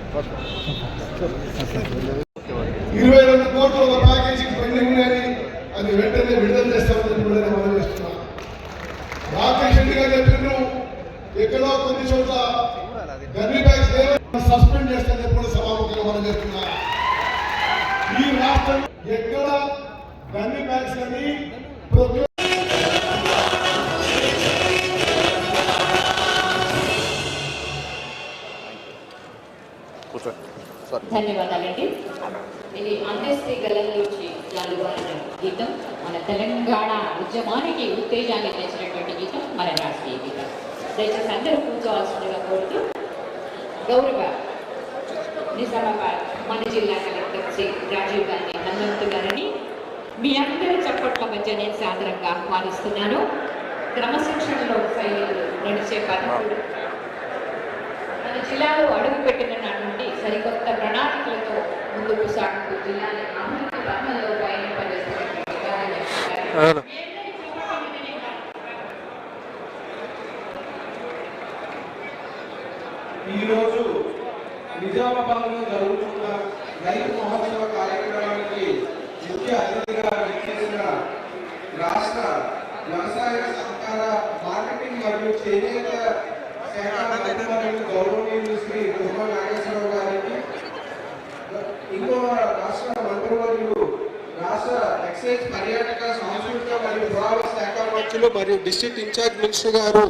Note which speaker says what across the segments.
Speaker 1: 22 కోట్ల ప్యాకేజీకి పెండింగ్ ఉందని అది వెంటనే విడుదల చేస్తామని కూడా మనం చేస్తున్నాం. రాకేష్ రెడ్డి గారు చెప్పిండ్రు ఎక్కడో కొన్ని చోట్ల గర్రీ బ్యాగ్స్ సస్పెండ్ చేస్తామని కూడా సభాముఖంగా మనం చేస్తున్నాం. ఈ రాష్ట్రం ఎక్కడ గర్రీ బ్యాగ్స్ అని
Speaker 2: ధన్యవాదాలండి. ఇది అంత్యశ్రీ గలం నుంచి జాలువారిన గీతం, మన తెలంగాణ ఉద్యమానికి ఉత్తేజాన్ని తెచ్చినటువంటి గీతం, మన రాష్ట్రీయ గీతం. దయచేసి అందరూ కూర్చోవాల్సిందిగా కోరుతూ గౌరవ నిజామాబాద్ మన జిల్లా కలెక్టర్ శ్రీ రాజీవ్ గాంధీ హనుమంతు గారిని మీ అందరి చప్పట్ల మధ్య నేను సాదరంగా ఆహ్వానిస్తున్నాను. క్రమశిక్షణలో శైలిలో నడిచే పదవులు మన జిల్లాలో అడుగుపెట్టిన నాటి నుండి సరికొత్త ప్రణాళికలతో ముందుకు సాగుతూ జిల్లాని అభివృద్ధి పథంలో పయనింపజేస్తున్నటువంటి
Speaker 3: ఈరోజు నిజామాబాద్లో జరుగుతున్న రైతు మహోత్సవ కార్యక్రమానికి ముఖ్య అతిథిగా విచ్చేసిన రాష్ట్ర వ్యవసాయ సహకార మార్కెటింగ్ మరియు చేనేత శాఖ మంత్రివర్యులు గౌరవనీయులు శ్రీ తుమ్మల నాగేశ్వరరావు గారికి, ఇంకో రాష్ట్ర మంత్రివర్యులు రాష్ట్ర ఎక్సైజ్ పర్యాటక సాంస్కృతిక మరియు పురావస్తు శాఖ మంత్రులు మరియు డిస్ట్రిక్ట్ ఇన్ఛార్జ్ మినిస్టర్ గారు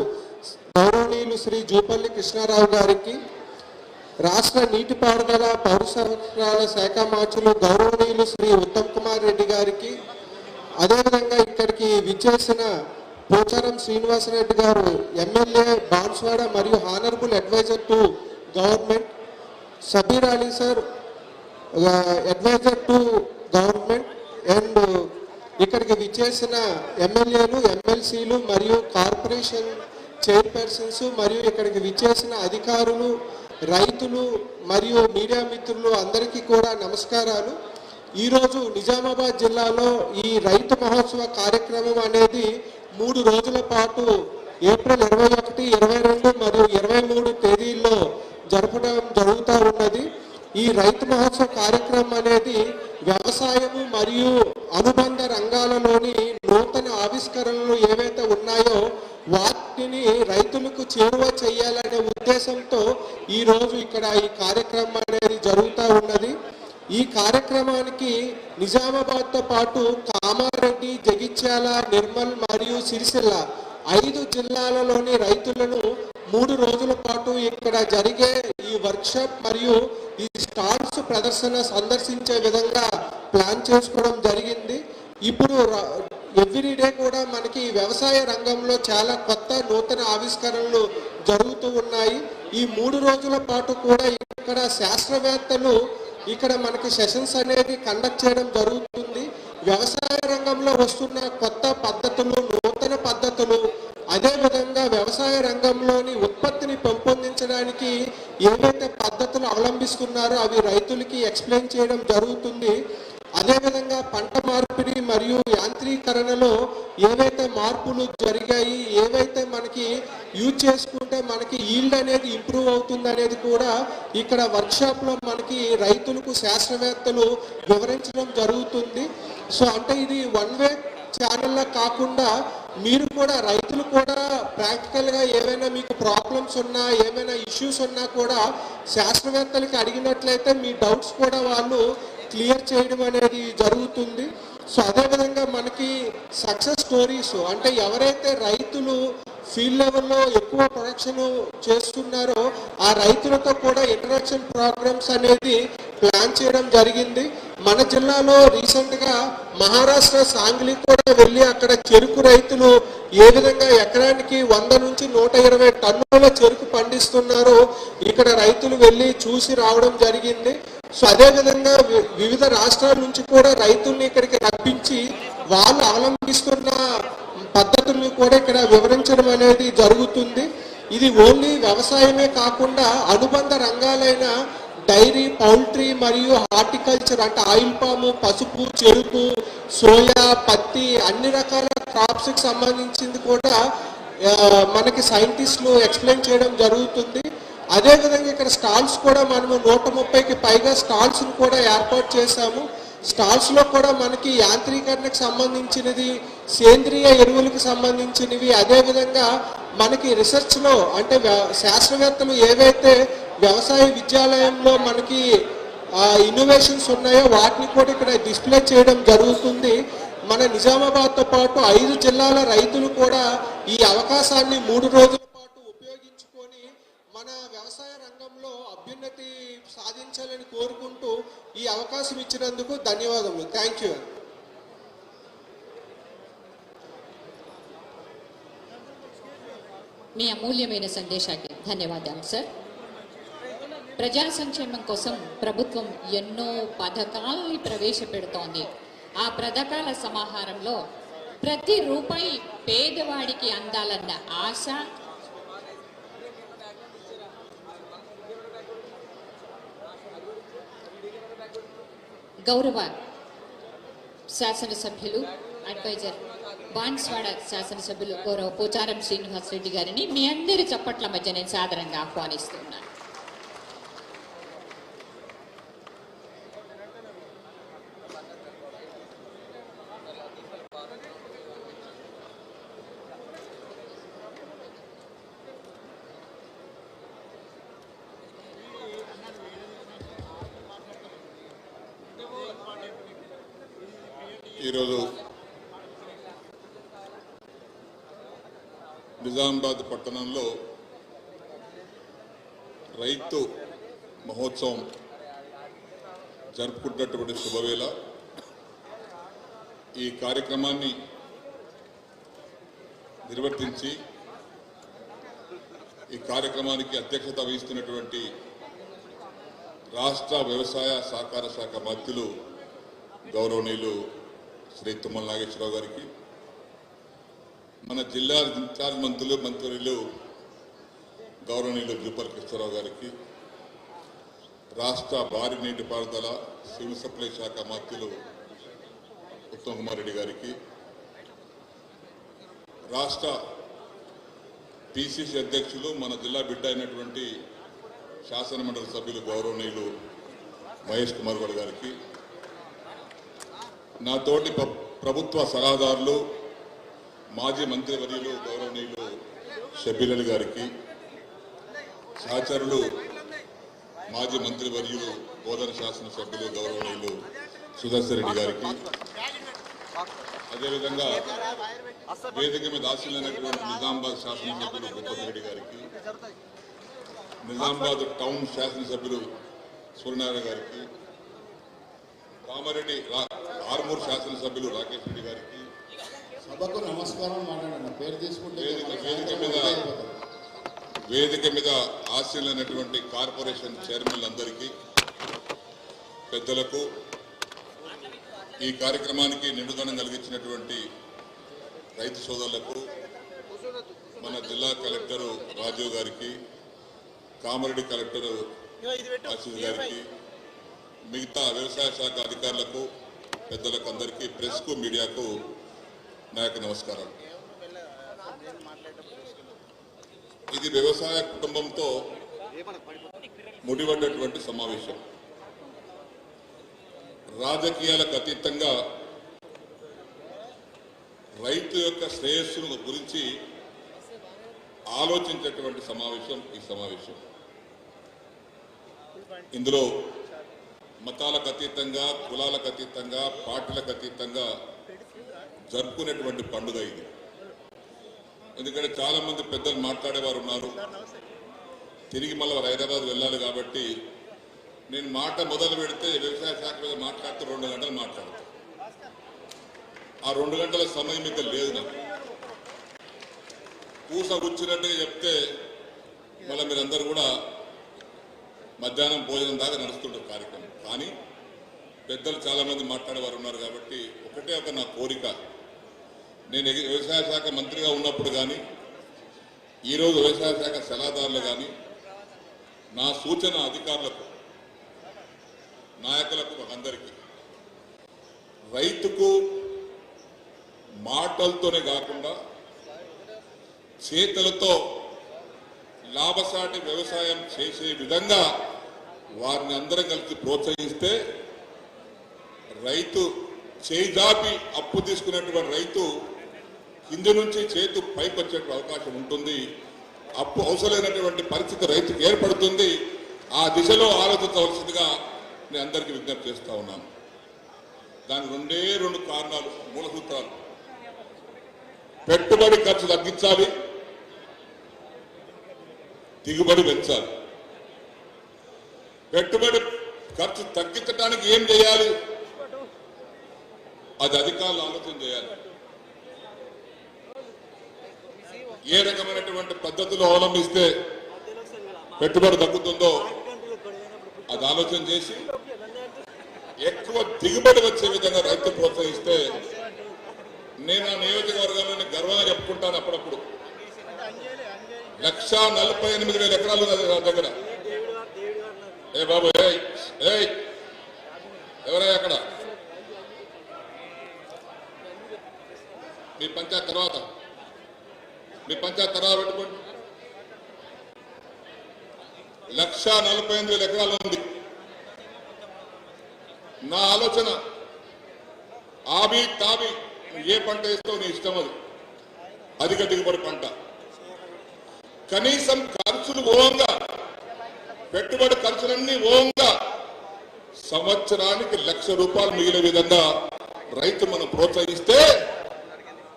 Speaker 3: గౌరవనీయులు శ్రీ జూపల్లి కృష్ణారావు గారికి, రాష్ట్ర నీటిపారుదల పౌర సరఫరాల శాఖ మంత్రులు గౌరవనీయులు శ్రీ ఉత్తమ్ కుమార్ రెడ్డి గారికి, అదేవిధంగా ఇక్కడికి విచ్చేసిన పోచారం శ్రీనివాసరెడ్డి గారు ఎమ్మెల్యే బాన్స్వాడ మరియు honourable advisor to government, Shabbir Ali sir advisor to government, and ఇక్కడికి విచ్చేసిన ఎమ్మెల్యేలు, ఎమ్మెల్సీలు మరియు కార్పొరేషన్ చైర్పర్సన్స్ మరియు ఇక్కడికి విచ్చేసిన అధికారులు, రైతులు మరియు మీడియా మిత్రులు అందరికీ కూడా నమస్కారాలు. ఈరోజు నిజామాబాద్ జిల్లాలో ఈ రైతు మహోత్సవ కార్యక్రమం అనేది 3 రోజుల పాటు ఏప్రిల్ 21, 22 మరియు 23 తేదీల్లో జరపడం జరుగుతూ ఉన్నది. ఈ రైతు మహోత్సవ కార్యక్రమం అనేది వ్యవసాయము మరియు అనుబంధ రంగాలలోని నూతన ఆవిష్కరణలు ఏవైతే ఉన్నాయో వాటిని రైతులకు చేరువ చేయాలనే ఉద్దేశంతో ఈరోజు ఇక్కడ ఈ కార్యక్రమం అనేది జరుగుతూ ఉన్నది. ఈ కార్యక్రమానికి నిజామాబాద్తో పాటు కామారెడ్డి, జగిత్యాల, నిర్మల్ మరియు సిరిసిల్ల 5 జిల్లాలలోని రైతులను 3 రోజుల పాటు ఇక్కడ జరిగే ఈ వర్క్షాప్ మరియు ఈ స్టాల్స్ ప్రదర్శన సందర్శించే విధంగా ప్లాన్ చేసుకోవడం జరిగింది. ఇప్పుడు ఎవ్రీడే కూడా మనకి వ్యవసాయ రంగంలో చాలా కొత్త నూతన ఆవిష్కరణలు జరుగుతూ ఉన్నాయి. ఈ 3 రోజుల పాటు కూడా ఇక్కడ శాస్త్రవేత్తలు ఇక్కడ మనకి సెషన్స్ అనేది కండక్ట్ చేయడం జరుగుతుంది. వ్యవసాయ రంగంలో వస్తున్న కొత్త పద్ధతులు, నూతన పద్ధతులు, అదేవిధంగా వ్యవసాయ రంగంలోని ఉత్పత్తిని పెంపొందించడానికి ఏవైతే పద్ధతులు అవలంబిస్తున్నారో అవి రైతులకి ఎక్స్ప్లెయిన్ చేయడం జరుగుతుంది. అదేవిధంగా పంట మార్పిడి మరియు యాంత్రీకరణలో ఏవైతే మార్పులు జరిగాయి, ఏవైతే మనకి యూజ్ చేసుకుంటే మనకి ఈల్డ్ అనేది ఇంప్రూవ్ అవుతుంది అనేది కూడా ఇక్కడ వర్క్షాప్లో మనకి రైతులకు శాస్త్రవేత్తలు వివరించడం జరుగుతుంది. సో అంటే ఇది 1 వే ఛానల్లో కాకుండా మీరు కూడా రైతులు కూడా ప్రాక్టికల్గా ఏమైనా మీకు ప్రాబ్లమ్స్ ఉన్నా, ఏమైనా ఇష్యూస్ ఉన్నా కూడా శాస్త్రవేత్తలకి అడిగినట్లయితే మీ డౌట్స్ కూడా వాళ్ళు క్లియర్ చేయడం అనేది జరుగుతుంది. సో అదేవిధంగా మనకి సక్సెస్ స్టోరీస్ అంటే ఎవరైతే రైతులు ఫీల్డ్ లెవెల్లో ఎక్కువ ప్రొడక్షన్ చేస్తున్నారో ఆ రైతులతో కూడా ఇంటరాక్షన్ ప్రోగ్రామ్స్ అనేది ప్లాన్ చేయడం జరిగింది. మన జిల్లాలో రీసెంట్గా మహారాష్ట్ర సాంగ్లీ కూడా వెళ్ళి అక్కడ చెరుకు రైతులు ఏ విధంగా ఎకరానికి 100 నుంచి 120 టన్నుల చెరుకు పండిస్తున్నారో ఇక్కడ రైతులు వెళ్ళి చూసి రావడం జరిగింది. సో అదేవిధంగా వివిధ రాష్ట్రాల నుంచి కూడా రైతుల్ని ఇక్కడికి రప్పించి వాళ్ళు అవలంబిస్తున్న పద్ధతులను కూడా ఇక్కడ వివరించడం అనేది జరుగుతుంది. ఇది ఓన్లీ వ్యవసాయమే కాకుండా అనుబంధ రంగాలైన డైరీ, పౌల్ట్రీ మరియు హార్టికల్చర్ అంటే ఆయిల్ పాము, పసుపు, చెరుకు, సోయా, పత్తి అన్ని రకాల క్రాప్స్కి సంబంధించింది కూడా మనకి సైంటిస్టులు ఎక్స్ప్లెయిన్ చేయడం జరుగుతుంది.
Speaker 4: అదేవిధంగా ఇక్కడ స్టాల్స్ కూడా మనము 130కి పైగా స్టాల్స్ను కూడా ఏర్పాటు చేశాము. స్టాల్స్లో కూడా మనకి యాంత్రీకరణకు సంబంధించినది, సేంద్రియ ఎరువులకు సంబంధించినవి, అదేవిధంగా మనకి రీసెర్చ్లో అంటే శాస్త్రవేత్తలు ఏవైతే వ్యవసాయ విద్యాలయంలో మనకి ఇన్నోవేషన్స్ ఉన్నాయో వాటిని కూడా ఇక్కడ డిస్ప్లే చేయడం జరుగుతుంది. మన నిజామాబాద్తో పాటు 5 జిల్లాల రైతులు కూడా ఈ అవకాశాన్ని 3 రోజుల పాటు ఉపయోగించుకొని మన వ్యవసాయ రంగంలో అభ్యున్నతి సాధించాలని కోరుకుంటూ ఈ అవకాశం ఇచ్చినందుకు ధన్యవాదములు. Thank you.
Speaker 2: మీ అమూల్యమైన సందేశానికి ధన్యవాదాలు సార్. ప్రజా సంక్షేమం కోసం ప్రభుత్వం ఎన్నో పథకాలని ప్రవేశపెడుతోంది. ఆ పథకాల సమాహారంలో ప్రతి రూపాయి పేదవాడికి అందాలన్న ఆశ, గౌరవ శాసనసభ్యులు అడ్వైజర్ బాన్స్వాడ శాసనసభ్యులు గౌరవ పోచారం శ్రీనివాస్ రెడ్డి గారిని మీ అందరి చప్పట్ల మధ్య నేను సాదరంగా ఆహ్వానిస్తున్నాను.
Speaker 5: ఈరోజు నిజామాబాద్ పట్టణంలో రైతు మహోత్సవం జరుపుకుంటున్నటువంటి శుభవేళ. ఈ కార్యక్రమాన్ని నిర్వర్తించి ఈ కార్యక్రమానికి అధ్యక్షత వహిస్తున్నటువంటి రాష్ట్ర వ్యవసాయ సహకార శాఖ మంత్రులు గౌరవనీయులు శ్రీ తుమ్మల నాగేశ్వరరావు గారికి, మన జిల్లా ఇన్ఛార్జ్ మంత్రులు గౌరవనీయులు జూపల్లి కృష్ణారావు గారికి, రాష్ట్ర భారీ నీటిపారుదల సివిల్ సప్లై శాఖ మంత్రులు ఉత్తమ్ కుమార్ రెడ్డి గారికి, రాష్ట్ర పిసిసి అధ్యక్షులు మన జిల్లా బిడ్డ అయినటువంటి శాసనమండలి సభ్యులు గౌరవనీయులు మహేష్ కుమార్ గౌడ్ గారికి, నాతోటి ప్రభుత్వ సలహాదారులు మాజీ మంత్రివర్యులు గౌరవనీయులు షబ్బీర్ అలీ గారికి, సహచరులు మాజీ మంత్రివర్యులు బోధన శాసనసభ్యులు గౌరవనీయులు సుదర్శన్ రెడ్డి గారికి, అదేవిధంగా వేదిక మీద ఆశీలైనటువంటి నిజామాబాద్ శాసనసభ్యులు భూపతి రెడ్డి గారికి, నిజామాబాద్ టౌన్ శాసనసభ్యులు సూర్యనారాయణ గారికి, కామారెడ్డి ఆర్మూర్ శాసనసభ్యులు రాకేష్ రెడ్డి గారికి,
Speaker 6: సభకు నమస్కారం మాట్లాడండి, పేరు తీసుకుంటే
Speaker 5: వేదిక మీద ఆశీలైనటువంటి కార్పొరేషన్ చైర్మన్లందరికీ, పెద్దలకు, ఈ కార్యక్రమానికి నిండుదనం కలిగించినటువంటి రైతు సోదరులకు, మన జిల్లా కలెక్టరు రాజీవ్ గారికి, కామారెడ్డి కలెక్టరు ఆశీష్ గారికి, మిగతా వ్యవసాయ శాఖ అధికారులకు, పెద్దలకు అందరికీ, ప్రెస్కు, మీడియాకు నా యొక్క నమస్కారం. ఇది వ్యవసాయ కుటుంబంతో ముడిపడ్డటువంటి సమావేశం. రాజకీయాలకు అతీతంగా రైతు యొక్క శ్రేయస్సును గురించి ఆలోచించేటువంటి సమావేశం ఈ సమావేశం. ఇందులో మతాలకు అతీతంగా, కులాలకు అతీతంగా, పార్టీలకు అతీతంగా జరుపుకునేటువంటి పండుగ ఇది. ఎందుకంటే చాలా మంది పెద్దలు మాట్లాడేవారు ఉన్నారు. తిరిగి మళ్ళీ హైదరాబాద్ వెళ్ళాలి కాబట్టి నేను మాట మొదలు పెడితే వ్యవసాయ శాఖ మీద మాట్లాడితే 2 గంటలు మాట్లాడతాను. ఆ 2 గంటల సమయం ఇంకా లేదు. నాకు పూస కూర్చున్నట్టుగా చెప్తే మళ్ళీ మీరందరూ కూడా మధ్యాహ్నం భోజనం దాకా నడుస్తుంటారు కార్యక్రమం. కానీ పెద్దలు చాలామంది మాట్లాడేవారు ఉన్నారు కాబట్టి ఒకటే నా కోరిక, నేను వ్యవసాయ శాఖ మంత్రిగా ఉన్నప్పుడు కానీ, ఈరోజు వ్యవసాయ శాఖ సలహాదారులు కానీ, నా సూచన అధికారులకు, నాయకులకు, అందరికీ రైతుకు మాటలతోనే కాకుండా చేతులతో లాభసాటి వ్యవసాయం చేసే విధంగా వారిని అందరం కలిసి ప్రోత్సహిస్తే రైతు చేజాపి అప్పు తీసుకున్నటువంటి రైతు కింది నుంచి చేతు పైకి వచ్చే అవకాశం ఉంటుంది. అప్పు అవసరమైనటువంటి పరిస్థితి రైతుకు ఏర్పడుతుంది. ఆ దిశలో ఆలోచించవలసిందిగా నేను అందరికీ విజ్ఞప్తి చేస్తా ఉన్నాను. దానికి రెండు కారణాలు, మూల సూత్రాలు. పెట్టుబడి ఖర్చు తగ్గించాలి, దిగుబడి పెంచాలి. పెట్టుబడి ఖర్చు తగ్గించడానికి ఏం చేయాలి, అది అధికారులు ఆలోచన చేయాలి. ఏ రకమైనటువంటి పద్ధతులు అవలంబిస్తే పెట్టుబడి తగ్గుతుందో అది ఆలోచన చేసి ఎక్కువ దిగుబడి వచ్చే విధంగా రైతు ప్రోత్సహిస్తే, నేను ఆ నియోజకవర్గంలోని గర్వంగా చెప్పుకుంటాను. అప్పుడప్పుడు 1,48,000 ఎకరాలు ఉన్నది నా దగ్గర. ఏ బాబు ఎవరయ్యా అక్కడ? మీ పంచాయత్ తర్వాత పెట్టుకోండి. 1,48,000 ఎకరాలు ఉంది. నా ఆలోచన ఆబి తాబి ఏ పంట వేస్తావు నీ ఇష్టం, అది అధిక దిగుబడి పంట. కనీసం ఖర్చులు ఓంగా, పెట్టుబడి ఖర్చులన్నీ ఓంగా సంవత్సరానికి ₹1,00,000 మిగిలే విధంగా రైతు మనం ప్రోత్సహిస్తే,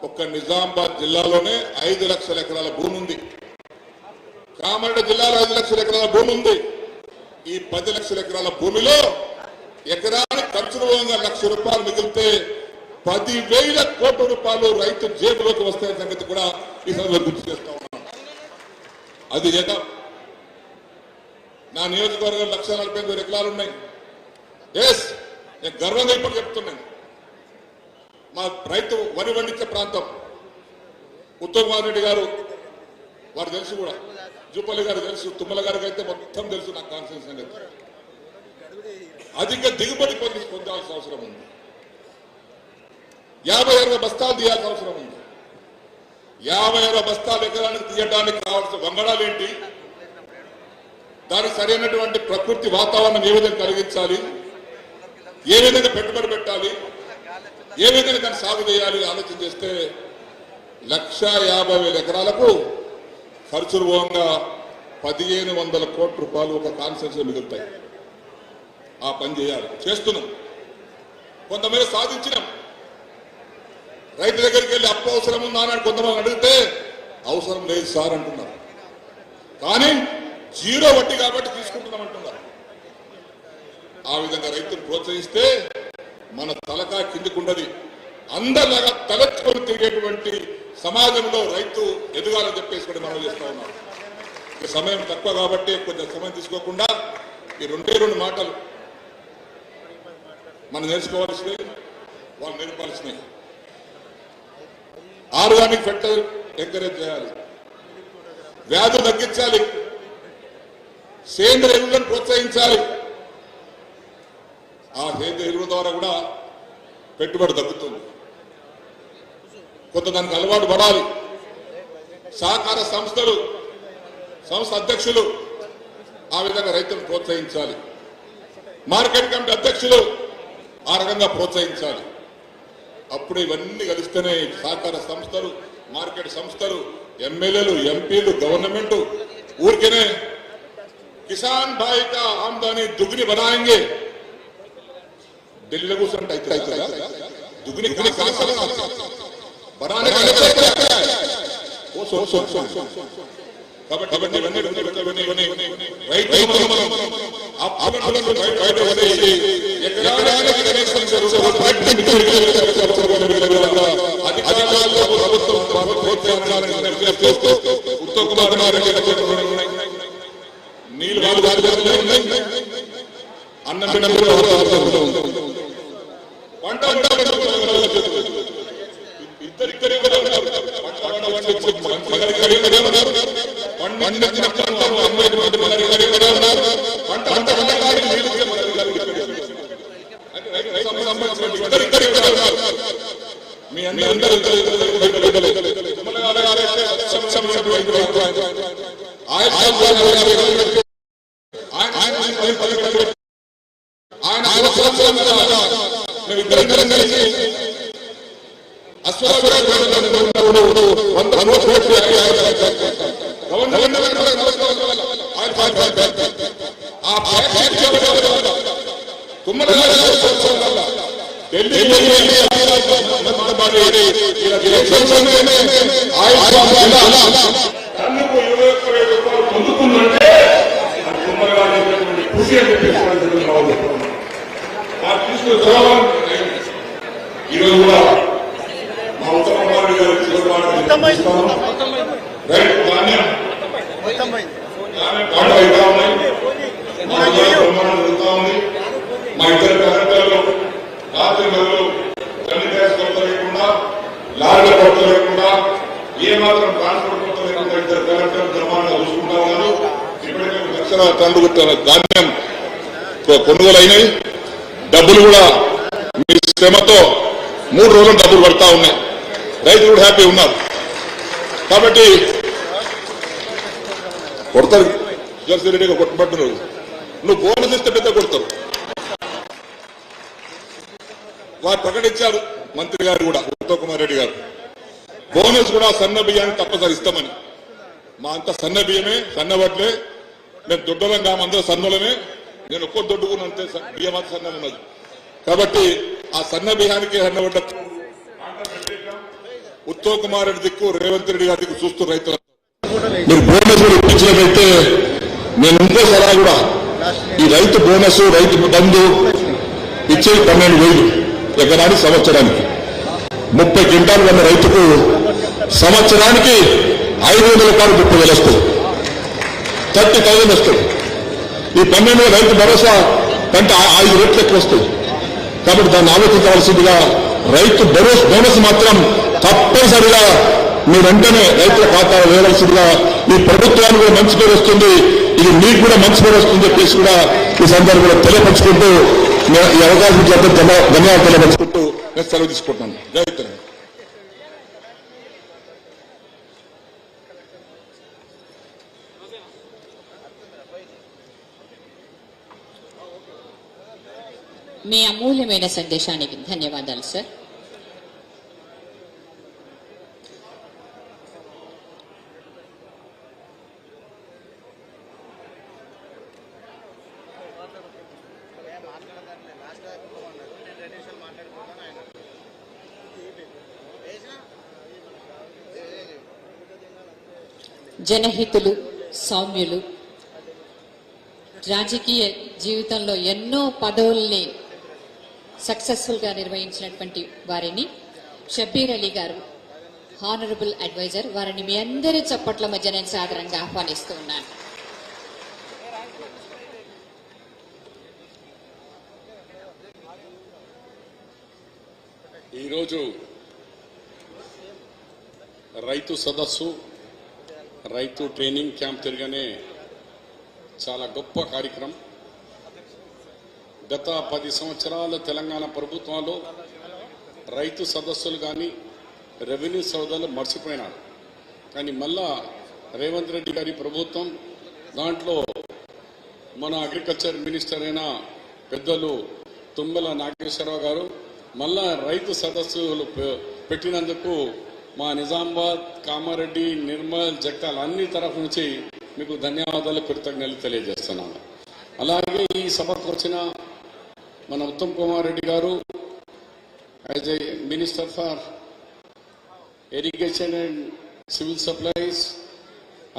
Speaker 5: ఒక్క నిజామాబాద్ జిల్లాలోనే 5 లక్షల ఎకరాల భూమి ఉంది. కామారెడ్డి జిల్లాలో 5 లక్షల ఎకరాల భూమి ఉంది. ఈ 10 లక్షల ఎకరాల భూమిలో ఎకరానికి ఖర్చులు పోగా ₹1,00,000 మిగిలితే 10,000 కోట్ల రూపాయలు రైతు జేబులోకి వస్తాయనే సంగతి కూడా ఈ సందర్భంగా గుర్తు చేస్తా ఉన్నాను. అది చేద్దాం. నా నియోజకవర్గం 1,40,000 ఎకరాలు ఉన్నాయి. ఎస్, నేను గర్వంగా ఇప్పుడు చెప్తున్నాను. మా రైతు వరి పండించే ప్రాంతం. ఉత్తమ్ కుమార్ రెడ్డి గారు వారు తెలుసు, కూడా జూపల్లి గారు తెలుసు, తుమ్మల గారికి అయితే మొత్తం తెలుసు. నాకు కాన్ఫిడెన్స్ అనేది అధిక దిగుబడి పొందాల్సిన అవసరం ఉంది. 50-60 బస్తాలు తీయాల్సిన అవసరం ఉంది. 50-60 బస్తాలు ఎకరానికి తీయడానికి కావాల్సిన వంగడాలు ఏంటి, దానికి సరైనటువంటి ప్రకృతి వాతావరణం ఏ విధంగా కలిగించాలి, ఏ విధంగా పెట్టుబడి పెట్టాలి, ఏ విధంగా దాన్ని సాగు చేయాలి ఆలోచన చేస్తే 1,50,000 ఎకరాలకు ఖర్చులు పోగా 1,500 కోట్ల రూపాయలు ఒక కాన్సెన్స్ మిగులుతాయి. ఆ పని చేయాలి, చేస్తున్నాం. కొంతమంది సాధించినాం. రైతు దగ్గరికి వెళ్ళి అప్పు అవసరం ఉందా అని కొంతమంది అడిగితే అవసరం లేదు సార్ అంటున్నారు. కానీ 0 వడ్డీ కాబట్టి తీసుకుంటున్నాం అంటున్నారు. ఆ విధంగా రైతును ప్రోత్సహిస్తే మన తలకా కిందికుండది. అందరిలాగా తలెత్తుకొని తిరిగేటువంటి సమాజంలో రైతు ఎదగాలని చెప్పేసి కూడా మనం చేస్తా ఉన్నాం. సమయం తక్కువ కాబట్టి కొంచెం సమయం తీసుకోకుండా ఈ 2 మాటలు మనం నేర్చుకోవాల్సినవి, వాళ్ళు నేర్పాల్సినవి. ఆర్గానిక్ ఫెక్టర్ ఎంకరేజ్ చేయాలి, వ్యాధులు తగ్గించాలి, సేంద్రియ ఎరువులను ప్రోత్సహించాలి. ఆ సేంద్రియ ఎరువుల ద్వారా కూడా పెట్టుబడి తగ్గుతుంది. కొంత దానికి అలవాటు పడాలి. సహకార సంస్థలు, సంస్థ అధ్యక్షులు ఆ విధంగా రైతులను ప్రోత్సహించాలి. మార్కెట్ కమిటీ అధ్యక్షులు ఆ రకంగా ప్రోత్సహించాలి. అప్పుడు ఇవన్నీ కలిస్తేనే సహకార సంస్థలు, మార్కెట్ సంస్థలు, ఎమ్మెల్యేలు, ఎంపీలు, గవర్నమెంట్ ఊరికేనే కిసాన్ భాయ్ కా ఆమ్దానీ దుగ్ని బనాయేంగే, ఢిల్లీలో కూర్చుంటే అవుతుందా? దుగ్ని బనానే కాబట్టి ఉత్తమ్ కుమార్ రెడ్డి నీళ్ళు అన్నం పంట ఇద్దరిద్దరే ఉన్నారు. పండించిన పంటను అమ్మేటువంటి పంట మీ అందరూ మేమిద్దరం కలిసి
Speaker 7: తనకు 21 రూపాయలు పొందుతుందంటే అది కుమ్మరిగా కృషి అని చెప్పేసి తీసుకున్న తర్వాత ఈరోజు కూడా మా ఉత్తమ కుమారుడు గారు రైతు ధాన్యం కాండ అవుతా ఉన్నాయి, మా ప్రమాణం జరుగుతూ ఉంది. మా ఇద్దరు కలెక్టర్లు రాత్రి గదులు కన్నీ గ్యాస్ కొరత లేకుండా, లారీల కొరత లేకుండా, ఏమాత్రం ట్రాన్స్పోర్ట్ కొరత లేకుండా ఇద్దరు కలెక్టర్లు ప్రమాణంగా చూసుకుంటా ఉన్నారు. ఇప్పటికే 1 లక్షల టన్నులు ధాన్యం కొనుగోలు అయినాయి. డబ్బులు కూడా మీ శ్రమతో 3 రోజులు డబ్బులు పడతా ఉన్నాయి. రైతులు కూడా హ్యాపీ ఉన్నారు. కాబట్టి కొడతారు జర్సిరెడ్డిగా కొట్టబట్టున్నారు. నువ్వు బోనస్ ఇస్తే పెద్ద కొడతారు. వారు ప్రకటించారు మంత్రి గారు కూడా, ఉత్తమ్ కుమార్ రెడ్డి గారు, బోనస్ కూడా సన్న బియ్యాన్ని తప్పనిసరి ఇస్తామని. మా అంత సన్న బియ్యమే, సన్న వడ్లే. మేము దొడ్డలం కాము, అందరూ సన్నలమే. నేను ఒక్కో దొడ్డుకున్న అంతే బియ్యం అంత సన్నం ఉన్నది. కాబట్టి ఆ సన్న బియ్యానికి సన్న వడ్డ ఉత్తమ్ కుమార్ రెడ్డి దిక్కు, రేవంత్ రెడ్డి గారి దిక్కు చూస్తూ రైతులు మీరు బోనస్ ఇప్పించినట్లయితే నేను ఇంకో సలహా కూడా, ఈ రైతు బోనస్, రైతు బంధు ఇచ్చేది 12,000 ఎకరానికి సంవత్సరానికి. 30 క్వింటాలు ఉన్న రైతుకు సంవత్సరానికి 500 రూపాయలు 30,000 వస్తుంది, 30,000 వస్తుంది. ఈ 12,000 రైతు భరోసా కంటే 5 రెట్లు ఎక్కువ వస్తుంది. కాబట్టి దాన్ని ఆలోచించవలసిందిగా, రైతు బోనస్ మాత్రం తప్పనిసరిగా మీ వెంటనే రైతుల ఖాతాలో వేయవలసిందిగా. ఈ ప్రభుత్వానికి కూడా మంచి పేరు వస్తుంది, ఇది మీకు కూడా మంచి పేరు వస్తుంది చెప్పేసి కూడా ఈ సందర్భంలో తెలియపరుచుకుంటూ, ఈ అవకాశం ధన్యవాదాలు తెలియపరుచుకుంటూ నేను సెలవు తీసుకుంటున్నాను. జై తెలంగాణ.
Speaker 2: మీ అమూల్యమైన సందేశానికి ధన్యవాదాలు సార్. జనహితులు, సౌమ్యులు, రాజకీయ జీవితంలో ఎన్నో పదవుల్ని సక్సెస్ఫుల్గా నిర్వహించినటువంటి వారిని షబ్బీర్ అలీ గారు, హానరబుల్ అడ్వైజర్, వారిని మీ అందరి చప్పట్ల మధ్య నేను సాదరంగా ఆహ్వానిస్తూ ఉన్నాను.
Speaker 8: ఈరోజు రైతు సదస్సు, రైతు ట్రైనింగ్ క్యాంప్ తిరగనే చాలా గొప్ప కార్యక్రమం. గత 10 సంవత్సరాల తెలంగాణ ప్రభుత్వంలో రైతు సదస్సులు కానీ రెవెన్యూ సోదాలు మర్చిపోయినారు. కానీ మళ్ళా రేవంత్ రెడ్డి గారి ప్రభుత్వం దాంట్లో మన అగ్రికల్చర్ మినిస్టర్ అయిన పెద్దలు తుమ్మల నాగేశ్వరరావు గారు మళ్ళా రైతు సదస్సులు పెట్టినందుకు మా నిజామాబాద్, కామారెడ్డి, నిర్మల్, జగ్తాల్ అన్ని తరఫు నుంచి మీకు ధన్యవాదాలు, కృతజ్ఞతలు తెలియజేస్తున్నాను. అలాగే ఈ సభకు వచ్చిన మన ఉత్తమ్ కుమార్ రెడ్డి గారు as a minister for irrigation and civil supplies,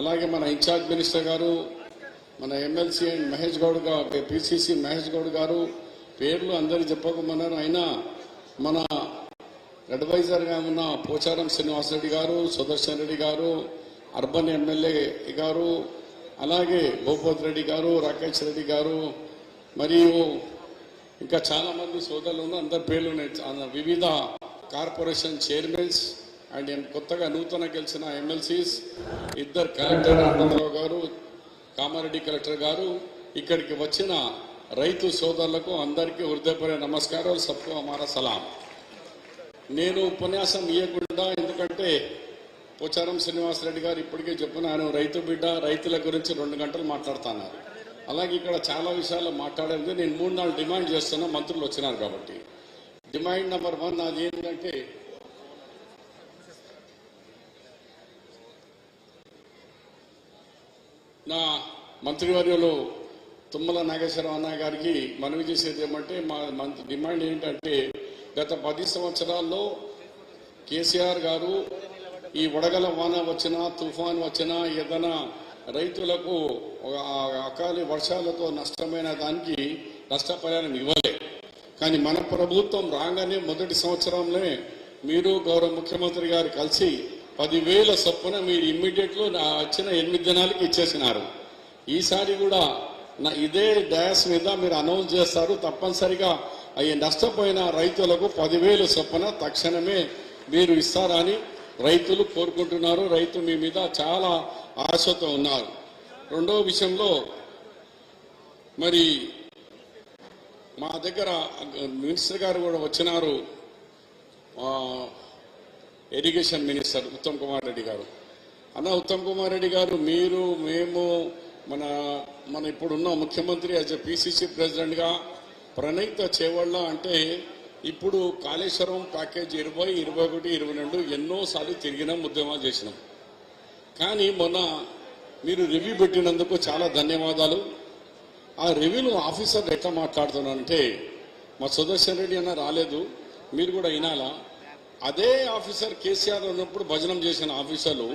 Speaker 8: అలాగే మన ఇన్ఛార్జ్ మినిస్టర్ గారు, మన ఎమ్మెల్సీ అండ్ మహేష్ గౌడ్ గారు, పిసిసి మహేష్ గౌడ్ గారు, పేర్లు అందరూ చెప్పకమన్నారు. అయినా మన అడ్వైజర్గా ఉన్న పోచారం శ్రీనివాసరెడ్డి గారు, సుదర్శన్ రెడ్డి గారు, అర్బన్ ఎమ్మెల్యే గారు, అలాగే భూపత్ రెడ్డి గారు, రాకేష్ రెడ్డి గారు, మరియు ఇంకా చాలామంది సోదరులు ఉన్నారు. అందరి పేర్లు ఉన్నాయి. వివిధ కార్పొరేషన్ చైర్మన్స్ అండ్ కొత్తగా నూతన గెలిచిన ఎమ్మెల్సీస్, 2 కలెక్టర్ అనంతరావు గారు, కామారెడ్డి కలెక్టర్ గారు, ఇక్కడికి వచ్చిన రైతు సోదరులకు అందరికీ హృదయపూర్వక నమస్కారాలు. సబ్కు హమారా సలాం. నేను ఉపన్యాసం ఇవ్వకుండా, ఎందుకంటే పోచారం శ్రీనివాసరెడ్డి గారు ఇప్పటికే చెప్పున్నాను, రైతు బిడ్డ రైతుల గురించి 2 గంటలు మాట్లాడుతున్నారు. అలాగే ఇక్కడ చాలా విషయాలు మాట్లాడేది నేను 3-4 డిమాండ్ చేస్తున్నా, మంత్రులు వచ్చినారు కాబట్టి. డిమాండ్ నెంబర్ 1 అది ఏంటంటే నా మంత్రివర్యులు తుమ్మల నాగేశ్వరరావు అన్న గారికి మనవి చేసేది ఏమంటే మా డిమాండ్ ఏంటంటే గత 10 సంవత్సరాల్లో కేసీఆర్ గారు ఈ వడగల వాన వచ్చినా తుఫాన్ వచ్చినా ఏదైనా రైతులకు అకాలి వర్షాలతో నష్టమైన దానికి నష్టపరిహారం ఇవ్వలే. కానీ మన ప్రభుత్వం రాగానే మొదటి సంవత్సరంలోనే మీరు గౌరవ ముఖ్యమంత్రి గారు కలిసి 10,000 చొప్పున మీరు ఇమ్మీడియట్లో వచ్చిన 8 దినాలకి ఇచ్చేసినారు. ఈసారి కూడా ఇదే డయాస్ మీద మీరు అనౌన్స్ చేస్తారు, తప్పనిసరిగా అవి నష్టపోయిన రైతులకు 10,000 చొప్పున తక్షణమే మీరు ఇస్తారని రైతులు కోరుకుంటున్నారు. రైతు మీ మీద చాలా ఆశతో ఉన్నారు. రెండో విషయంలో మరి మా దగ్గర మినిస్టర్ గారు కూడా వచ్చినారు, ఇరిగేషన్ మినిస్టర్ ఉత్తమ్ కుమార్ రెడ్డి గారు. ఉత్తమ్ కుమార్ రెడ్డి గారు, మీరు మేము మన ఇప్పుడున్న ముఖ్యమంత్రి యాజ్ ఎ పిసిసి ప్రెసిడెంట్గా ప్రణీత చేవళ్ళ అంటే ఇప్పుడు కాళేశ్వరం ప్యాకేజ్ 20, 21, 22 ఎన్నోసార్లు తిరిగినాం, ఉద్యమాలు చేసినాం. కానీ మొన్న మీరు రివ్యూ పెట్టినందుకు చాలా ధన్యవాదాలు. ఆ రివ్యూలో ఆఫీసర్ ఎట్లా మాట్లాడుతున్నానంటే మా సుదర్శన్ రెడ్డి అన్న రాలేదు, మీరు కూడా వినాలా. అదే ఆఫీసర్ కేసీఆర్ ఉన్నప్పుడు భజనం చేసిన ఆఫీసర్లు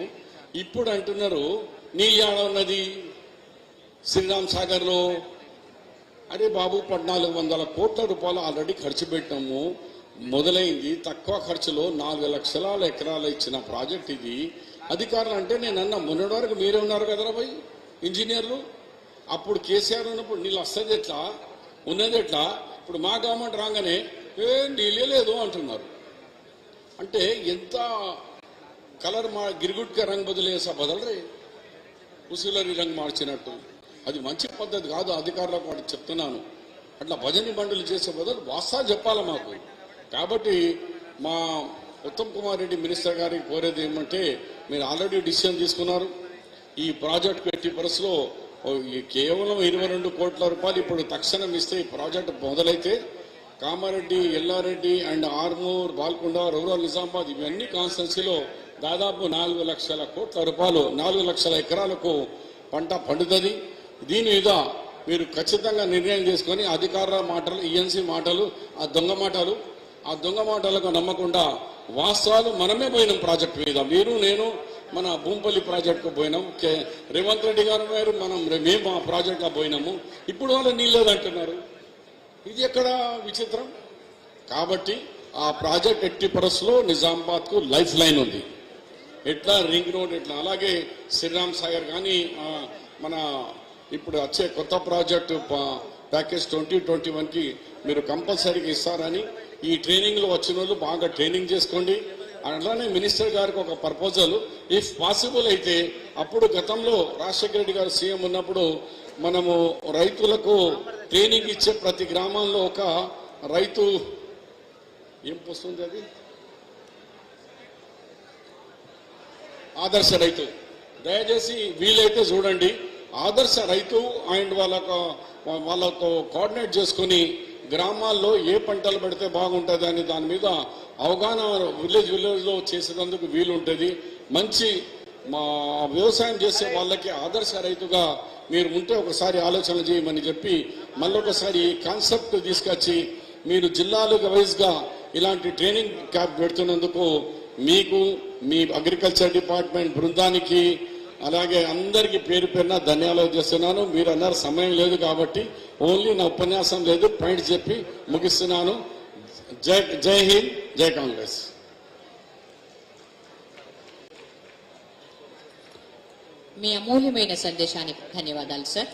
Speaker 8: ఇప్పుడు అంటున్నారు నీళ్ళు ఆడ ఉన్నది శ్రీరామ్ సాగర్లో. అరే బాబు, 1400 కోట్ల రూపాయలు ఆల్రెడీ ఖర్చు పెట్టాము, మొదలైంది తక్కువ ఖర్చులో 4 లక్షల ఎకరాలు ఇచ్చిన ప్రాజెక్ట్ ఇది. అధికారులు అంటే నేను అన్న మొన్నటి వరకు మీరే ఉన్నారు కదరా భయ్ ఇంజనీర్లు. అప్పుడు కేసీఆర్ ఉన్నప్పుడు నీళ్ళు వస్తుంది ఎట్లా, ఉన్నది ఎట్లా, ఇప్పుడు మా గవర్నమెంట్ రాగానే నీళ్ళే లేదు అంటున్నారు. అంటే ఎంత కలర్ గిరిగుట్క రంగు బదులేసా బదలరే, ఉసులరి రంగు మార్చినట్టు. అది మంచి పద్ధతి కాదు. అధికారులకు వాటికి చెప్తున్నాను. అట్లా భజని బండులు చేసే బదులు వాస్తవాలు చెప్పాలి మాకు. కాబట్టి మా ఉత్తమ్ కుమార్ రెడ్డి మినిస్టర్ గారికి కోరేది ఏమంటే మీరు ఆల్రెడీ డిసిషన్ తీసుకున్నారు. ఈ ప్రాజెక్ట్ ఎట్టి పరిస్థితిలో కేవలం 22 కోట్ల రూపాయలు ఇప్పుడు తక్షణం ఇస్తే ఈ ప్రాజెక్ట్ మొదలైతే కామారెడ్డి, ఎల్లారెడ్డి అండ్ ఆర్మూర్, బాల్కొండ, రూరల్ నిజామాబాద్ ఇవన్నీ కాన్స్టిట్యున్సీలో దాదాపు 4 లక్షల కోట్ల రూపాయలు 4 లక్షల ఎకరాలకు పంట పండుతుంది. దీని మీద మీరు ఖచ్చితంగా నిర్ణయం చేసుకొని అధికారుల మాటలు, ఈఎన్సీ మాటలు, ఆ దొంగ మాటలకు నమ్మకుండా వాస్తవాలు మనమే పోయినాం ప్రాజెక్టు మీద. మీరు నేను మన భూంపల్లి ప్రాజెక్టుకు పోయినాం, రేవంత్ రెడ్డి గారు మేము ఆ ప్రాజెక్టులో పోయినాము. ఇప్పుడు వాళ్ళు నీళ్ళేదంటున్నారు. ఇది ఎక్కడ విచిత్రం. కాబట్టి ఆ ప్రాజెక్ట్ ఎట్టి పరిస్థితుల్లో నిజామాబాద్కు లైఫ్ లైన్ ఉంది. ఎట్లా రింగ్ రోడ్ ఎట్లా, అలాగే శ్రీరామ్ సాగర్ కానీ మన ఇప్పుడు వచ్చే కొత్త ప్రాజెక్టు ప్యాకేజ్ 2021కి మీరు కంపల్సరీగా ఇస్తారని ఈ ట్రైనింగ్లో వచ్చిన వాళ్ళు బాగా ట్రైనింగ్ చేసుకోండి. అట్లానే మినిస్టర్ గారికి ఒక ప్రపోజల్, ఇఫ్ పాసిబుల్ అయితే అప్పుడు గతంలో రాజశేఖర రెడ్డి గారు సీఎం ఉన్నప్పుడు మనము రైతులకు ట్రైనింగ్ ఇచ్చే ప్రతి గ్రామంలో ఒక రైతు ఏం వస్తుంది, అది ఆదర్శ రైతు. దయచేసి వీలైతే చూడండి, ఆదర్శ రైతు అండ్ వాళ్ళతో కోఆర్డినేట్ చేసుకుని గ్రామాల్లో ఏ పంటలు పెడితే బాగుంటుంది అని దాని మీద అవగాహన విలేజ్లో చేసేందుకు వీలుంటుంది. మంచి వ్యవసాయం చేసే వాళ్ళకి ఆదర్శ రైతుగా మీరు ఉంటే ఒకసారి ఆలోచన చేయమని చెప్పి మళ్ళొకసారి ఈ కాన్సెప్ట్ తీసుకొచ్చి మీరు జిల్లాలకు వైజ్గా ఇలాంటి ట్రైనింగ్ క్యాంప్ పెడుతున్నందుకు మీకు, మీ అగ్రికల్చర్ డిపార్ట్మెంట్ బృందానికి, అలాగే అందరికీ పేరు పేరున ధన్యవాదాలు చేస్తున్నాను. మీరు అన్నారు సమయం లేదు కాబట్టి ఓన్లీ నా ఉపన్యాసం లేదు, పాయింట్ చెప్పి ముగిస్తున్నాను. జై హింద్, జై కాంగ్రెస్.
Speaker 2: మీ అమూల్యమైన సందేశానికి ధన్యవాదాలు sir.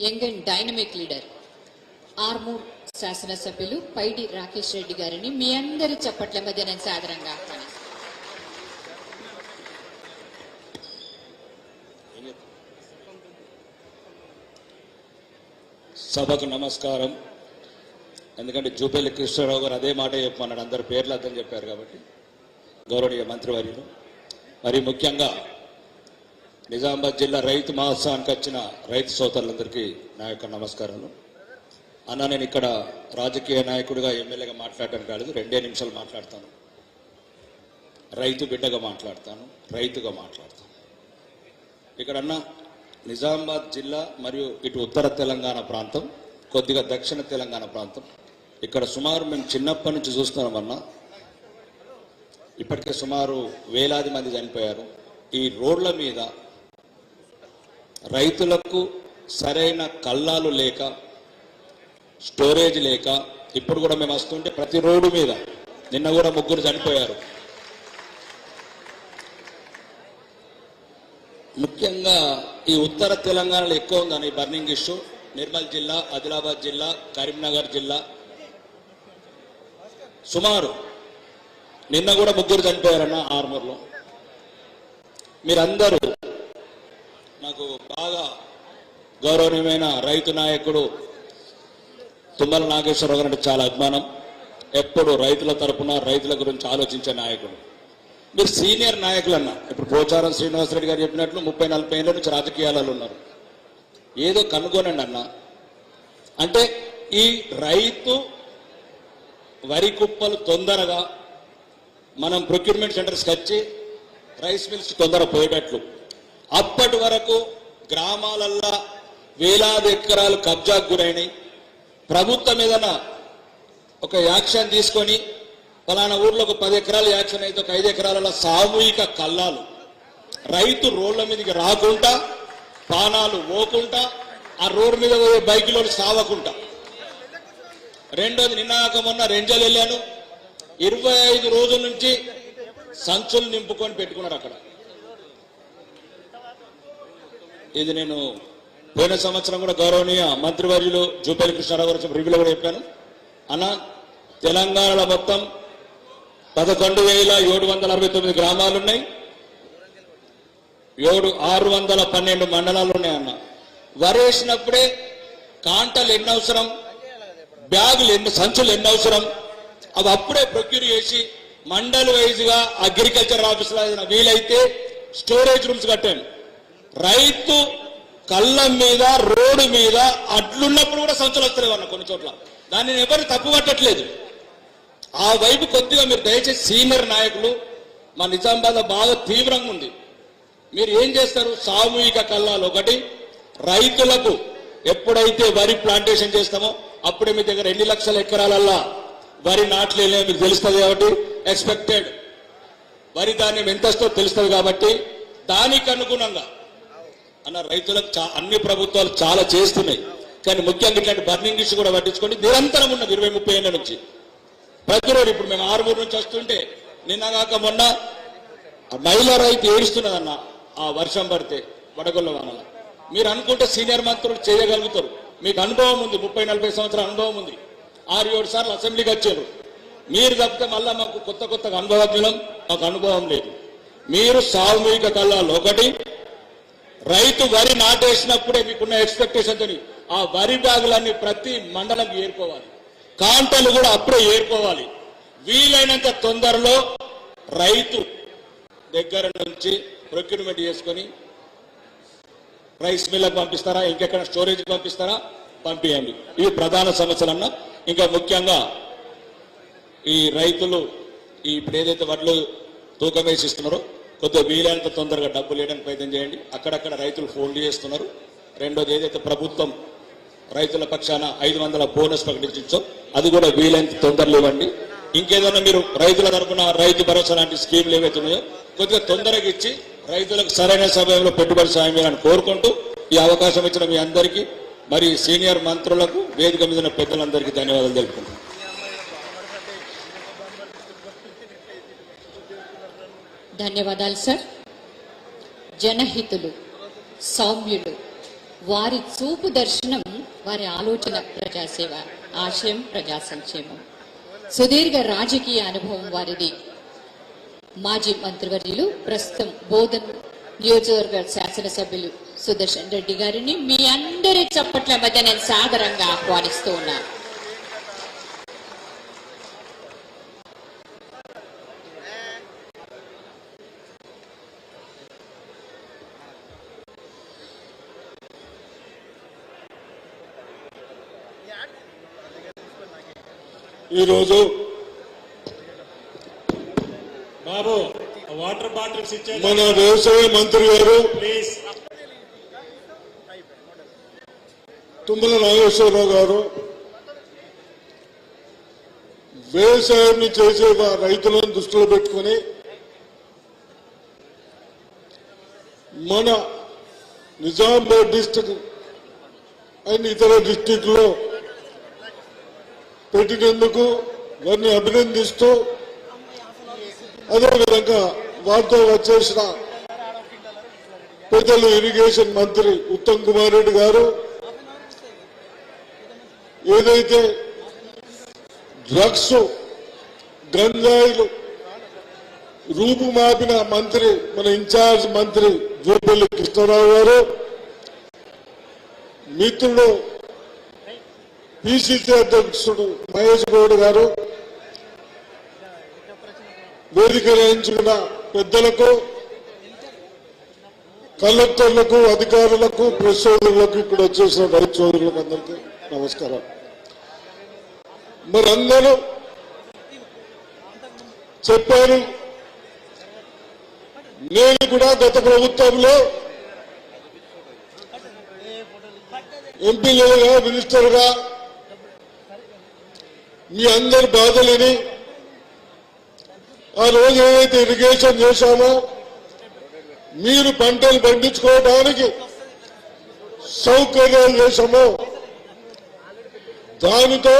Speaker 2: Young and dynamic leader Armoor శాసనసభ్యులు పైడి రాకేష్ రెడ్డి గారిని మీ అందరి చప్పట్ల మధ్య నేను సాదరంగా ఆహ్వానిస్తాను.
Speaker 9: సభకు నమస్కారం. ఎందుకంటే జూపల్లి కృష్ణారావు గారు అదే మాట చెప్పమన్నాడు, అందరి పేర్లు అర్థం చెప్పారు కాబట్టి. గౌరవనీయ మంత్రివర్యులు, మరి ముఖ్యంగా నిజామాబాద్ జిల్లా రైతు మహోత్సవానికి వచ్చిన రైతు సోదరులందరికీ నా యొక్క నమస్కారాలు. అన్న, నేను ఇక్కడ రాజకీయ నాయకుడిగా ఎమ్మెల్యేగా మాట్లాడటానికి కాలేదు, 2 నిమిషాలు మాట్లాడతాను. రైతు బిడ్డగా మాట్లాడతాను, రైతుగా మాట్లాడతాను. ఇక్కడ అన్న, నిజామాబాద్ జిల్లా మరియు ఇటు ఉత్తర తెలంగాణ ప్రాంతం, కొద్దిగా దక్షిణ తెలంగాణ ప్రాంతం, ఇక్కడ సుమారు మేము చిన్నప్పటి నుంచి చూస్తున్నామన్నా, ఇప్పటికే సుమారు వేలాది మంది చనిపోయారు. ఈ రోడ్ల మీద రైతులకు సరైన కల్లాలు లేక, స్టోరేజ్ లేక, ఇప్పుడు కూడా మేము వస్తుంటే ప్రతి రోడ్డు మీద నిన్న కూడా 3 చనిపోయారు. ముఖ్యంగా ఈ ఉత్తర తెలంగాణలో ఎక్కువ ఉందని బర్నింగ్ ఇష్యూ. నిర్మల్ జిల్లా, ఆదిలాబాద్ జిల్లా, కరీంనగర్ జిల్లా సుమారు నిన్న కూడా 3 చనిపోయారన్న ఆర్మూర్లో. మీరందరూ నాకు బాగా గౌరవనీయమైన రైతు నాయకుడు తుమ్మల నాగేశ్వరరావు గారు అంటే చాలా అభిమానం. ఎప్పుడు రైతుల తరపున రైతుల గురించి ఆలోచించే నాయకుడు. మీరు సీనియర్ నాయకులన్నా, ఇప్పుడు పోచారం శ్రీనివాసరెడ్డి గారు చెప్పినట్లు 30-40 ఏళ్ళ నుంచి రాజకీయాలలో ఉన్నారు. ఏదో కనుగొనండి అన్న. అంటే ఈ రైతు వరి కుప్పలు తొందరగా మనం ప్రొక్యూర్మెంట్ సెంటర్స్కి వచ్చి రైస్ మిల్స్ తొందరగా పోయేటట్లు, అప్పటి వరకు గ్రామాలల్లో వేలాది ఎకరాలు కబ్జాకు గురైనాయి. ప్రభుత్వం ఏదైనా ఒక యాక్షన్ తీసుకొని ఫలానా ఊర్లో ఒక 10 ఎకరాలు యాక్షన్ అయితే ఒక 5 ఎకరాల సామూహిక కల్లాలు, రైతు రోడ్ల మీదకి రాకుండా, పానాలు పోకుండా, ఆ రోడ్డు మీద పోయే బైకులో సావకుండా. రెండోది, నిన్నాక మొన్న రెంజల్ వెళ్ళాను, 25 రోజుల నుంచి సంచులు నింపుకొని పెట్టుకున్నారు అక్కడ. ఇది నేను పోయిన సంవత్సరం కూడా గౌరవనీయ మంత్రివర్యులు జూపల్లి కృష్ణారావు గారు రివ్యూలో కూడా చెప్పాను. అన్న, తెలంగాణలో మొత్తం 11,769 గ్రామాలు ఉన్నాయి, 612 మండలాలు ఉన్నాయన్న. వరేసినప్పుడే కాంటలు ఎన్ని అవసరం, బ్యాగులు సంచులు ఎన్ని అవసరం, అవి అప్పుడే ప్రొక్యూర్ చేసి మండల్ వైజ్గా అగ్రికల్చర్ ఆఫీసులో వీలైతే స్టోరేజ్ రూమ్స్ కట్టాను. రైతు కళ్ళం మీద, రోడ్డు మీద అడ్లున్నప్పుడు కూడా సంచులు వస్తలేవు అన్న కొన్ని చోట్ల. దాన్ని నేను ఎవరు తప్పు పట్టట్లేదు. ఆ వైపు కొద్దిగా మీరు దయచేసి సీనియర్ నాయకులు, మా నిజామాబాద్ బాగా తీవ్రంగా ఉంది. మీరు ఏం చేస్తారు? సామూహిక కల్లాలు ఒకటి, రైతులకు ఎప్పుడైతే వరి ప్లాంటేషన్ చేస్తామో అప్పుడే మీ దగ్గర ఎన్ని లక్షల ఎకరాలల్లా వరి నాట్లేనే మీకు తెలుస్తుంది కాబట్టి, ఎక్స్పెక్టెడ్ వరి ధాన్యం ఎంతస్తో తెలుస్తుంది కాబట్టి, దానికి అనుగుణంగా అన్న రైతులకు అన్ని ప్రభుత్వాలు చాలా చేస్తున్నాయి. కానీ ముఖ్యంగా ఇట్లాంటి బర్నింగ్ ఇష్యూ కూడా పట్టించుకోండి. నిరంతరం ఉన్నది 20-30 ఏళ్ళ నుంచి ప్రతిరోజు. ఇప్పుడు మేము 6 నుంచి వస్తుంటే నిన్నగాక మొన్న మహిళా రైతు ఏడుస్తున్నదన్న, ఆ వర్షం పడితే వడగొల్ల వానల. మీరు అనుకుంటే సీనియర్ మంత్రులు చేయగలుగుతారు, మీకు అనుభవం ఉంది, 30-40 సంవత్సరాల అనుభవం ఉంది, 6-7 సార్లు అసెంబ్లీకి వచ్చారు. మీరు తప్పితే మళ్ళా మాకు కొత్తగా అనుభవజ్ఞులం, మాకు అనుభవం లేదు. మీరు సామూహిక కల్లాలు ఒకటి, రైతు వరి నాటేసినప్పుడే మీకున్న ఎక్స్పెక్టేషన్తో ఆ వరి బ్యాగులన్నీ ప్రతి మండలంకి ఏరుకోవాలి, కాంటలు కూడా అప్పుడే ఏరుకోవాలి. వీలైనంత తొందరలో రైతు దగ్గర నుంచి ప్రొక్యూర్మెంట్ చేసుకొని రైస్ మిల్లకు పంపిస్తారా, ఇంకెక్కడ స్టోరేజ్కి పంపిస్తారా, పంపించండి. ఇవి ప్రధాన సమస్యలన్నా. ఇంకా ముఖ్యంగా ఈ రైతులు ఇప్పుడు ఏదైతే వడ్లు తూకం వేసి ఇస్తున్నారో కొద్దిగా వీలైనంత తొందరగా డబ్బులు వేయడానికి ప్రయత్నం చేయండి. అక్కడక్కడ రైతులు ఫోన్లు చేస్తున్నారు. రెండోది, ఏదైతే ప్రభుత్వం రైతుల పక్షాన 500 బోనస్ ప్రకటించో అది కూడా వీలైనంత తొందరలో ఇవ్వండి. ఇంకేదైనా మీరు రైతుల తరఫున రైతు భరోసా లాంటి స్కీమ్లు ఏవైతే ఉన్నాయో కొద్దిగా తొందరగా ఇచ్చి రైతులకు సరైన సమయంలో పెట్టుబడి సాయం చేయాలని కోరుకుంటూ ఈ అవకాశం ఇచ్చిన మీ అందరికీ, మరి సీనియర్ మంత్రులకు, వేదిక మీద ఉన్న పెద్దలందరికీ ధన్యవాదాలు తెలుపుకుంటున్నాను.
Speaker 2: ధన్యవాదాలు సార్. జనహితులు, సౌమ్యులు, వారి చూపు దర్శనం, వారి ఆలోచన ప్రజాసేవ, ఆశయం ప్రజా సంక్షేమం. సుదీర్ఘ రాజకీయ అనుభవం వారిది. మాజీ మంత్రివర్యులు, ప్రస్తుతం బోధన్ నియోజకవర్గ శాసనసభ్యులు సుదర్శన్ రెడ్డి గారిని మీ అందరి చప్పట్ల మధ్య నేను సాదరంగా ఆహ్వానిస్తూ ఉన్నాను.
Speaker 8: ఈరోజు
Speaker 10: బాబు వాటర్ బాటిల్స్ ఇచ్చేది
Speaker 8: మన వ్యవసాయ మంత్రి గారు
Speaker 10: ప్లీజ్.
Speaker 8: తుమ్మల నాగేశ్వరరావు గారు వ్యవసాయాన్ని చేసే రైతులను దృష్టిలో పెట్టుకుని మన నిజామాబాద్ డిస్టిక్ అండ్ ఇతర డిస్టిక్ లో పెట్టినందుకు వారిని అభినందిస్తూ అదేవిధంగా వారితో వచ్చేసిన పెద్దలు ఇరిగేషన్ మంత్రి ఉత్తమ్ కుమార్ రెడ్డి గారు ఏదైతే డ్రగ్స్ గంజాయిలు రూపుమాపిన మంత్రి మన ఇన్ఛార్జ్ మంత్రి జూపల్లి కృష్ణారావు గారు మిత్రుడు పిసిసి అధ్యక్షుడు మహేష్ గౌడ్ గారు వేదిక నిర్వహించుకున్న పెద్దలకు కలెక్టర్లకు అధికారులకు ప్రెస్ సోదరులకు ఇక్కడ వచ్చేసిన రైతు సోదరులకు అందరికీ నమస్కారం. మరి అందరూ చెప్పారు, నేను కూడా గత ప్రభుత్వంలో ఎంపీలుగా మినిస్టర్గా మీ అందరి బాధలని ఆ రోజు ఏదైతే ఇరిగేషన్ చేశామో మీరు పంటలు పండించుకోవడానికి సౌకర్యాలు చేశామో దానితో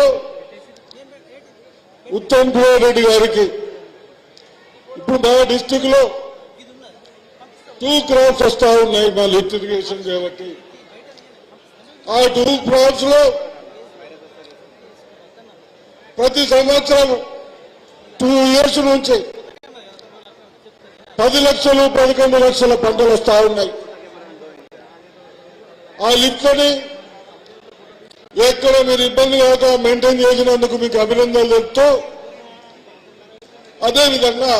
Speaker 8: ఉత్తమ్ కుమార్ రెడ్డి గారికి ఇప్పుడు మా డిస్టిక్ లో 2 క్రాప్స్ వస్తా ఉన్నాయి మా లిఫ్ట్ ఇరిగేషన్ కాబట్టి ఆ 2 క్రాప్స్ లో ప్రతి సంవత్సరం 2 years నుంచి 10 లక్షలు 11 లక్షల పంటలు వస్తా ఉన్నాయి. ఆ లిఫ్ట్ని ఎక్కడ మీరు ఇబ్బంది కాక మెయింటైన్ చేసినందుకు మీకు అభినందనలు చెప్తూ అదేవిధంగా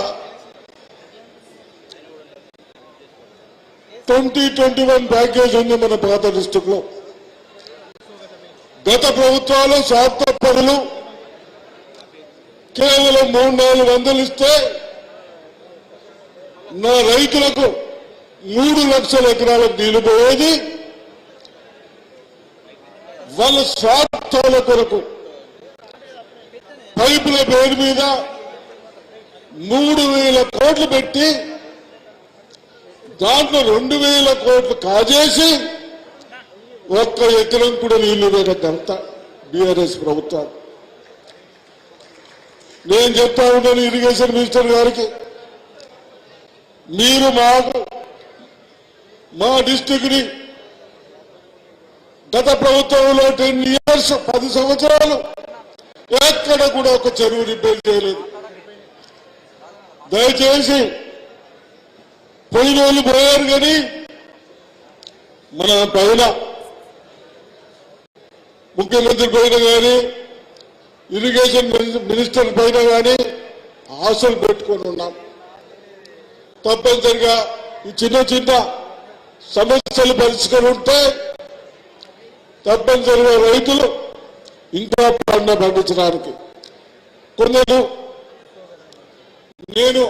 Speaker 8: 2021 ప్యాకేజ్ ఉంది మన పాత డిస్టిక్ లో. గత ప్రభుత్వాలు స్వార్థ పనులు కేవలం 300-400 ఇస్తే నా రైతులకు 3 లక్షల ఎకరాలకు నీళ్లు పోయేది. వాళ్ళ స్వార్థాల కొరకు పైపుల పేరు మీద 3,000 కోట్లు పెట్టి దాంట్లో 2,000 కోట్లు కాజేసి 1 ఎకరం కూడా నీళ్లు లేదంత బీఆర్ఎస్ ప్రభుత్వం. నేను చెప్తా ఉన్నాను ఇరిగేషన్ మినిస్టర్ గారికి, మీరు మా డిస్టిక్ ని గత ప్రభుత్వంలో 10 years 10 సంవత్సరాలు ఎక్కడ కూడా ఒక చెరువు రిపేర్ చేయలేదు. దయచేసి పోయిన వాళ్ళు పోయారు కానీ మన పైన ముఖ్యమంత్రి పైన కానీ ఇరిగేషన్ మినిస్టర్ పైన కానీ ఆశలు పెట్టుకొని ఉన్నాం. తప్పనిసరిగా ఈ చిన్న చిన్న సమస్యలు పరిష్కరిస్తే తప్పనిసరిగా రైతులు ఇంకా పంట పండించడానికి కొందరు నేను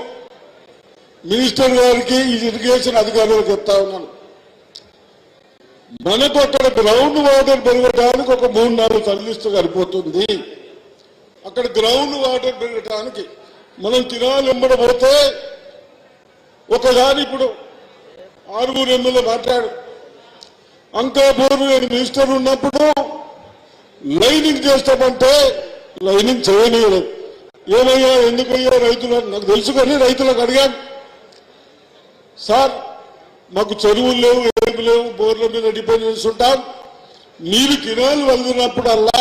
Speaker 8: మినిస్టర్ గారికి ఈ ఇరిగేషన్ అధికారులకు చెప్తా ఉన్నాను, మనకు అక్కడ గ్రౌండ్ వాటర్ పెరగడానికి ఒక 3-4 తరలిస్తూ సరిపోతుంది. అక్కడ గ్రౌండ్ వాటర్ పెరగడానికి మనం తినాలెంబడపోతే ఒకదాని ఇప్పుడు 6 ఎమ్మెల్యే మాట్లాడు అంకాపూర్ నేను మినిస్టర్ ఉన్నప్పుడు లైనింగ్ చేస్తామంటే లైనింగ్ చేయలేదు. ఏమయ్యా ఎందుకయ్యా రైతులకు నాకు తెలుసు కానీ రైతులకు అడిగాను, సార్ మాకు చెరువులు లేవు ఏమి లేవు బోర్ల మీద డిపెండెన్స్ ఉంటాం, నీరు కినాలు వదిలినప్పుడల్లా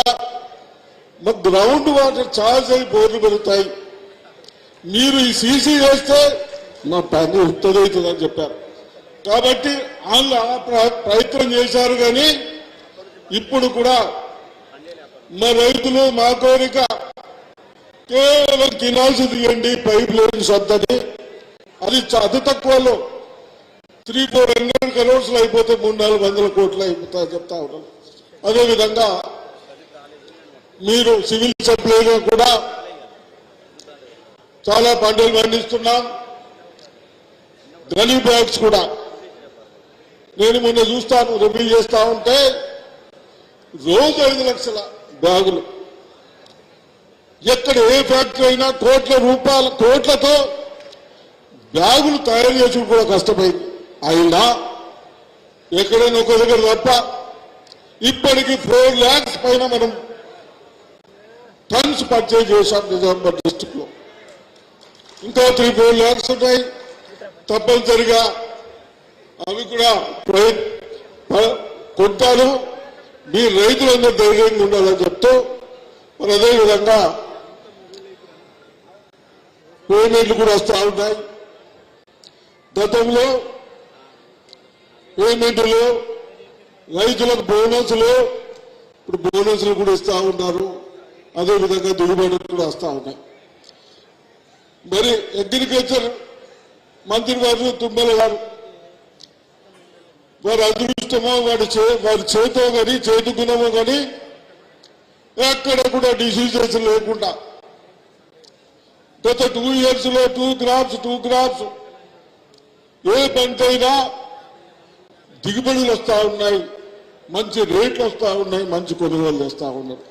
Speaker 8: మాకు గ్రౌండ్ వాటర్ చార్జ్ అయి బోర్లు పెరుగుతాయి, మీరు ఈ సీసీ చేస్తే మా పని ఉత్తదవుతుందని చెప్పారు. కాబట్టి వాళ్ళు ప్రయత్నం చేశారు కానీ ఇప్పుడు కూడా మా రైతులు మా కోరిక కేవలం కినాల్సి తీయండి పైప్ లైన్స్ వద్దని, అది అతి తక్కువలో 300-400 crores అయిపోతే 300-400 కోట్లు అయిపోతాయి చెప్తా ఉన్నాం. అదేవిధంగా మీరు సివిల్ సప్లైలో కూడా చాలా పంటలు పండిస్తున్నాం. గనీ బ్యాగ్స్ కూడా నేను మొన్న చూస్తాను, రివ్యూ చేస్తా ఉంటే రోజు 5 లక్షల బ్యాగులు. ఎక్కడ ఏ ఫ్యాక్టరీ అయినా కోట్లతో బ్యాగులు తయారు చేసి కూడా కష్టమైంది. అయినా ఎక్కడైనా ఒక దగ్గర తప్ప ఇప్పటికీ 4 lakhs పైన మనం టన్స్ పర్చేజ్ చేశాం నిజామాబాద్ డిస్టిక్ లో. ఇంకా 3-4 lakhs ఉన్నాయి. తప్పనిసరిగా అవి కూడా కొంటారు. మీ రైతులందరూ ధైర్యంగా ఉండాలని చెప్తూ మరి అదేవిధంగా పేమెంట్లు కూడా వస్తూ ఉంటాయి. గతంలో పేమెంట్లు రైతులకు బోనస్లు, ఇప్పుడు బోనస్లు కూడా ఇస్తూ ఉన్నారు. అదేవిధంగా దిగుబడులు కూడా వస్తూ ఉన్నాయి. మరి అగ్రికల్చర్ మంత్రి గారు తుమ్మల గారు వారి అదృష్టమో వారి చేతో కానీ చేతి గుణమో కానీ ఎక్కడ కూడా డిసీజెస్ లేకుండా గత 2 years లో 2 crops ఏ పంట అయినా దిగుబడులు వస్తూ ఉన్నాయి, మంచి రేట్లు వస్తూ ఉన్నాయి, మంచి కొనుగోలు వస్తూ ఉన్నారు.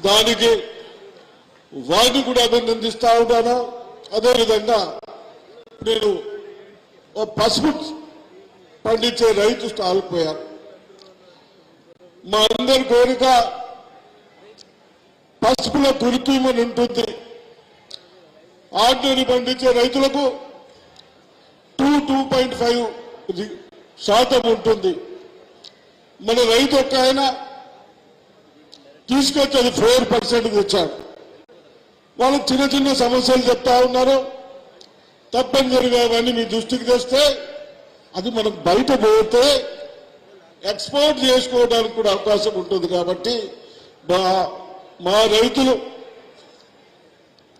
Speaker 8: దానికి వారిని కూడా అభినందిస్తూ ఉంటాను. అదేవిధంగా నేను పసుపు పండించే రైతు స్టాల్పోయారు. మా అందరి కోరిక పసుపులో గురితీమని ఉంటుంది. ఆర్డినరీ పండించే రైతులకు 2.5% ఉంటుంది. మన రైతు ఒక్క ఆయన తీసుకొచ్చి అది 4% తెచ్చాడు. వాళ్ళు చిన్న చిన్న సమస్యలు చెప్తా ఉన్నారు. తప్పనిసరిగా అవన్నీ మీ దృష్టికి తెస్తే అది మనకు బయట పోతే ఎక్స్పోర్ట్ చేసుకోవడానికి కూడా అవకాశం ఉంటుంది. కాబట్టి మా రైతులు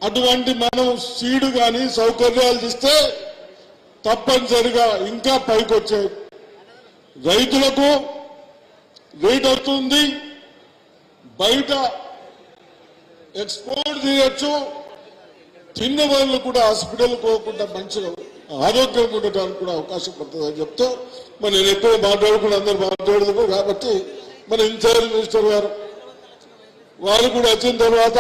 Speaker 8: అటువంటి మనం సీడు కానీ సౌకర్యాలు ఇస్తే తప్పనిసరిగా ఇంకా పైకి వచ్చే రైతులకు రేట్ వస్తుంది, బయట ఎక్స్పోర్ట్ చేయొచ్చు. చిన్న వాళ్ళు కూడా హాస్పిటల్ పోకుండా మంచిగా ఆరోగ్యంగా ఉండటానికి కూడా అవకాశం పడుతుందని చెప్తూ మరి నేను ఎక్కువ మాట్లాడుకుని అందరూ మాట్లాడదు. కాబట్టి మన ఇన్ఛార్జ్ మినిస్టర్ గారు వారు కూడా వచ్చిన తర్వాత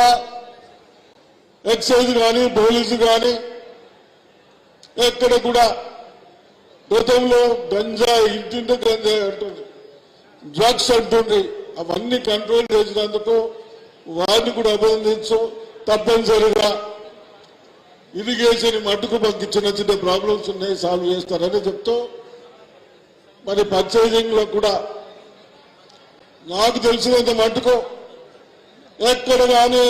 Speaker 8: ఎక్సైజ్ కానీ పోలీసు కానీ ఎక్కడ కూడా గతంలో గంజాయి ఇంటింటి గంజాయి అంటుంది, డ్రగ్స్ అంటుంది, అవన్నీ కంట్రోల్ చేసినందుకు వారిని కూడా అభినందించు. తప్పనిసరిగా ఇరిగేషన్ మట్టుకు మాకు చిన్న చిన్న ప్రాబ్లమ్స్ ఉన్నాయి, సాల్వ్ చేస్తారని చెప్తూ మరి పర్చేజింగ్ లో కూడా నాకు తెలిసినంత మట్టుకు ఎక్కడ కానీ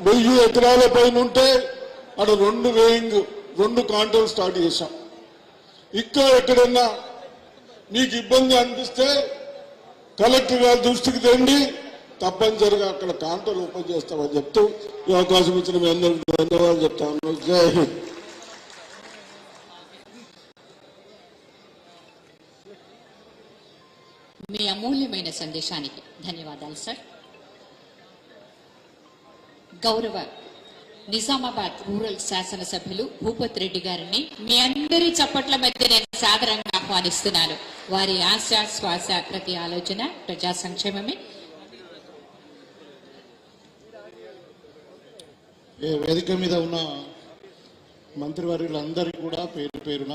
Speaker 8: 1000 ఎకరాల పైన ఉంటే అక్కడ 2 కాంటలు స్టార్ట్ చేశాం. ఇక్కడ ఎక్కడన్నా మీకు ఇబ్బంది అనిపిస్తే కలెక్టర్ గారి దృష్టికి తెండి, తప్పనిసరిగా అక్కడ కాంటలు ఓపెన్ చేస్తామని చెప్తూ ఈ అవకాశం ఇచ్చిన మీ అందరికీ ధన్యవాదాలు చెప్తాను. జై హింద్.
Speaker 2: మీ అమూల్యమైన సందేశానికి ధన్యవాదాలు సార్. గౌరవ నిజామాబాద్ రూరల్ శాసనసభ్యులు భూపత్ రెడ్డి గారిని మీ అందరి చప్పట్ల మధ్య నేను సాదరంగా ఆహ్వానిస్తున్నాను. వారి ఆశ శ్వాస ప్రతి ఆలోచన ప్రజా సంక్షేమమే.
Speaker 6: వేదిక మీద ఉన్న మంత్రివర్యులందరికీ కూడా పేరు పేరున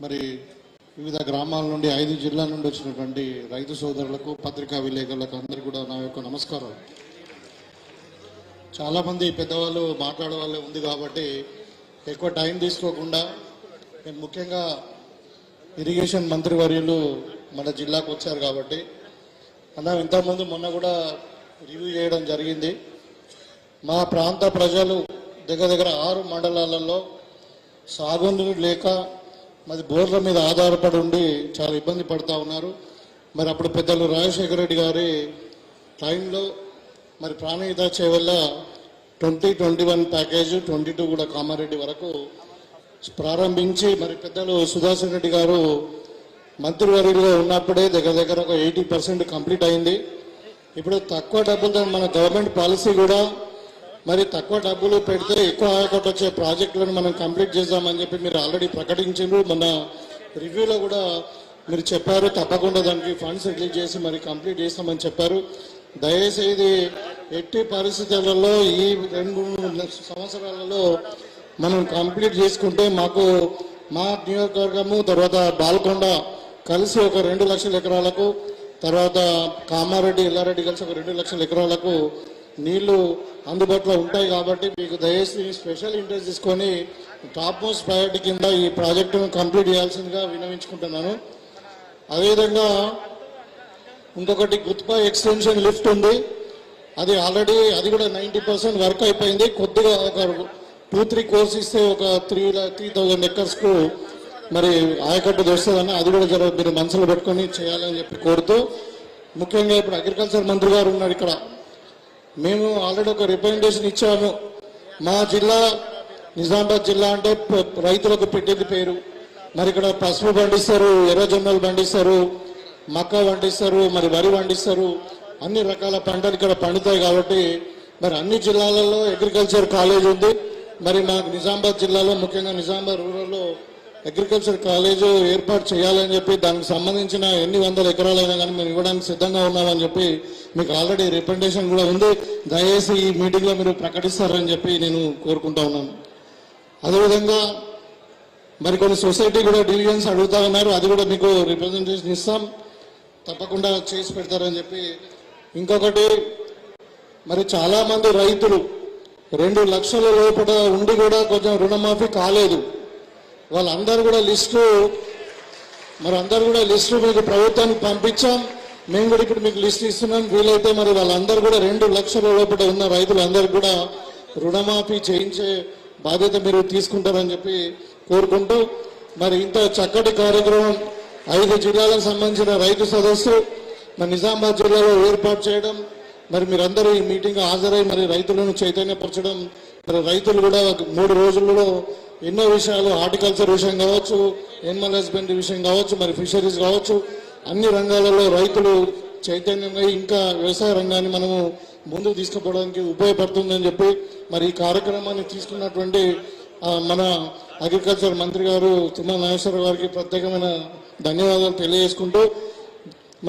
Speaker 6: మరి వివిధ గ్రామాల నుండి 5 జిల్లాల నుండి వచ్చినటువంటి రైతు సోదరులకు, పత్రికా విలేకరులకు అందరికీ కూడా నా యొక్క నమస్కారం. చాలామంది పెద్దవాళ్ళు మాట్లాడే వాళ్ళే ఉంది కాబట్టి ఎక్కువ టైం తీసుకోకుండా నేను ముఖ్యంగా ఇరిగేషన్ మంత్రివర్యులు మన జిల్లాకు వచ్చారు కాబట్టి అన్న ఇంతకుముందు మొన్న కూడా రివ్యూ చేయడం జరిగింది. మా ప్రాంత ప్రజలు దగ్గర 6 మండలాలలో సాగునీరు లేక మరి బోర్ల మీద ఆధారపడి ఉండి చాలా ఇబ్బంది పడుతూ ఉన్నారు. మరి అప్పుడు పెద్దలు రాజశేఖర రెడ్డి గారి టైంలో మరి ప్రాణహిత చేవల్ల 2021 ప్యాకేజ్ 22 కూడా కామారెడ్డి వరకు ప్రారంభించి మరి పెద్దలు సుదర్శన్ రెడ్డి గారు మంత్రివర్యులుగా ఉన్నప్పుడే దగ్గర ఒక 80% కంప్లీట్ అయింది. ఇప్పుడు తక్కువ డబ్బులతో మన గవర్నమెంట్ పాలసీ కూడా మరి తక్కువ డబ్బులు పెడితే ఎక్కువ ఆయకట్టు వచ్చే ప్రాజెక్టులను మనం కంప్లీట్ చేద్దామని చెప్పి మీరు ఆల్రెడీ ప్రకటించారు. మన రివ్యూలో కూడా మీరు చెప్పారు తప్పకుండా దానికి ఫండ్స్ రిలీజ్ చేసి మరి కంప్లీట్ చేస్తామని చెప్పారు. దయచేసి ఇది ఎట్టి పరిస్థితులలో ఈ 2-3 సంవత్సరాలలో మనం కంప్లీట్ చేసుకుంటే మాకు మా నియోజకవర్గము తర్వాత బాల్కొండ కలిసి ఒక 2 లక్షల ఎకరాలకు తర్వాత కామారెడ్డి ఎల్లారెడ్డి కలిసి ఒక 2 లక్షల ఎకరాలకు నీళ్లు అందుబాటులో ఉంటాయి. కాబట్టి మీకు దయచేసి స్పెషల్ ఇంట్రెస్ట్ తీసుకొని టాప్ మోస్ట్ ప్రయారిటీ కింద ఈ ప్రాజెక్టును కంప్లీట్ చేయాల్సిందిగా విన్నవించుకుంటున్నాను. అదేవిధంగా ఇంకొకటి గుత్పా ఎక్స్టెన్షన్ లిఫ్ట్ ఉంది, అది ఆల్రెడీ అది కూడా 90% వర్క్ అయిపోయింది. కొద్దిగా ఒక 2-3 కోర్స్ ఇస్తే ఒక 3,000 ఎకర్స్కు మరి ఆయకట్టు వస్తుందని అది కూడా జర మీరు మనసులో పెట్టుకొని చేయాలని చెప్పి కోరుతూ, ముఖ్యంగా ఇప్పుడు అగ్రికల్చర్ మంత్రి గారు ఉన్నారు ఇక్కడ. మేము ఆల్రెడీ ఒక రిప్రజెంటేషన్ ఇచ్చాము. మా జిల్లా నిజామాబాద్ జిల్లా అంటే రైతులకు పెట్టింది పేరు. మరి ఇక్కడ పసుపు పండిస్తారు, ఎర్రజొన్నలు పండిస్తారు, మక్క పండిస్తారు, మరి వరి పండిస్తారు, అన్ని రకాల పంటలు ఇక్కడ పండుతాయి. కాబట్టి మరి అన్ని జిల్లాలలో అగ్రికల్చర్ కాలేజ్ ఉంది. మరి మాకు నిజామాబాద్ జిల్లాలో ముఖ్యంగా నిజామాబాద్ రూరల్లో అగ్రికల్చర్ కాలేజ్ ఏర్పాటు చేయాలని చెప్పి దానికి సంబంధించిన ఎన్ని వందల ఎకరాలైనా కానీ మేము ఇవ్వడానికి సిద్ధంగా ఉన్నామని చెప్పి మీకు ఆల్రెడీ రిప్రజెంటేషన్ కూడా ఉంది. దయచేసి ఈ మీటింగ్లో మీరు ప్రకటిస్తారని చెప్పి నేను కోరుకుంటా ఉన్నాను. అదేవిధంగా మరి కొన్ని సొసైటీ కూడా డివిజన్స్ అడుగుతా ఉన్నారు, అది కూడా మీకు రిప్రజెంటేషన్ ఇస్తాం, తప్పకుండా చేసి పెడతారని చెప్పి. ఇంకొకటి మరి చాలామంది రైతులు 2 లక్షల లోపల ఉండి కూడా కొంచెం రుణమాఫీ కాలేదు. వాళ్ళందరూ కూడా లిస్టు మీకు ప్రభుత్వానికి పంపించాం. మేము కూడా ఇప్పుడు మీకు లిస్ట్ ఇస్తున్నాం. వీలైతే మరి వాళ్ళందరూ కూడా 2 లక్షల లోపల ఉన్న రైతులందరూ కూడా రుణమాఫీ చేయించే బాధ్యత మీరు తీసుకుంటారని చెప్పి కోరుకుంటూ, మరి ఇంత చక్కటి కార్యక్రమం 5 జిల్లాలకు సంబంధించిన రైతు సదస్సు మరి నిజామాబాద్ జిల్లాలో ఏర్పాటు చేయడం, మరి మీరందరూ ఈ మీటింగ్ హాజరై మరి రైతులను చైతన్యపరచడం, మరి రైతులు కూడా 3 రోజుల్లో ఎన్నో విషయాలు హార్టికల్చర్ విషయం కావచ్చు, ఎనిమల్ హస్బెండరీ విషయం కావచ్చు, మరి ఫిషరీస్ కావచ్చు, అన్ని రంగాలలో రైతులు చైతన్యంగా ఇంకా వ్యవసాయ రంగాన్ని మనము ముందుకు తీసుకుపోవడానికి ఉపయోగపడుతుందని చెప్పి మరి ఈ కార్యక్రమాన్ని తీసుకున్నటువంటి మన అగ్రికల్చర్ మంత్రి గారు తుమ్మల నాగేశ్వరరావు గారికి ప్రత్యేకమైన ధన్యవాదాలు తెలియజేసుకుంటూ,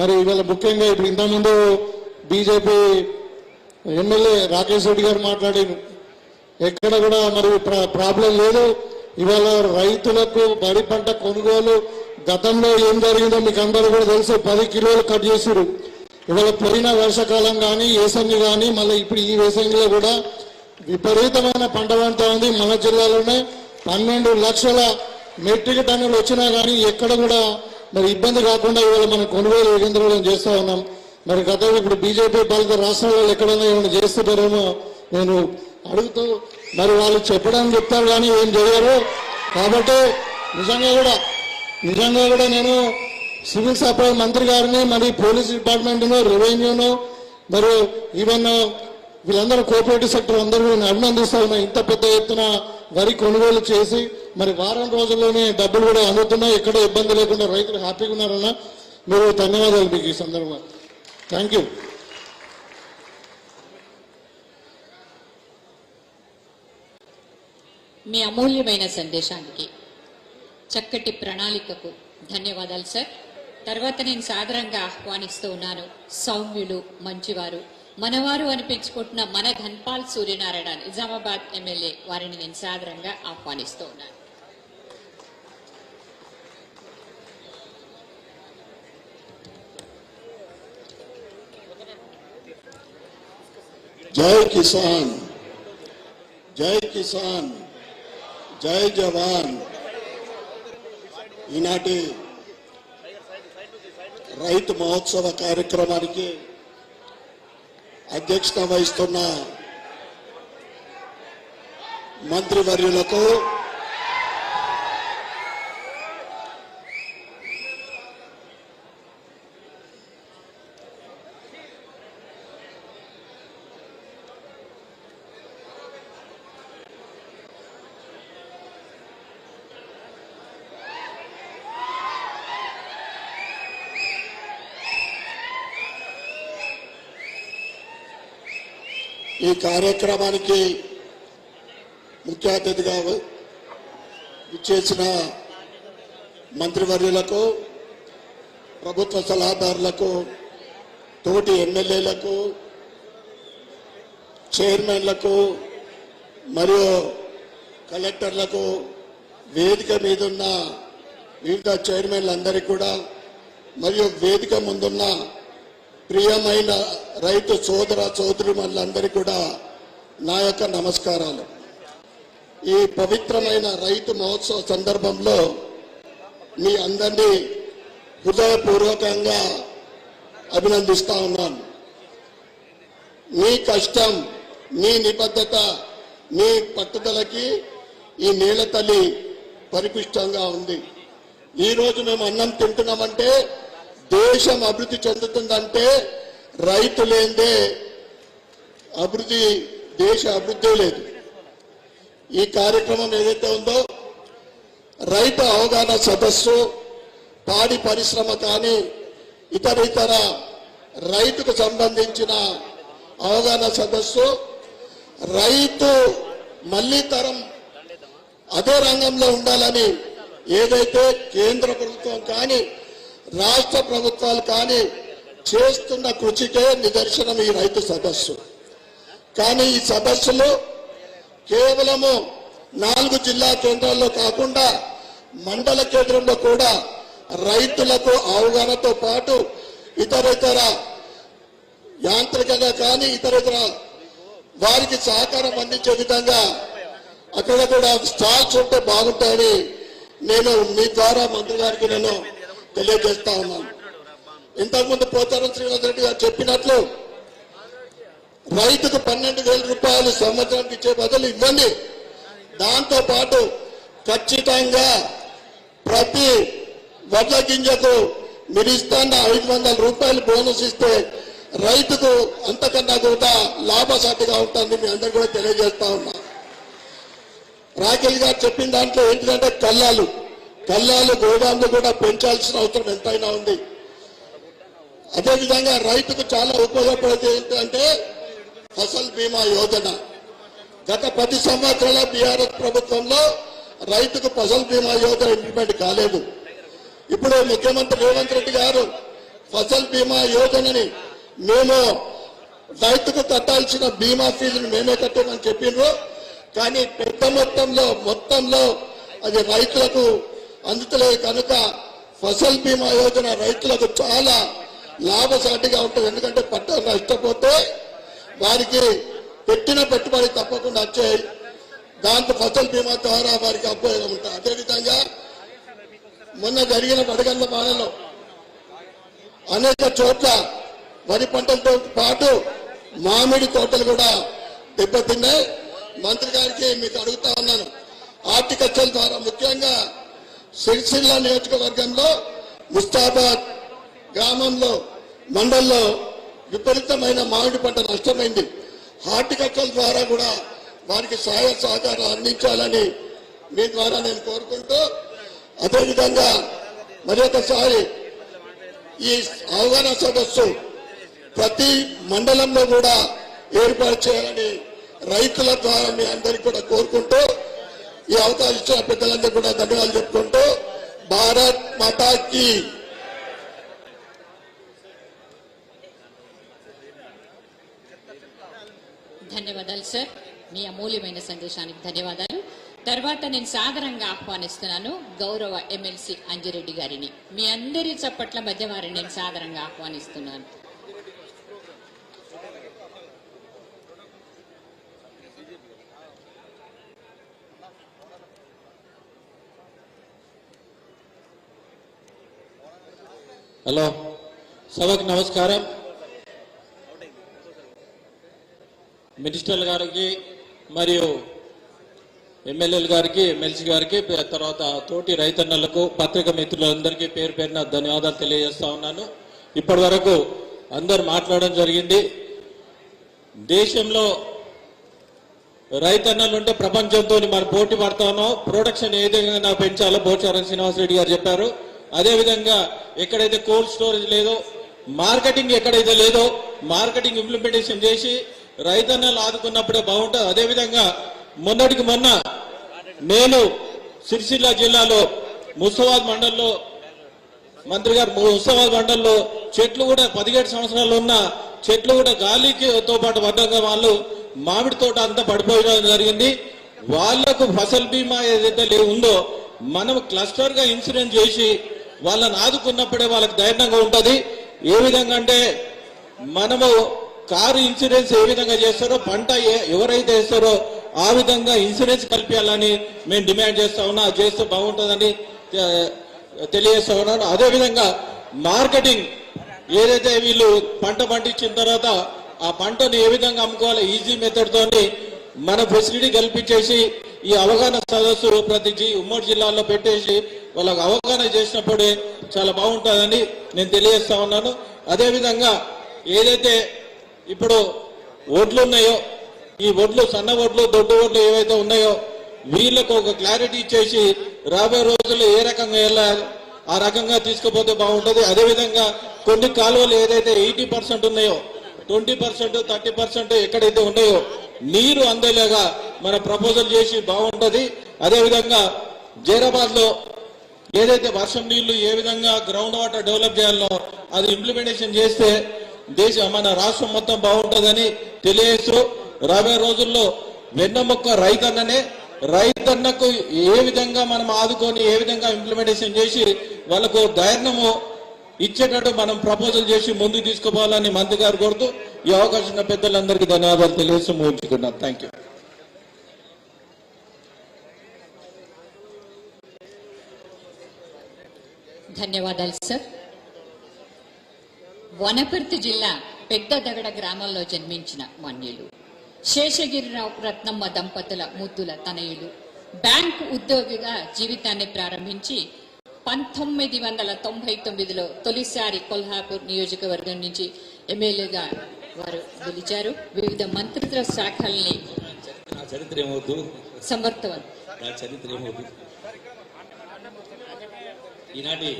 Speaker 6: మరి ఇవాళ ముఖ్యంగా ఇప్పుడు ఇంతకుముందు బీజేపీ ఎమ్మెల్యే రాకేష్ రెడ్డి గారు మాట్లాడారు, ఎక్కడ కూడా మరి ప్రాబ్లం లేదు. ఇవాళ రైతులకు వరి పంట కొనుగోలు గతంలో ఏం జరిగిందో మీకు అందరూ కూడా తెలుసు, 10 కిలోలు కట్ చేసారు. ఇవాళ పోయిన వర్షాకాలం కానీ ఏసంగి కానీ మళ్ళీ ఇప్పుడు ఈ వేసంగిలో కూడా విపరీతమైన పంట పండుతా ఉంది. మన జిల్లాలోనే 12 లక్షల మెట్రిక్ టన్నులు వచ్చినా కానీ ఎక్కడ కూడా మరి ఇబ్బంది కాకుండా ఇవాళ మనం కొనుగోలు కేంద్రాలను చేస్తూ ఉన్నాం. మరి గతంలో ఇప్పుడు బీజేపీ పాలిత రాష్ట్రాలలో ఎక్కడైనా ఏమైనా చేస్తున్నారేమో నేను అడుగుతూ, మరి వాళ్ళు చెప్పడానికి చెప్తారు కానీ ఏం చేయరు. కాబట్టి నిజంగా కూడా నేను సివిల్ సప్లై మంత్రి గారిని, మరి పోలీస్ డిపార్ట్మెంట్ను, రెవెన్యూను, మరి ఈవెన్ వీళ్ళందరూ కోఆపరేటివ్ సెక్టర్ అందరూ నేను అభినందిస్తా ఉన్నా. ఇంత పెద్ద ఎత్తున వరి కొనుగోలు చేసి మరి వారం రోజుల్లోనే డబ్బులు కూడా అందుతున్నాయి, ఎక్కడ ఇబ్బంది లేకుండా రైతులు హ్యాపీగా ఉన్నారన్నా. మీరు ధన్యవాదాలు మీకు ఈ సందర్భంగా. Thank you.
Speaker 2: మీ అమూల్యమైన సందేశానికి, చక్కటి ప్రణాళికకు ధన్యవాదాలు సార్. తర్వాత నేను సాదరంగా ఆహ్వానిస్తూ ఉన్నాను సౌమ్యులు, మంచివారు, మనవారు అనిపించుకుంటున్న మన ధన్పాల్ సూర్యనారాయణ నిజామాబాద్ ఎమ్మెల్యే వారిని నేను సాదరంగా ఆహ్వానిస్తూ ఉన్నాను.
Speaker 6: జై కిసాన్, జై కిసాన్, జై జవాన్. ఈనాటి రైతు మహోత్సవ కార్యక్రమానికి అధ్యక్షత వహిస్తున్న మంత్రివర్యులకు, ఈ కార్యక్రమానికి ముఖ్య అతిథిగా ఇచ్చేసిన మంత్రివర్యులకు, ప్రభుత్వ సలహాదారులకు, తోటి ఎమ్మెల్యేలకు, చైర్మన్లకు మరియు కలెక్టర్లకు, వేదిక మీదున్న వివిధ చైర్మన్లందరికీ కూడా, మరియు వేదిక ముందున్న ప్రియమైన రైతు సోదర సోదరిమణులందరికీ కూడా నా యొక్క నమస్కారాలు. ఈ పవిత్రమైన రైతు మహోత్సవ సందర్భంలో మీ అందరినీ హృదయపూర్వకంగా అభినందిస్తా ఉన్నాను. మీ కష్టం, మీ నిబద్ధత, మీ పట్టుదలకి ఈ నేల తల్లి పరిపుష్టంగా ఉంది. ఈరోజు మేము అన్నం తింటున్నామంటే, దేశం అభివృద్ధి చెందుతుందంటే రైతు లేదే అభివృద్ధి, దేశ అభివృద్ధి లేదు. ఈ కార్యక్రమం ఏదైతే ఉందో, రైతు అవగాహన సదస్సు, పాడి పరిశ్రమ కానీ ఇతర రైతుకు సంబంధించిన అవగాహన సదస్సు, రైతు మళ్లీ తరం అదే రంగంలో ఉండాలని ఏదైతే కేంద్ర ప్రభుత్వం కానీ రాష్ట్ర ప్రభుత్వాలు కానీ చేస్తున్న కృషికే నిదర్శనం ఈ రైతు సదస్సు. కానీ ఈ సదస్సులు కేవలము 4 జిల్లా కేంద్రాల్లో కాకుండా మండల కేంద్రంలో కూడా రైతులకు అవగాహనతో పాటు ఇతర యాంత్రికంగా కానీ ఇతర వారికి సహకారం అందించే విధంగా అక్కడ కూడా స్టాల్స్ ఉంటే బాగుంటాయని నేను మీ ద్వారా మంత్రి గారికి నేను తెలియజేస్తా ఉన్నాను. ఇంతకుముందు పోచారం శ్రీనివాస్ రెడ్డి గారు చెప్పినట్లు రైతుకు 12,000 రూపాయలు సంవత్సరానికి ఇచ్చే బదులు ఇవ్వండి. దాంతో పాటు ఖచ్చితంగా ప్రతి వడ్ల గింజకు మీరు ఇస్తున్న 500 రూపాయలు బోనస్ ఇస్తే రైతుకు అంతకన్నా కూడా లాభసాటిగా ఉంటుంది. మీ అందరూ కూడా తెలియజేస్తా ఉన్నా. రాకేష్ గారు చెప్పిన దాంట్లో ఏంటంటే కల్లాలు గోదాములు కూడా పెంచాల్సిన అవసరం ఎంతైనా ఉంది. అదేవిధంగా రైతుకు చాలా ఉపయోగపడేది ఏంటంటే ఫసల్ బీమా యోజన. గత 10 సంవత్సరాల బీఆర్ఎస్ ప్రభుత్వంలో రైతుకు ఫసల్ బీమా యోజన ఇంప్లిమెంట్ కాలేదు. ఇప్పుడు ముఖ్యమంత్రి రేవంత్ రెడ్డి గారు ఫసల్ బీమా యోజనని మేము రైతుకు కట్టాల్సిన బీమా ఫీజును మేమే కట్టామని చెప్పిండ్రు. కానీ పెద్ద మొత్తంలో అది రైతులకు అందుతలేదు కనుక ఫసల్ బీమా యోజన రైతులకు చాలా లాభసాటిగా ఉంటుంది. ఎందుకంటే పంట నష్టపోతే వారికి పెట్టిన పెట్టుబడి తప్పకుండా వచ్చాయి. దాంతో ఫసల్ బీమా ద్వారా వారికి ఉపయోగం ఉంటుంది. అదేవిధంగా మొన్న జరిగిన వడగండ్ల వానలో అనేక చోట్ల వరి పంటలతో పాటు మామిడి తోటలు కూడా దెబ్బతిన్నాయి. మంత్రి గారికి మీకు అడుగుతా ఉన్నాను, హార్టికల్చర్ ద్వారా ముఖ్యంగా సిరిసిల్ల నియోజకవర్గంలో ముస్తాబాద్ గ్రామంలో మండల్లో విపరీతమైన మామిడి పంట నష్టమైంది. హార్టికల్చర్ ద్వారా కూడా వారికి సహాయ సహకారం అందించాలని మీ ద్వారా నేను కోరుకుంటూ, అదేవిధంగా మరి ఒకసారి ఈ అవగాహన సదస్సు ప్రతి మండలంలో కూడా ఏర్పాటు చేయాలని రైతుల ద్వారా మీ అందరికీ కూడా కోరుకుంటూ, ఈ అవకాశం ఇచ్చిన పెద్దలందరూ కూడా ధన్యవాదాలు చెప్పుకుంటూ, భారత్ మాతాకి.
Speaker 2: ధన్యవాదాలు సార్, మీ అమూల్యమైన సందేశానికి ధన్యవాదాలు. తర్వాత నేను సాదరంగా ఆహ్వానిస్తున్నాను గౌరవ ఎమ్మెల్సీ అంజిరెడ్డి గారిని. మీ అందరి చప్పట్ల మధ్య వారిని నేను సాదరంగా ఆహ్వానిస్తున్నాను.
Speaker 10: హలో, సభకు నమస్కారం. మినిస్టర్ల గారికి మరియు ఎమ్మెల్యేల గారికి, ఎమ్మెల్సీ గారికి, తర్వాత తోటి రైతన్నలకు, పత్రికా మిత్రులందరికీ పేరు పేరున ధన్యవాదాలు తెలియజేస్తా ఉన్నాను. ఇప్పటి వరకు అందరు మాట్లాడడం జరిగింది. దేశంలో రైతన్నలు ఉంటే ప్రపంచంతో మనం పోటీ పడతా ఉన్నాం. ప్రొడక్షన్ ఏ విధంగా పెంచాలో పోచారం శ్రీనివాస్ రెడ్డి గారు చెప్పారు. అదేవిధంగా ఎక్కడైతే కోల్డ్ స్టోరేజ్ లేదో, మార్కెటింగ్ ఎక్కడైతే లేదో మార్కెటింగ్ ఇంప్లిమెంటేషన్ చేసి రైతన్నలు ఆదుకున్నప్పుడే బాగుంటుంది. అదేవిధంగా మొన్నటికి మొన్న నేను సిరిసిల్ల జిల్లాలో ముస్తాబాద్ మండలంలో మంత్రి గారు ముస్తాబాద్ మండలంలో చెట్లు కూడా 17 సంవత్సరాలు ఉన్న చెట్లు కూడా గాలితో పాటు పడ్డంగా వాళ్ళు మామిడి తోట అంతా పడిపోయడం జరిగింది. వాళ్లకు ఫసల్ బీమా ఏదైతే ఉందో మనం క్లస్టర్ గా ఇన్సూరెన్స్ చేసి వాళ్ళని ఆదుకున్నప్పుడే వాళ్ళకి ధైర్యంగా ఉంటది. ఏ విధంగా అంటే మనము కారు ఇన్సూరెన్స్ ఏ విధంగా చేస్తారో పంట ఎవరైతే వేస్తారో ఆ విధంగా ఇన్సూరెన్స్ కల్పించాలని మేము డిమాండ్ చేస్తా ఉన్నా. చేస్తే బాగుంటుందని తెలియజేస్తా ఉన్నాను. అదేవిధంగా మార్కెటింగ్ ఏదైతే వీళ్ళు పంట పండించిన తర్వాత ఆ పంటను ఏ విధంగా అమ్ముకోవాలి ఈజీ మెథడ్ తోని మన ఫెసిలిటీ కల్పించేసి ఈ అవగాహన సదస్సు ప్రతి ఉమ్మడి జిల్లాలో పెట్టేసి వాళ్ళకు అవగాహన చేసినప్పుడే చాలా బాగుంటుందని నేను తెలియజేస్తా ఉన్నాను. అదేవిధంగా ఏదైతే ఇప్పుడు ఓట్లు ఉన్నాయో ఈ ఓట్లు సన్న ఓట్లు దొడ్డు ఓట్లు ఏవైతే ఉన్నాయో వీళ్ళకు ఒక క్లారిటీ ఇచ్చేసి రాబోయే రోజుల్లో ఏ రకంగా వెళ్ళాలి ఆ రకంగా తీసుకుపోతే బాగుంటుంది. అదేవిధంగా కొన్ని కాలువలు ఏదైతే 80% ఉన్నాయో 20%, 30% ఎక్కడైతే ఉన్నాయో నీరు అందేలాగా మన ప్రపోజల్ చేసి బాగుంటది. అదేవిధంగా జైరాబాద్ లో ఏదైతే వర్షం నీళ్లు ఏ విధంగా గ్రౌండ్ వాటర్ డెవలప్ చేయాలో అది ఇంప్లిమెంటేషన్ చేస్తే మన రాష్ట్రం మొత్తం బాగుంటుందని తెలియజేస్తూ రాబోయే రోజుల్లో వెన్నెముక్క రైతన్నకు ఏ విధంగా మనం ఆదుకొని ఏ విధంగా ఇంప్లిమెంటేషన్ చేసి వాళ్ళకు ధైర్యము ఇచ్చేటట్టు మనం ప్రపోజల్ చేసి ముందుకు తీసుకుపోవాలని మంత్రి గారు కోరుతూ ఈ అవకాశం పెద్దలందరికీ ధన్యవాదాలు తెలియజేస్తూ ముగించుకున్నాను. Thank you.
Speaker 2: ధన్యవాదాలు సార్. వనపర్తి జిల్లా పెద్ద దగడ గ్రామంలో జన్మించిన మన్యులు శేషగిరిరావు రత్నమ్మ దంపతుల ముద్దుల తనయులు బ్యాంకు ఉద్యోగిగా జీవితాన్ని ప్రారంభించి 1999లో తొలిసారి కొల్హాపూర్ నియోజకవర్గం నుంచి ఎమ్మెల్యేగా వారు గెలిచారు. వివిధ మంత్రిత్వ శాఖల్ని
Speaker 9: ఈనాటి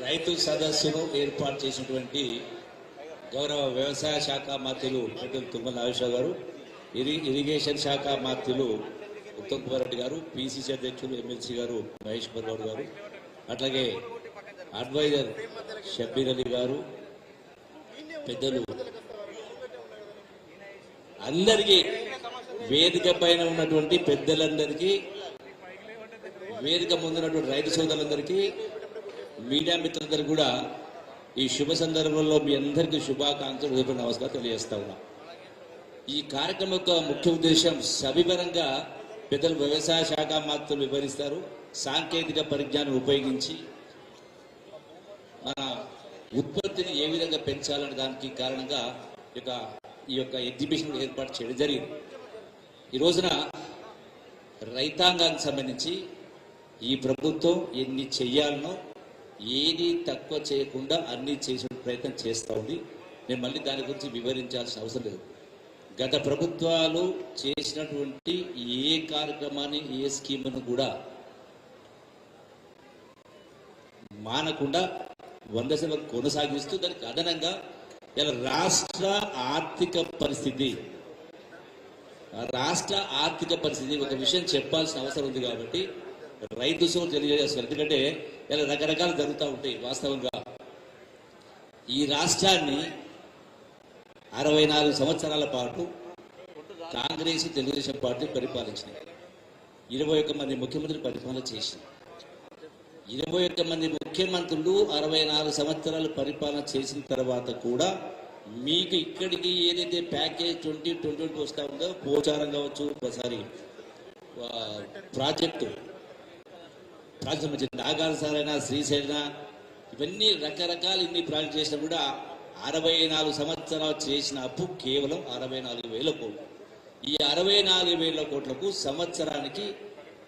Speaker 9: రైతు సదస్సును ఏర్పాటు చేసినటువంటి గౌరవ వ్యవసాయ శాఖ మంత్రులు పెద్దలు తుమ్మల నాగేశ్వరరావు గారు, ఇరిగేషన్ శాఖ మంత్రులు ఉత్తమ్ కుమార్ రెడ్డి గారు, పిసిసి అధ్యక్షులు ఎమ్మెల్సీ గారు మహేష్ గౌడ్ గారు, అట్లాగే అడ్వైజర్ షబ్బీర్ అలీ గారు, పెద్దలు అందరికీ, వేదిక పైన ఉన్నటువంటి పెద్దలందరికీ, వేదిక ముందున్నటువంటి రైతు సోదరులందరికీ, మీడియా మిత్రులందరికీ కూడా ఈ శుభ సందర్భంలో మీ అందరికీ శుభాకాంక్షలు నమస్కారం తెలియజేస్తా ఉన్నా. ఈ కార్యక్రమం యొక్క ముఖ్య ఉద్దేశం సవివరంగా పెద్దలు వ్యవసాయ శాఖ మంత్రులు వివరిస్తారు. సాంకేతిక పరిజ్ఞానం ఉపయోగించి మన ఉత్పత్తిని ఏ విధంగా పెంచాలనే దానికి కారణంగా ఈ యొక్క ఎగ్జిబిషన్ ఏర్పాటు చేయడం జరిగింది. ఈ రోజున రైతాంగానికి సంబంధించి ఈ ప్రభుత్వం ఎన్ని చెయ్యాలనో ఏది తక్కువ చేయకుండా అన్ని చేసే ప్రయత్నం చేస్తూ ఉంది. నేను మళ్ళీ దాని గురించి వివరించాల్సిన అవసరం లేదు. గత ప్రభుత్వాలు చేసినటువంటి ఏ కార్యక్రమాన్ని ఏ స్కీమును కూడా మానకుండా 100% కొనసాగిస్తూ దానికి అదనంగా ఇలా రాష్ట్ర ఆర్థిక పరిస్థితి ఒక విషయం చెప్పాల్సిన అవసరం ఉంది. కాబట్టి రైతు సోదరులు తెలియజేస్తారు. ఎందుకంటే ఇలా రకరకాలు జరుగుతూ ఉంటాయి. వాస్తవంగా ఈ రాష్ట్రాన్ని 64 సంవత్సరాల పాటు కాంగ్రెస్ తెలుగుదేశం పార్టీ పరిపాలించినాయి. 21 మంది ముఖ్యమంత్రులు పరిపాలన చేసింది. 21 మంది ముఖ్యమంత్రులు 64 సంవత్సరాలు పరిపాలన చేసిన తర్వాత కూడా మీకు ఇక్కడికి ఏదైతే ప్యాకేజ్ 2022 వస్తూ ఉందో, పోచారం కావచ్చు, ఒకసారి ప్రాజెక్టు నాగాల సారైనా, శ్రీశైలన, ఇవన్నీ రకరకాల ఇన్ని ప్రాజెక్ట్ చేసినా కూడా 64 సంవత్సరాలు చేసిన అప్పు కేవలం 64,000 కోట్లు. ఈ 64,000 కోట్లకు సంవత్సరానికి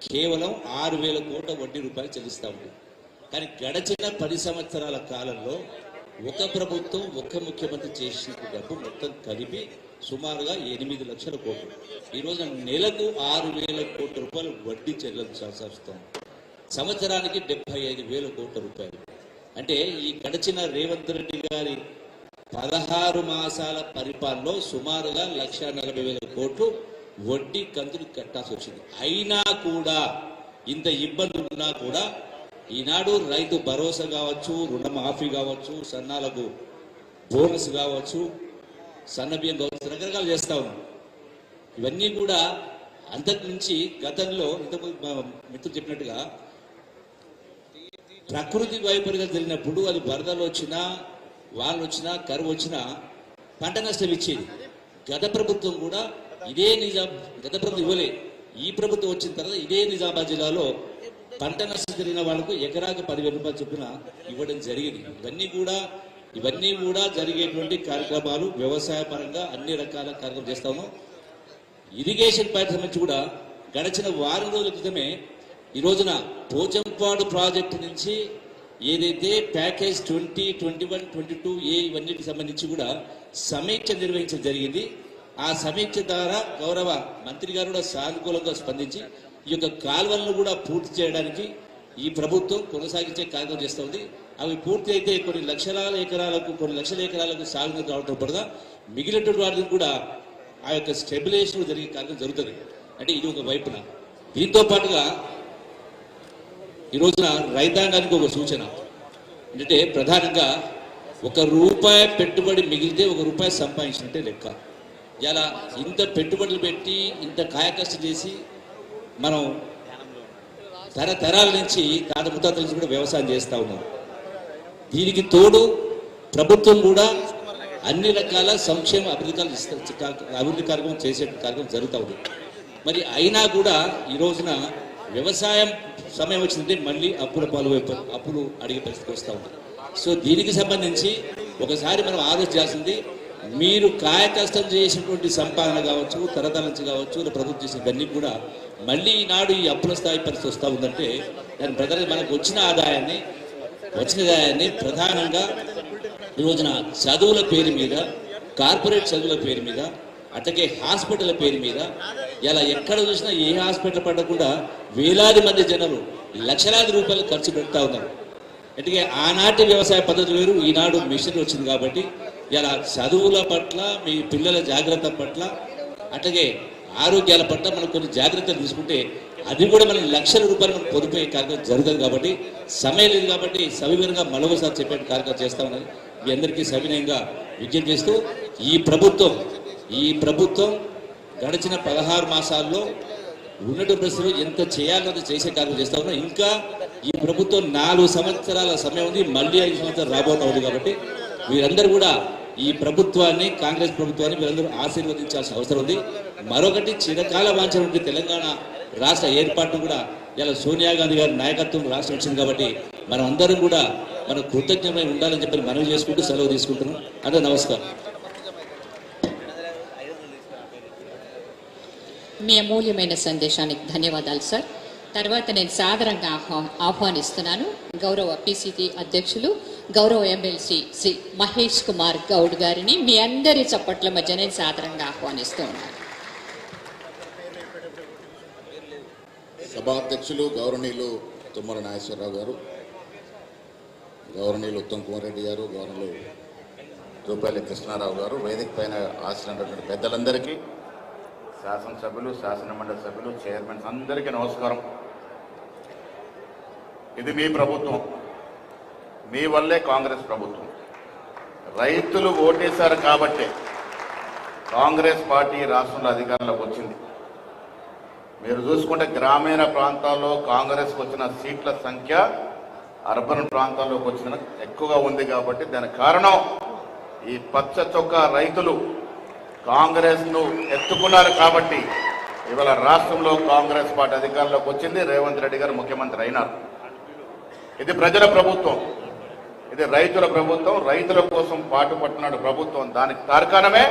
Speaker 9: కేవలం 6,000 కోట్ల వడ్డీ రూపాయలు చెల్లిస్తూ ఉంది. కానీ గడిచిన 10 సంవత్సరాల కాలంలో ఒక ప్రభుత్వం, ఒక ముఖ్యమంత్రి చేసిన డబ్బు మొత్తం కలిపి సుమారుగా 8 లక్షల కోట్లు. ఈ రోజున నెలకు 6,000 కోట్ల రూపాయలు వడ్డీ చెల్లించాల్సి వస్తుంది. సంవత్సరానికి 75,000 కోట్ల రూపాయలు. అంటే ఈ గడిచిన రేవంత్ రెడ్డి గారి 16 మాసాల పరిపాలనలో సుమారుగా 1,40,000 కోట్లు వడ్డీ కంతులు కట్టాల్సి వచ్చింది. అయినా కూడా ఇంత ఇబ్బందులు ఉన్నా కూడా ఈనాడు రైతు భరోసా కావచ్చు, రుణమాఫీ కావచ్చు, సన్నాలకు బోనస్ కావచ్చు, సన్నబియ్యం కావచ్చు, రకరకాలు చేస్తా ఉన్నాం. ఇవన్నీ కూడా అంతకు మించి గతంలో ఇంతకుముందు మిత్రులు చెప్పినట్టుగా ప్రకృతి వైపరీత్యం జరిగినప్పుడు అది వరదలు వచ్చినా, వానలు వచ్చినా, కరువు వచ్చినా పంట నష్టం ఇచ్చేది. గత ప్రభుత్వం కూడా ఇదే గత ప్రభుత్వం ఇవ్వలే. ఈ ప్రభుత్వం వచ్చిన తర్వాత ఇదే నిజామాబాద్ జిల్లాలో పంట నష్టం జరిగిన వాళ్ళకు ఎకరాకు 10,000 రూపాయలు చొప్పున ఇవ్వడం జరిగింది. ఇవన్నీ కూడా జరిగేటువంటి కార్యక్రమాలు వ్యవసాయ పరంగా అన్ని రకాల కార్యక్రమాలు చేస్తా ఉన్నాం. ఇరిగేషన్ పైపు సంబంధించి కూడా గడిచిన వారం రోజుల క్రితమే ఈ రోజున పోచంపాడు ప్రాజెక్టు నుంచి ఏదైతే ప్యాకేజ్ 20, 21, 22A ఇవన్నిటికి సంబంధించి కూడా సమీక్ష నిర్వహించడం జరిగింది. ఆ సమీక్ష ద్వారా గౌరవ మంత్రి గారు కూడా సానుకూలంగా స్పందించి ఈ యొక్క కాలువలను కూడా పూర్తి చేయడానికి ఈ ప్రభుత్వం కొనసాగించే కార్యక్రమం చేస్తుంది. అవి పూర్తి అయితే కొన్ని లక్షల ఎకరాలకు సాగునీరు రావడంతో పాటుగా మిగిలినటువంటి వాటిని కూడా ఆ యొక్క స్టెబిలైజేషన్ జరిగే కార్యక్రమం జరుగుతుంది. అంటే ఇది ఒక వైపున. దీంతో పాటుగా ఈ రోజున రైతాంగానికి ఒక సూచన అంటే ప్రధానంగా ₹1 పెట్టుబడి మిగిలితే ₹1 సంపాదించినట్టే లెక్క. ఇలా ఇంత పెట్టుబడులు పెట్టి ఇంత కాయకష్టం చేసి మనం తరతరాల నుంచి తాత ముత్తాతల నుంచి కూడా వ్యవసాయం చేస్తూ ఉన్నాం. దీనికి తోడు ప్రభుత్వం కూడా అన్ని రకాల సంక్షేమ అభివృద్ధి కార్యక్రమం చేసే కార్యక్రమం జరుగుతూ ఉంది. మరి అయినా కూడా ఈ రోజున వ్యవసాయం సమయం వచ్చిందంటే మళ్ళీ అప్పులు అడిగే పరిస్థితికి వస్తూ ఉంది. సో దీనికి సంబంధించి ఒకసారి మనం ఆలోచించాల్సింది, మీరు కాయకష్టం చేసినటువంటి సంపాదన కావచ్చు, తరతరాల నుంచి కావచ్చు, ప్రభుత్వం చేసిన ఇవన్నీ కూడా మళ్ళీ ఈనాడు ఈ అప్పుల స్థాయి పరిస్థితి వస్తూ ఉందంటే దాని ప్రధానంగా మనకు వచ్చిన ఆదాయాన్ని ప్రధానంగా ఈ రోజున చదువుల పేరు మీద, కార్పొరేట్ చదువుల పేరు మీద, అట్లాగే హాస్పిటల్ పేరు మీద ఇలా ఎక్కడ చూసినా ఏ హాస్పిటల్ పడకుండా వేలాది మంది జనాలు లక్షలాది రూపాయలు ఖర్చు పెడతా ఉన్నారు. అంటే ఆనాటి వ్యవసాయ పద్ధతి వేరు, ఈనాడు మిషన్ వచ్చింది కాబట్టి ఇలా చదువుల పట్ల, మీ పిల్లల జాగ్రత్త పట్ల, అట్లాగే ఆరోగ్యాల పట్ల మనం కొన్ని జాగ్రత్తలు తీసుకుంటే అది కూడా మనం లక్షల రూపాయలు మనం పొదుపు కార్యక్రమం జరుగుతుంది. కాబట్టి సమయం లేదు కాబట్టి సవివరంగా మరొకసారి చెప్పే కార్యక్రమం చేస్తా ఉన్నది. మీ అందరికీ సవినయంగా విజ్ఞప్తి చేస్తూ ఈ ప్రభుత్వం గడిచిన 16 మాసాల్లో ఉన్నటువంటి పరిస్థితులు ఎంత చేయాలన్నది చేసే కార్యక్రమం చేస్తా ఉన్నాం. ఇంకా ఈ ప్రభుత్వం 4 సంవత్సరాల సమయం ఉంది, మళ్ళీ 5 సంవత్సరాలు రాబోతా ఉంది. కాబట్టి వీరందరూ కూడా ఈ ప్రభుత్వాన్ని, కాంగ్రెస్ ప్రభుత్వాన్ని వీరందరూ ఆశీర్వదించాల్సిన అవసరం ఉంది. మరొకటి, చిరకాల వాంఛనటువంటి తెలంగాణ రాష్ట్ర ఏర్పాటును కూడా ఇలా సోనియా గాంధీ గారి నాయకత్వం రాష్ట్రం వచ్చింది. కాబట్టి మనం అందరం కూడా మనం కృతజ్ఞమై ఉండాలని చెప్పి మనవి చేసుకుంటూ సెలవు తీసుకుంటున్నాం. అదే నమస్కారం.
Speaker 2: మీ అమూల్యమైన సందేశానికి ధన్యవాదాలు సార్. తర్వాత నేను సాదరంగా ఆహ్వానిస్తున్నాను గౌరవ PCT అధ్యక్షులు, గౌరవ ఎమ్మెల్సీ శ్రీ మహేష్ కుమార్ గౌడ్ గారిని మీ అందరి చప్పట్ల మధ్య నేను సాదరంగా ఆహ్వానిస్తూ ఉన్నాను.
Speaker 7: సభాధ్యక్షులు గౌరవనీయులు తుమ్మల నాగేశ్వరరావు గారు, గౌరవనీయులు ఉత్తమ్ కుమార్ రెడ్డి గారు, గౌరవనీయులు రూపాయల కృష్ణారావు గారు, వేదిక పైన ఆశించినటువంటి పెద్దలందరికీ, శాసనసభ్యులు, శాసనమండలి సభ్యులు, చైర్మన్స్ అందరికీ నమస్కారం. ఇది మీ ప్రభుత్వం, మీ వల్లే కాంగ్రెస్ ప్రభుత్వం. రైతులు ఓటేశారు కాబట్టి కాంగ్రెస్ పార్టీ రాష్ట్రంలో అధికారంలోకి వచ్చింది. మీరు చూసుకుంటే గ్రామీణ ప్రాంతాల్లో కాంగ్రెస్కి వచ్చిన సీట్ల సంఖ్య అర్బన్ ప్రాంతాల్లోకి వచ్చిన ఎక్కువగా ఉంది. కాబట్టి దానికి కారణం ఈ పచ్చ చొక్కా రైతులు కాంగ్రెస్ను ఎత్తుకున్నారు. కాబట్టి ఇవాళ రాష్ట్రంలో కాంగ్రెస్ పార్టీ అధికారంలోకి వచ్చింది. రేవంత్ రెడ్డి గారు ముఖ్యమంత్రి అయినారు. ఇది ప్రజల ప్రభుత్వం, ఇది రైతుల ప్రభుత్వం, రైతుల కోసం పాటుపడుతున్నాడు ప్రభుత్వం. దానికి తార్కాణమే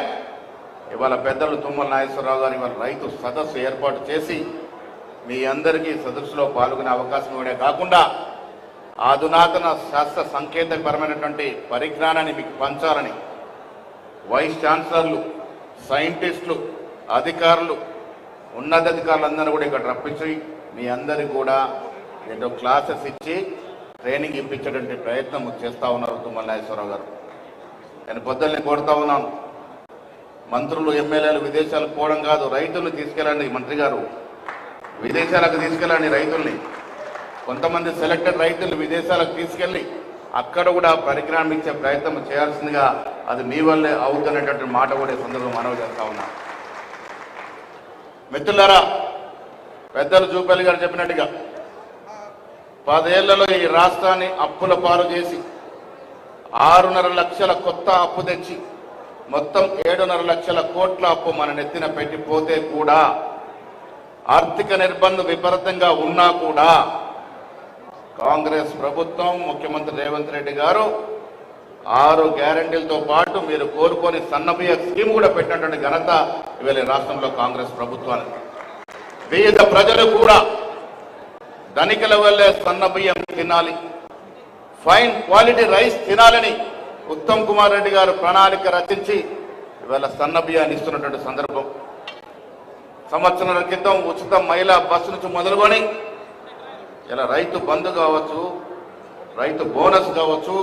Speaker 7: ఇవాళ పెద్దలు తుమ్మల నాగేశ్వరరావు గారు ఇవాళ రైతు సదస్సు ఏర్పాటు చేసి మీ అందరికీ సదస్సులో పాల్గొనే అవకాశం ఇవ్వడే కాకుండా అధునాతన శాస్త్ర సంకేతపరమైనటువంటి పరిజ్ఞానాన్ని మీకు పంచాలని వైస్ ఛాన్సలర్లు, సైంటిస్టులు, అధికారులు, ఉన్నతాధికారులందరూ కూడా ఇక్కడ రప్పించి మీ అందరికీ కూడా ఏదో క్లాసెస్ ఇచ్చి ట్రైనింగ్ ఇప్పించేటువంటి ప్రయత్నం చేస్తూ ఉన్నారు తుమ్మల నాగేశ్వరరావు గారు.
Speaker 11: నేను పొద్దున్నే కోరుతా ఉన్నాను, మంత్రులు ఎమ్మెల్యేలు విదేశాలకు పోవడం కాదు, రైతుల్ని తీసుకెళ్ళండి. మంత్రి గారు విదేశాలకు తీసుకెళ్ళండి రైతుల్ని. కొంతమంది సెలెక్టెడ్ రైతులు విదేశాలకు తీసుకెళ్ళి అక్కడ కూడా పరిజ్ఞానం ఇచ్చే ప్రయత్నం చేయాల్సిందిగా, అది మీ వల్లే అవుతున్నటువంటి మాట కూడా ఈ సందర్భంగా మనవి చేస్తా ఉన్నా. మిత్రులారా, పెద్దలు జూపల్లి గారు చెప్పినట్టుగా 10 ఏళ్లలో ఈ రాష్ట్రాన్ని అప్పుల పాలు చేసి 6.5 లక్షల కొత్త అప్పు తెచ్చి మొత్తం 7.5 లక్షల కోట్ల అప్పు మన నెత్తిన పెట్టిపోతే కూడా, ఆర్థిక నిర్బంధం విపరీతంగా ఉన్నా కూడా కాంగ్రెస్ ప్రభుత్వం, ముఖ్యమంత్రి రేవంత్ రెడ్డి గారు 6 గ్యారంటీలతో పాటు మీరు కోరుకొని సన్నబియ్య స్కీమ్ కూడా పెట్టినటువంటి ఘనత ఇవాళ రాష్ట్రంలో కాంగ్రెస్ ప్రభుత్వానికి. పేద ప్రజలు కూడా ధనికుల వల్లే సన్నబియ్యం తినాలి, ఫైన్ క్వాలిటీ రైస్ తినాలని ఉత్తమ్ కుమార్ రెడ్డి గారు ప్రణాళిక రచించి ఇవాళ సన్నబియ్యాన్ని ఇస్తున్నటువంటి సందర్భం. సంవత్సరాల క్రితం ఉచిత మహిళా బస్సు నుంచి మొదలుకొని ఇలా రైతు బంధు కావచ్చు, రైతు బోనస్ కావచ్చు,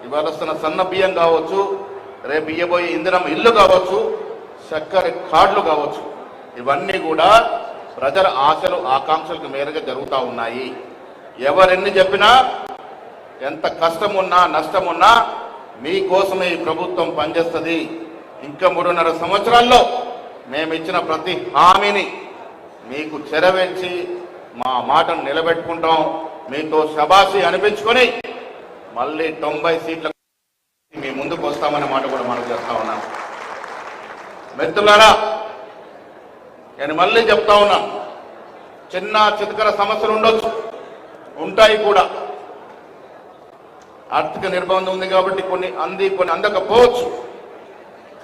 Speaker 11: ఇవాళ వస్తున్న సన్న బియ్యం కావచ్చు, రేపు ఇయ్యబోయే ఇందిరం ఇల్లు కావచ్చు, చక్కెర కార్డులు కావచ్చు, ఇవన్నీ కూడా ప్రజల ఆశలు ఆకాంక్షలకు మేరగా జరుగుతూ ఉన్నాయి. ఎవరెన్ని చెప్పినా, ఎంత కష్టం ఉన్నా నష్టం ఉన్నా మీకోసమే ఈ ప్రభుత్వం పనిచేస్తుంది. ఇంకా 3.5 సంవత్సరాల్లో మేము ఇచ్చిన ప్రతి హామీని మీకు చెరవేర్చి మా మాటను నిలబెట్టుకుంటాం. మీతో శబాసి అనిపించుకొని మళ్ళీ 90 సీట్ల మీ ముందుకు వస్తామనే మాట కూడా మనం చేస్తా ఉన్నాం. మిత్రులారా, నేను మళ్ళీ చెప్తా ఉన్నాను, చిన్న చితకర సమస్యలు ఉండొచ్చు, ఉంటాయి కూడా. ఆర్థిక నిర్బంధం ఉంది కాబట్టి కొన్ని అందకపోవచ్చు.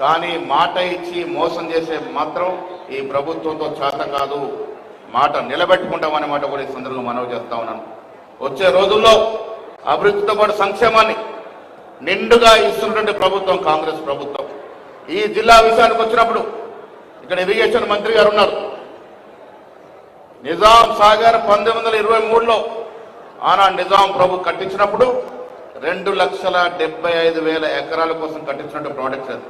Speaker 11: కానీ మాట ఇచ్చి మోసం చేసే మాత్రం ఈ ప్రభుత్వంతో చేత కాదు. మాట నిలబెట్టుకుంటామనే మాట కూడా ఈ సందర్భంగా మనవి చేస్తా ఉన్నాను. వచ్చే రోజుల్లో అభివృద్ధితో పాటు సంక్షేమాన్ని నిండుగా ఇస్తున్నటువంటి ప్రభుత్వం కాంగ్రెస్ ప్రభుత్వం. ఈ జిల్లా విషయానికి వచ్చినప్పుడు ఇక్కడ ఇరిగేషన్ మంత్రి గారు ఉన్నారు. నిజాం సాగర్ 1923లో ఆనాడు నిజాం ప్రభు కట్టించినప్పుడు 2,75,000 ఎకరాల కోసం కట్టించినట్టు ప్రాజెక్ట్ అది.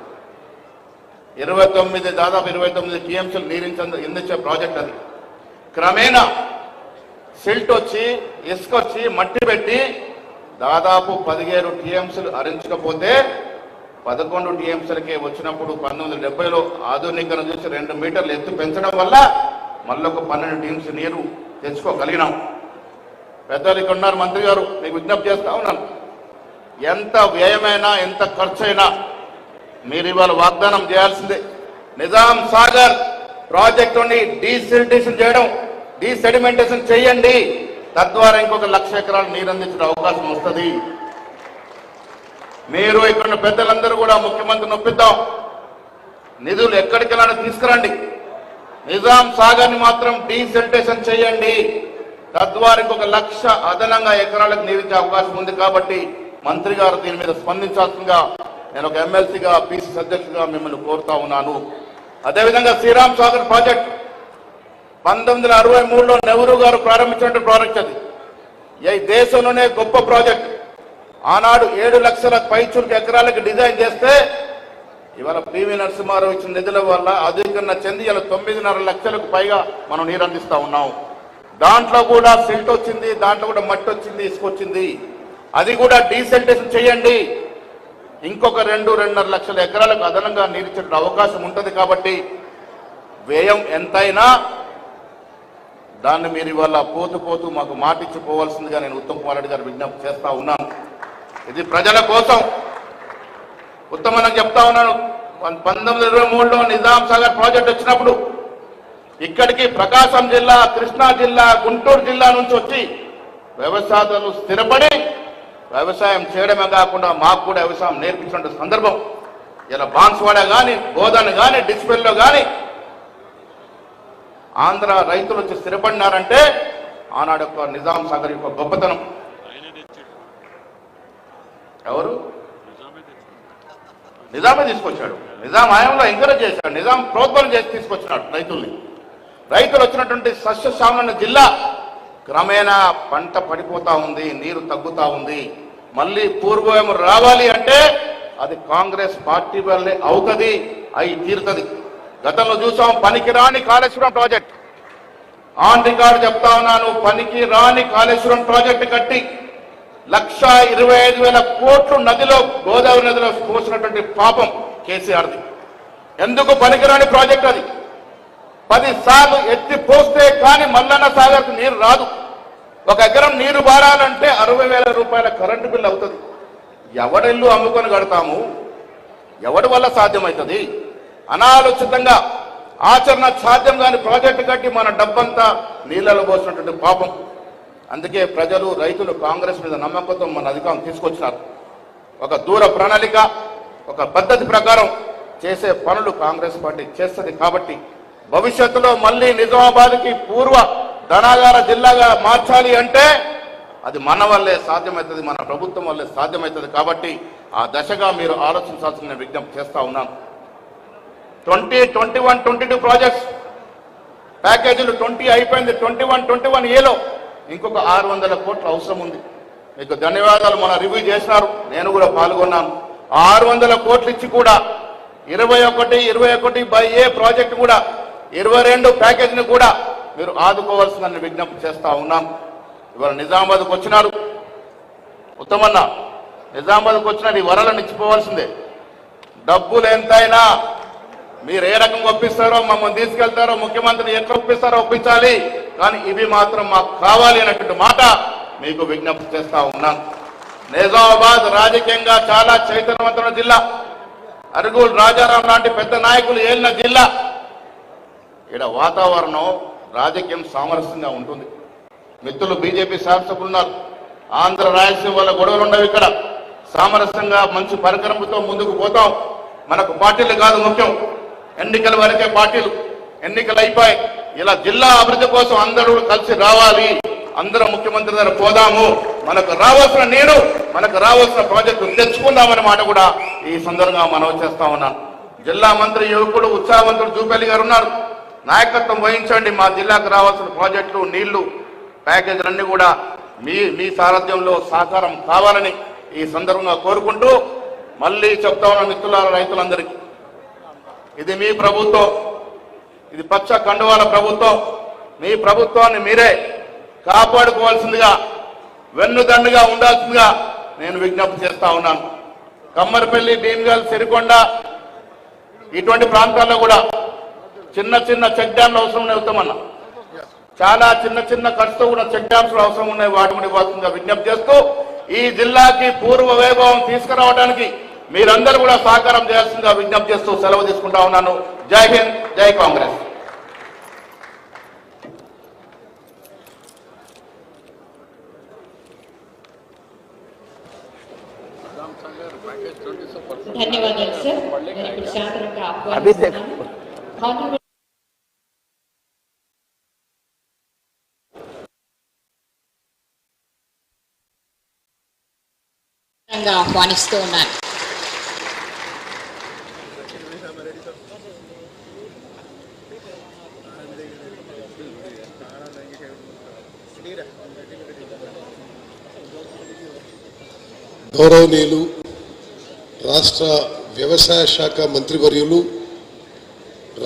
Speaker 11: 29 టీఎంసీలు నీరించే ప్రాజెక్ట్ అది. క్రమేణా సిల్ట్ వచ్చి, ఇసుక వచ్చి, మట్టి పెట్టి దాదాపు 17 టీఎంసీలు అరించకపోతే 11 టీఎంసీలకే వచ్చినప్పుడు 1970లో ఆధునికరణ చూసి 2 మీటర్లు ఎత్తు పెంచడం వల్ల మళ్ళొక 12 టీఎంసీ నీరు తెచ్చుకోగలిగినాం. పెద్దలు ఇక్కడ ఉన్నారు, మంత్రి గారు, మీకు విజ్ఞప్తి చేస్తా ఉన్నాను, ఎంత వ్యయమైనా ఎంత ఖర్చు అయినా మీరు ఇవాళ వాగ్దానం చేయాల్సిందే. నిజాం సాగర్ ప్రాజెక్టుని డీసిల్టేషన్ చేయడం, డీసెడిమెంటేషన్ చేయండి. తద్వారా ఇంకొక 1,00,000 ఎకరాలు నీరు అందించే అవకాశం వస్తుంది. మీరు ఇక్కడ పెద్దలందరూ కూడా ముఖ్యమంత్రిని ఒప్పిద్దాం, నిధులు ఎక్కడికెళ్ళానో తీసుకురండి. నిజాం సాగర్ని మాత్రం డీసెల్టేషన్ చేయండి. తద్వారా ఇంకొక 1,00,000 అదనంగా ఎకరాలకు నీరించే అవకాశం ఉంది. కాబట్టి మంత్రి గారు దీని మీద స్పందించాల్సిందిగా నేను ఒక ఎమ్మెల్సీగా, పిసిసి అధ్యక్షుడిగా మిమ్మల్ని కోరుతా ఉన్నాను. అదేవిధంగా శ్రీరామ్ సాగర్ ప్రాజెక్ట్ 1963లో నెహ్రూ గారు ప్రారంభించిన ప్రాజెక్ట్ అది. ఈ దేశంలోనే గొప్ప ప్రాజెక్ట్. ఆనాడు 7 లక్షల పైచులకు ఎకరాలకు డిజైన్ చేస్తే ఇవాళ పివి నరసింహారావు ఇచ్చిన నిధుల వల్ల అధికరణ చెంది ఇలా 9.5 లక్షలకు పైగా మనం నీరు అందిస్తా ఉన్నాం. దాంట్లో కూడా సిల్ట్ వచ్చింది, దాంట్లో కూడా మట్టి వచ్చింది, ఇసుక వచ్చింది. అది కూడా డీసెల్టేషన్ చేయండి. ఇంకొక 2-2.5 లక్షల ఎకరాలకు అదనంగా నీరిచ్చే అవకాశం ఉంటుంది. కాబట్టి వ్యయం ఎంతైనా దాన్ని మీరు ఇవాళ పోతూ మాకు మాటిచ్చిపోవాల్సిందిగా నేను ఉత్తమ్ కుమార్ రెడ్డి గారు విజ్ఞప్తి చేస్తా ఉన్నాను. ఇది ప్రజల కోసం. ఉత్తమని చెప్తా ఉన్నాను, 1923లో నిజాం సాగర్ ప్రాజెక్ట్ వచ్చినప్పుడు ఇక్కడికి ప్రకాశం జిల్లా, కృష్ణా జిల్లా, గుంటూరు జిల్లా నుంచి వచ్చి వ్యవసాయాలు స్థిరపడి వ్యవసాయం చేయడమే కాకుండా మాకు కూడా వ్యవసాయం నేర్పించిన సందర్భం. ఇలా బాన్స్వాడ కానీ, బోధన్ కానీ, డిస్పెల్లో కానీ ఆంధ్ర రైతులు వచ్చి స్థిరపడినారంటే ఆనాడు యొక్క నిజాం సాగర్ యొక్క గొప్పతనం. ఎవరు? నిజామే తీసుకొచ్చాడు. నిజాం హయాంలో ఎంకరేజ్ చేశాడు, నిజాం ప్రోత్సాహం చేసి తీసుకొచ్చినాడు రైతుల్ని. రైతులు వచ్చినటువంటి సస్యశ్యామల జిల్లా క్రమేణా పంట పడిపోతా ఉంది, నీరు తగ్గుతా ఉంది. మళ్ళీ పూర్వయం రావాలి అంటే అది కాంగ్రెస్ పార్టీ వల్లే అవుతుంది, అయి తీరుతుంది. గతంలో చూసాం పనికిరాని కాళేశ్వరం ప్రాజెక్ట్, ఆన్ రికార్డు చెప్తా ఉన్నాను, పనికి రాని కాళేశ్వరం ప్రాజెక్టు కట్టి 1,25,000 కోట్లు నదిలో, గోదావరి నదిలో పోసినటువంటి పాపం కేసీఆర్ది. ఎందుకు పనికిరాని ప్రాజెక్ట్ అది? 10 సార్లు ఎత్తి పోస్తే కానీ మల్లన్న సాగర్కు నీరు రాదు. 1 ఎకరం నీరు బారాలంటే 60,000 రూపాయల కరెంటు బిల్లు అవుతుంది. ఎవడిల్లు అమ్ముకొని కడతాము? ఎవడి వల్ల సాధ్యమవుతుంది? అనాలోచితంగా ఆచరణ సాధ్యం కాని ప్రాజెక్టు కట్టి మన డబ్బంతా నీళ్ళలో పోసినటువంటి పాపం. అందుకే ప్రజలు, రైతులు కాంగ్రెస్ మీద నమ్మకంతో మన అధికారం తీసుకొచ్చినారు. ఒక దూర ప్రణాళిక, ఒక పద్ధతి ప్రకారం చేసే పనులు కాంగ్రెస్ పార్టీ చేస్తుంది. కాబట్టి భవిష్యత్తులో మళ్ళీ నిజామాబాద్కి పూర్వ ధనాగార జిల్లాగా మార్చాలి అంటే అది మన వల్లే సాధ్యమవుతుంది, మన ప్రభుత్వం వల్లే సాధ్యమవుతుంది. కాబట్టి ఆ దశగా మీరు ఆలోచించాల్సిన విజ్ఞప్తి చేస్తా ఉన్నాను. 2021-22 ప్రాజెక్ట్స్ ప్యాకేజీలు 20 అయిపోయింది. 21-21Aలో ఇంకొక 600 కోట్ల అవసరం ఉంది. మీకు ధన్యవాదాలు. మన రివ్యూ చేసినారు, నేను కూడా పాల్గొన్నాను. 600 కోట్లు ఇచ్చి కూడా 21-21A ప్రాజెక్టు కూడా 22 ప్యాకేజీని కూడా మీరు ఆదుకోవాల్సిందని విజ్ఞప్తి చేస్తా ఉన్నాం. ఇవాళ నిజామాబాద్కు వచ్చినారు ఉత్తమన్న, నిజామాబాద్కు వచ్చినారు, ఈ వరలను ఇచ్చిపోవాల్సిందే. డబ్బులు ఎంతైనా మీరు ఏ రకంగా ఒప్పిస్తారో, మమ్మల్ని తీసుకెళ్తారో, ముఖ్యమంత్రిని ఎట్లా ఒప్పిస్తారో ఒప్పించాలి, కానీ ఇవి మాత్రం మాకు కావాలి అన్నటువంటి మాట మీకు విజ్ఞప్తి చేస్తా ఉన్నాను. నిజామాబాద్ రాజకీయంగా చాలా చైతన్యవంతమైన జిల్లా. అరుగులు రాజారాం లాంటి పెద్ద నాయకులు ఏలిన జిల్లా. ఇక్కడ వాతావరణం రాజకీయం సామరస్యంగా ఉంటుంది. మిత్రులు బీజేపీ శాసకులు ఉన్నారు. ఆంధ్ర రాయలసీమ వల్ల గొడవలు ఉండవు. ఇక్కడ సామరస్యంగా మంచి పరికరంతో ముందుకు పోతాం. మనకు పార్టీలు కాదు ముఖ్యం, ఎన్నికల వరకే పార్టీలు. ఎన్నికలు అయిపోయి ఇలా జిల్లా అభివృద్ధి కోసం అందరూ కలిసి రావాలి, అందరం ముఖ్యమంత్రి దగ్గర పోదాము, మనకు రావాల్సిన నీరు, మనకు రావాల్సిన ప్రాజెక్టు తెచ్చుకుందామనే మాట కూడా ఈ సందర్భంగా మనవి చేస్తా ఉన్నాను. జిల్లా మంత్రి యువకుడు ఉత్సాహవంతుడు జూపల్లి గారు ఉన్నారు. నాయకత్వం వహించండి. మా జిల్లాకు రావాల్సిన ప్రాజెక్టులు, నీళ్లు, ప్యాకేజీలన్నీ కూడా మీ సారథ్యంలో సాకారం కావాలని ఈ సందర్భంగా కోరుకుంటూ, మళ్ళీ చెప్తా ఉన్న మిత్రులారా, రైతులందరికీ, ఇది మీ ప్రభుత్వం, ఇది పచ్చ కండువాల ప్రభుత్వం. మీ ప్రభుత్వాన్ని మీరే కాపాడుకోవాల్సిందిగా, వెన్నుదండుగా ఉండాల్సిందిగా నేను విజ్ఞప్తి చేస్తా ఉన్నాను. కమ్మరిపల్లి, భీమగల్, సిరికొండ ఇటువంటి ప్రాంతాల్లో కూడా చిన్న చిన్న చెక్ డ్యాంలు అవసరం ఉన్నాయి. ఉత్తమన్న, చాలా చిన్న చిన్న ఖర్చుతో కూడా చెక్ డ్యామ్స్ అవసరం ఉన్నాయి. వాటి కూడా ఇవ్వాల్సిందిగా విజ్ఞప్తి చేస్తూ, ఈ జిల్లాకి పూర్వ వైభవం తీసుకురావడానికి మీరందరూ కూడా సహకారం చేయాల్సిందిగా విజ్ఞప్తి చేస్తూ సెలవు తీసుకుంటా ఉన్నాను. జై హింద్, జై కాంగ్రెస్.
Speaker 2: ధన్యవాదాలు సార్. నేను ఇప్పుడు శాంతరంగా ఆహ్వానిస్తున్నాను. ఆహ్వానిస్తూ ఉన్నారు.
Speaker 1: గౌరవనీయులు రాష్ట్ర వ్యవసాయ శాఖ మంత్రివర్యులు,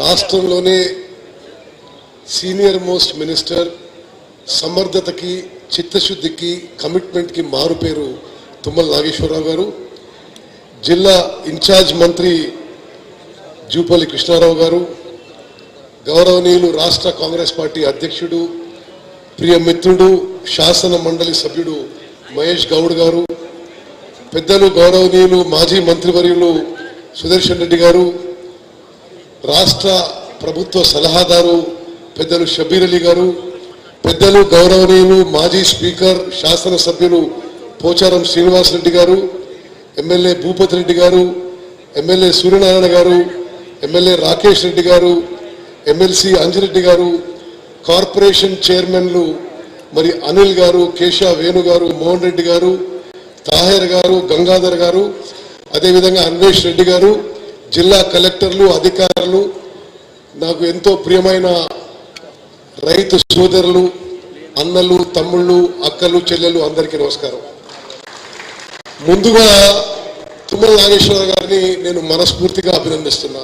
Speaker 1: రాష్ట్రంలోనే సీనియర్ మోస్ట్ మినిస్టర్, సమర్థతకి, చిత్తశుద్ధికి, కమిట్మెంట్కి మారుపేరు తుమ్మల నాగేశ్వరరావు గారు, జిల్లా ఇన్ఛార్జ్ మంత్రి జూపల్లి కృష్ణారావు గారు, గౌరవనీయులు రాష్ట్ర కాంగ్రెస్ పార్టీ అధ్యక్షుడు, ప్రియ మిత్రుడు, శాసన మండలి సభ్యుడు మహేష్ గౌడ్ గారు, పెద్దలు గౌరవనీయులు మాజీ మంత్రివర్యులు సుదర్శన్ రెడ్డి గారు, రాష్ట్ర ప్రభుత్వ సలహాదారు పెద్దలు షబీర్ అలీ గారు, పెద్దలు గౌరవనీయులు మాజీ స్పీకర్ శాసనసభ్యులు పోచారం శ్రీనివాసరెడ్డి గారు, ఎమ్మెల్యే భూపతి రెడ్డి గారు, ఎమ్మెల్యే సూర్యనారాయణ గారు, ఎమ్మెల్యే రాకేష్ రెడ్డి గారు, ఎమ్మెల్సీ అంజిరెడ్డి గారు, కార్పొరేషన్ చైర్మన్లు మరి అనిల్ గారు, కేశవ వేణు గారు, మోహన్ రెడ్డి గారు, తాహేర్ గారు, గంగాధర్ గారు, అదేవిధంగా అన్వేష్ రెడ్డి గారు, జిల్లా కలెక్టర్లు, అధికారులు, నాకు ఎంతో ప్రియమైన రైతు సోదరులు, అన్నలు, తమ్ముళ్ళు, అక్కలు, చెల్లెలు, అందరికీ నమస్కారం. ముందుగా తుమ్మల నాగేశ్వరరావు గారిని నేను మనస్ఫూర్తిగా అభినందిస్తున్నా.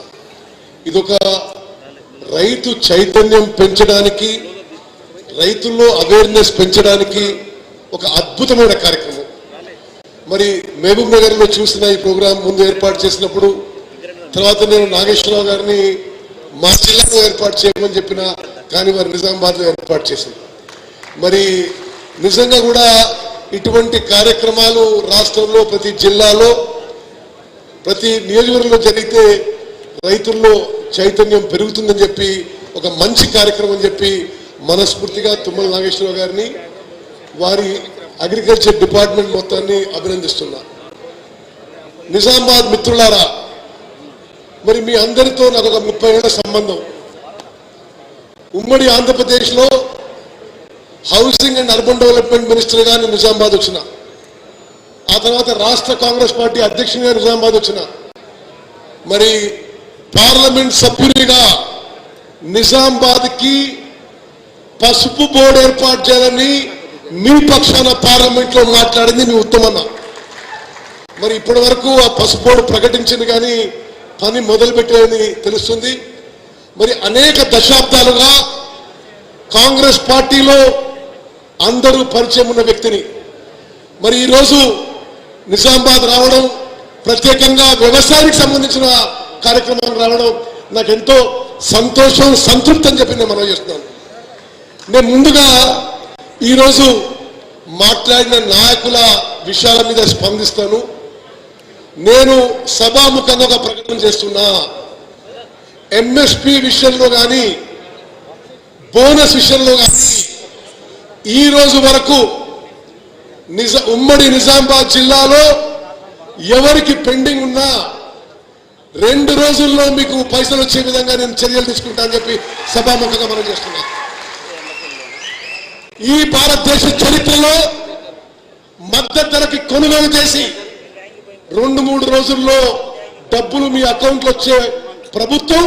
Speaker 1: ఇదొక రైతు చైతన్యం పెంచడానికి, రైతుల్లో అవేర్నెస్ పెంచడానికి ఒక అద్భుతమైన కార్యక్రమం. మరి మహబూబ్ నగర్లో చూసిన ఈ ప్రోగ్రాం ముందు ఏర్పాటు చేసినప్పుడు, తర్వాత నేను నాగేశ్వరరావు గారిని మా జిల్లాలో ఏర్పాటు చేయమని చెప్పిన, కానీ వారు నిజామాబాద్లో ఏర్పాటు చేసింది. మరి నిజంగా కూడా ఇటువంటి కార్యక్రమాలు రాష్ట్రంలో ప్రతి జిల్లాలో ప్రతి నియోజకవర్గంలో జరిగితే రైతుల్లో చైతన్యం పెరుగుతుందని చెప్పి ఒక మంచి కార్యక్రమం అని చెప్పి మనస్ఫూర్తిగా తుమ్మల నాగేశ్వరరావు గారిని, వారి అగ్రికల్చర్ డిపార్ట్మెంట్ మొత్తాన్ని అభినందిస్తున్నా. నిజామాబాద్ మిత్రులారా, మరి మీ అందరితో నాకు ఒక 30 ఏళ్ల సంబంధం. ఉమ్మడి ఆంధ్రప్రదేశ్లో హౌసింగ్ అండ్ అర్బన్ డెవలప్మెంట్ మినిస్టర్గా నేను నిజామాబాద్ వచ్చిన, ఆ తర్వాత రాష్ట్ర కాంగ్రెస్ పార్టీ అధ్యక్షునిగా నిజామాబాద్ వచ్చిన, మరి పార్లమెంట్ సభ్యునిగా నిజామాబాద్కి పసుపు బోర్డు ఏర్పాటు చేయాలని మీ పక్షాన పార్లమెంట్ లో మాట్లాడింది మీ ఉత్తమన్న. మరి ఇప్పటి వరకు ఆ పసుపు బోర్డు ప్రకటించింది కానీ పని మొదలు పెట్టేదని తెలుస్తుంది. మరి అనేక దశాబ్దాలుగా కాంగ్రెస్ పార్టీలో అందరూ పరిచయం ఉన్న వ్యక్తిని మరి ఈరోజు నిజామాబాద్ రావడం, ప్రత్యేకంగా వ్యవసాయానికి సంబంధించిన కార్యక్రమం రావడం నాకు ఎంతో సంతోషం, సంతృప్తి అని చెప్పి నేను మనవి చేస్తున్నాను. నేను ముందుగా ఈరోజు మాట్లాడిన నాయకుల విషయాల మీద స్పందిస్తాను. నేను సభాముఖంగా ఒక ప్రకటన చేస్తున్నా. ఎంఎస్పీ విషయంలో కానీ బోనస్ విషయంలో కానీ ఈ రోజు వరకు ఉమ్మడి నిజామాబాద్ జిల్లాలో ఎవరికి పెండింగ్ ఉన్నా 2 రోజుల్లో మీకు పైసలు వచ్చే విధంగా నేను చర్యలు తీసుకుంటా అని చెప్పి సభాముఖంగా మనం చేస్తున్నా. ఈ భారతదేశ చరిత్రలో మద్దతు ధరకి కొనుగోలు చేసి 2-3 రోజుల్లో డబ్బులు మీ అకౌంట్లో వచ్చే ప్రభుత్వం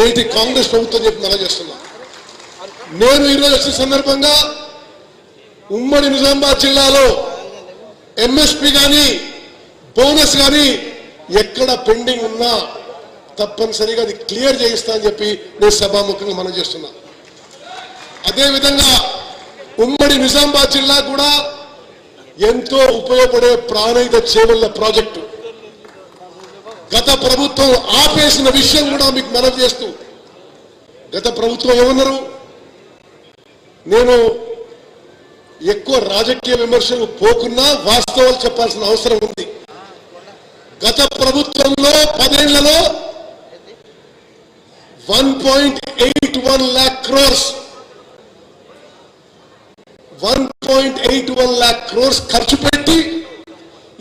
Speaker 1: నేటి కాంగ్రెస్ ప్రభుత్వం చెప్పి మనం చేస్తున్నా. నేను ఈరోజు వచ్చిన సందర్భంగా ఉమ్మడి నిజామాబాద్ జిల్లాలో ఎంఎస్పీ కానీ బోనస్ కానీ ఎక్కడ పెండింగ్ ఉన్నా తప్పనిసరిగా అది క్లియర్ చేయిస్తా అని చెప్పి నేను సభాముఖంగా మనం చేస్తున్నా. అదేవిధంగా ఉమ్మడి నిజామాబాద్ జిల్లా కూడా ఎంతో ఉపయోగపడే ప్రాణహిత చేవెళ్ల ప్రాజెక్టు గత ప్రభుత్వం ఆపేసిన విషయం కూడా మీకు మనవి చేస్తూ, గత ప్రభుత్వం ఏమన్నారు, నేను ఎక్కువ రాజకీయ విమర్శలు పోకున్నా వాస్తవాలు చెప్పాల్సిన అవసరం ఉంది. గత ప్రభుత్వంలో 10 ఏళ్లలో 1.81 lakh crores 1.81 lakh crores ఖర్చు పెట్టి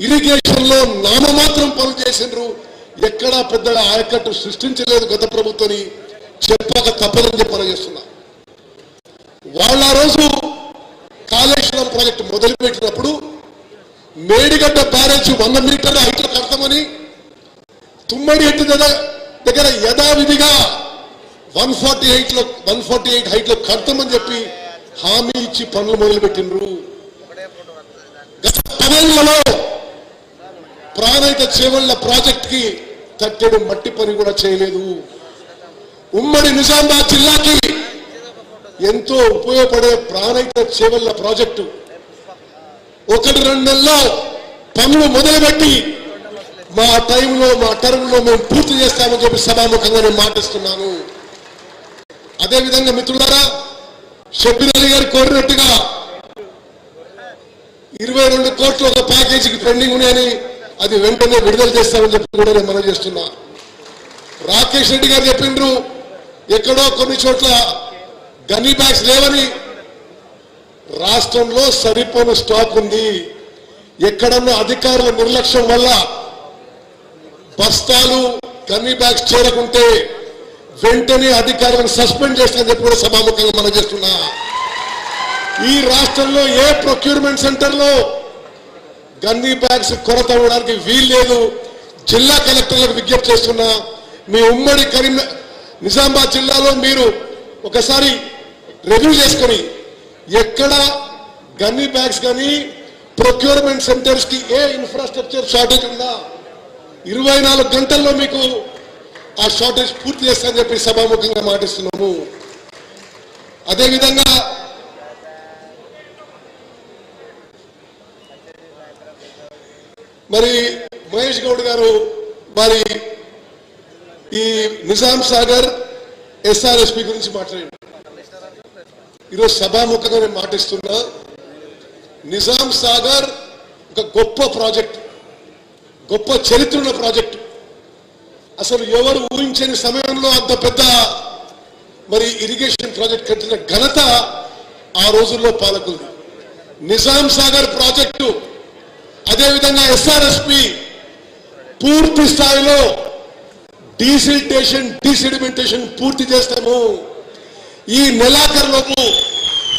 Speaker 1: ఇరిగేషన్ లో నామమాత్రం పనులు చేసిండ్రు. ఎక్కడా పెద్దగా ఆయకట్టు సృష్టించలేదు గత ప్రభుత్వాన్ని చెప్పక తప్పదని చెప్పని చేస్తున్నా. వాళ్ళ రోజు కాళేశ్వరం ప్రాజెక్టు మొదలుపెట్టినప్పుడు మేడిగడ్డ బ్యారేజ్ 100 మీటర్ల హైట్లో కడతామని, తుమ్మడి ఎత్తు దగ్గర యథావిధిగా 148 హైట్లో కడతామని చెప్పి హామీ ఇచ్చి పనులు మొదలుపెట్టిండ్రు. గత 10 ఏళ్లలో ప్రాణహిత చేవళ్ల ప్రాజెక్ట్ కి తట్టెడు మట్టి పని కూడా చేయలేదు. ఉమ్మడి నిజామాబాద్ జిల్లాకి ఎంతో ఉపయోగపడే ప్రాణహిత చేవళ్ల ప్రాజెక్టు 1-2 నెలల్లో పనులు మొదలుపెట్టి మా టైంలో మా టర్మ్లో మేము పూర్తి చేస్తామని చెప్పి సభాముఖంగా నేను మాటిస్తున్నాను. అదేవిధంగా మిత్రులారా, షబ్బీర్ అలీ గారు కోరినట్టుగా 22 కోట్లు ఒక ప్యాకేజీకి పెండింగ్ ఉన్నాయని అది వెంటనే విడుదల చేస్తామని చెప్పి కూడా నేను మనం చేస్తున్నా. రాకేష్ రెడ్డి గారు చెప్పిండ్రు ఎక్కడో కొన్ని చోట్ల గన్నీ బ్యాగ్స్ లేవని. రాష్ట్రంలో సరిపోని స్టాక్ ఉంది. ఎక్కడన్నా అధికారుల నిర్లక్ష్యం వల్ల బస్తాలు గన్నీ బ్యాగ్స్ చేరకుంటే వెంటనే అధికారులను సస్పెండ్ చేస్తామని చెప్పి కూడా సభాముఖంగా మనం చేస్తున్నా. ఈ రాష్ట్రంలో ఏ ప్రొక్యూర్మెంట్ సెంటర్ లో గన్నీ బ్యాగ్స్ కొరత అవ్వడానికి వీల్లేదు. జిల్లా కలెక్టర్లకు విజ్ఞప్తి చేస్తున్నా, మీ ఉమ్మడి నిజామాబాద్ జిల్లాలో మీరు ఒకసారి రివ్యూ చేసుకొని ఎక్కడ గన్నీ బ్యాగ్స్ కానీ ప్రొక్యూర్మెంట్ సెంటర్స్ కి ఏ ఇన్ఫ్రాస్ట్రక్చర్ షార్టేజ్ ఉందా,
Speaker 6: 24 గంటల్లో మీకు ఆ షార్టేజ్ పూర్తి చేస్తానని చెప్పి సభాముఖంగా మాటిస్తున్నాము. అదేవిధంగా మరి మహేష్ గౌడ్ గారు మరి ఈ నిజాం సాగర్ ఎస్ఆర్ఎస్పి గురించి మాట్లాడారు. ఈరోజు సభాముఖంగా నేను మాటిస్తున్నా, నిజాం సాగర్ ఒక గొప్ప ప్రాజెక్ట్, గొప్ప చరిత్ర ఉన్న ప్రాజెక్టు. అసలు ఎవరు ఊహించని సమయంలో అంత పెద్ద మరి ఇరిగేషన్ ప్రాజెక్ట్ కట్టిన ఘనత ఆ రోజుల్లో పాలకులు. నిజాం సాగర్ ప్రాజెక్టు అదేవిధంగా ఎస్ఆర్ఎస్పి పూర్తి స్థాయిలో డీసెడిమెంటేషన్ పూర్తి చేస్తాము. ఈ నెలాఖరులోపు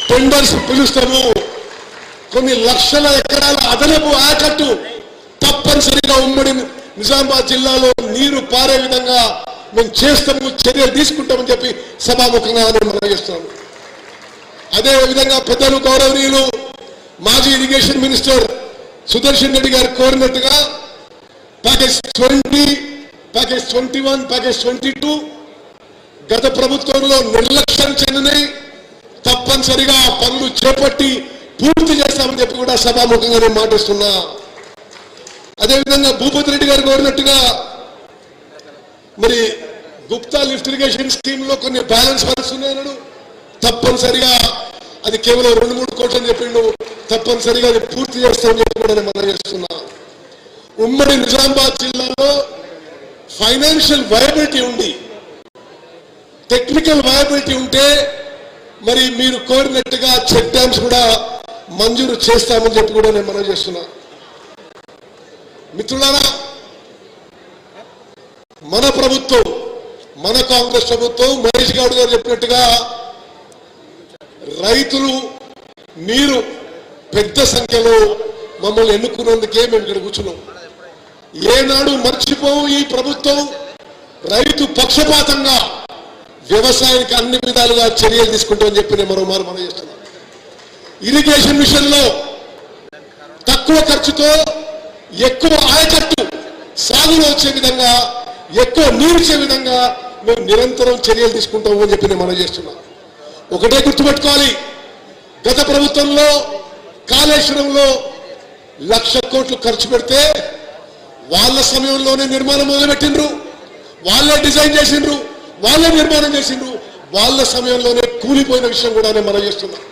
Speaker 6: టెండర్స్ పిలుస్తాము. కొన్ని లక్షల ఎకరాల అదనపు ఆయకట్టు తప్పనిసరిగా ఉమ్మడి నిజామాబాద్ జిల్లాలో నీరు పారే విధంగా మేము చేస్తాము, చర్యలు తీసుకుంటామని చెప్పి సభాముఖంగా నేను మనం చేస్తున్నాము. అదేవిధంగా పెద్దలు గౌరవనీయులు మాజీ ఇరిగేషన్ మినిస్టర్ సుదర్శన్ రెడ్డి గారు కోరినట్టుగా ప్యాకేజ్ 20, ప్యాకేజ్ 21, ప్యాకేజ్ 22 గత ప్రభుత్వంలో నిర్లక్ష్యం చెందినాయి. తప్పనిసరిగా పనులు చేపట్టి పూర్తి చేస్తామని చెప్పి కూడా సభాముఖంగా నేను మాటిస్తున్నా. అదేవిధంగా భూపతి రెడ్డి గారు కోరినట్టుగా మరి గుప్తా లిఫ్ట్ ఇరిగేషన్ స్కీమ్ లో కొన్ని బ్యాలెన్స్ ఫండ్స్ ఉన్నాయన్నాడు. తప్పనిసరిగా అది కేవలం 2-3 కోట్లు అని చెప్పిండు. తప్పనిసరిగా అది పూర్తి చేస్తామని చెప్పి కూడా నేను మనం చేస్తున్నా. ఉమ్మడి నిజామాబాద్ జిల్లాలో ఫైనాన్షియల్ వయబిలిటీ ఉంది, టెక్నికల్ వయబిలిటీ ఉంటే మరి మీరు కోరినట్టుగా చెక్ డ్యామ్స్ కూడా మంజూరు చేస్తామని చెప్పి కూడా నేను మనం చేస్తున్నా. మిత్రులారా, మన ప్రభుత్వం, మన కాంగ్రెస్ ప్రభుత్వం మహేష్ గౌడ్ గారు చెప్పినట్టుగా రైతులు మీరు పెద్ద సంఖ్యలో మమ్మల్ని ఎన్నుకున్నందుకే మేము ఇక్కడ కూర్చున్నాం. ఏనాడు మర్చిపోవు ఈ ప్రభుత్వం రైతు పక్షపాతంగా వ్యవసాయానికి అన్ని విధాలుగా చర్యలు తీసుకుంటామని చెప్పి నేను మరోమారు మనం చేస్తున్నాం. ఇరిగేషన్ విషయంలో తక్కువ ఖర్చుతో ఎక్కువ ఆయకట్టు సాగులో వచ్చే విధంగా, ఎక్కువ నీరు ఇచ్చే విధంగా మేము నిరంతరం చర్యలు తీసుకుంటాము అని చెప్పి నేను మనం చేస్తున్నాం. ఒకటే గుర్తుపెట్టుకోవాలి, గత ప్రభుత్వంలో కాళేశ్వరంలో 1,00,000 కోట్లు ఖర్చు పెడితే వాళ్ళ సమయంలోనే నిర్మాణం మొదలుపెట్టిండ్రు, వాళ్ళే డిజైన్ చేసిండ్రు, వాళ్ళే నిర్మాణం చేసిండ్రు, వాళ్ళ సమయంలోనే కూలిపోయిన విషయం కూడా నేను మనం చేస్తున్నాం.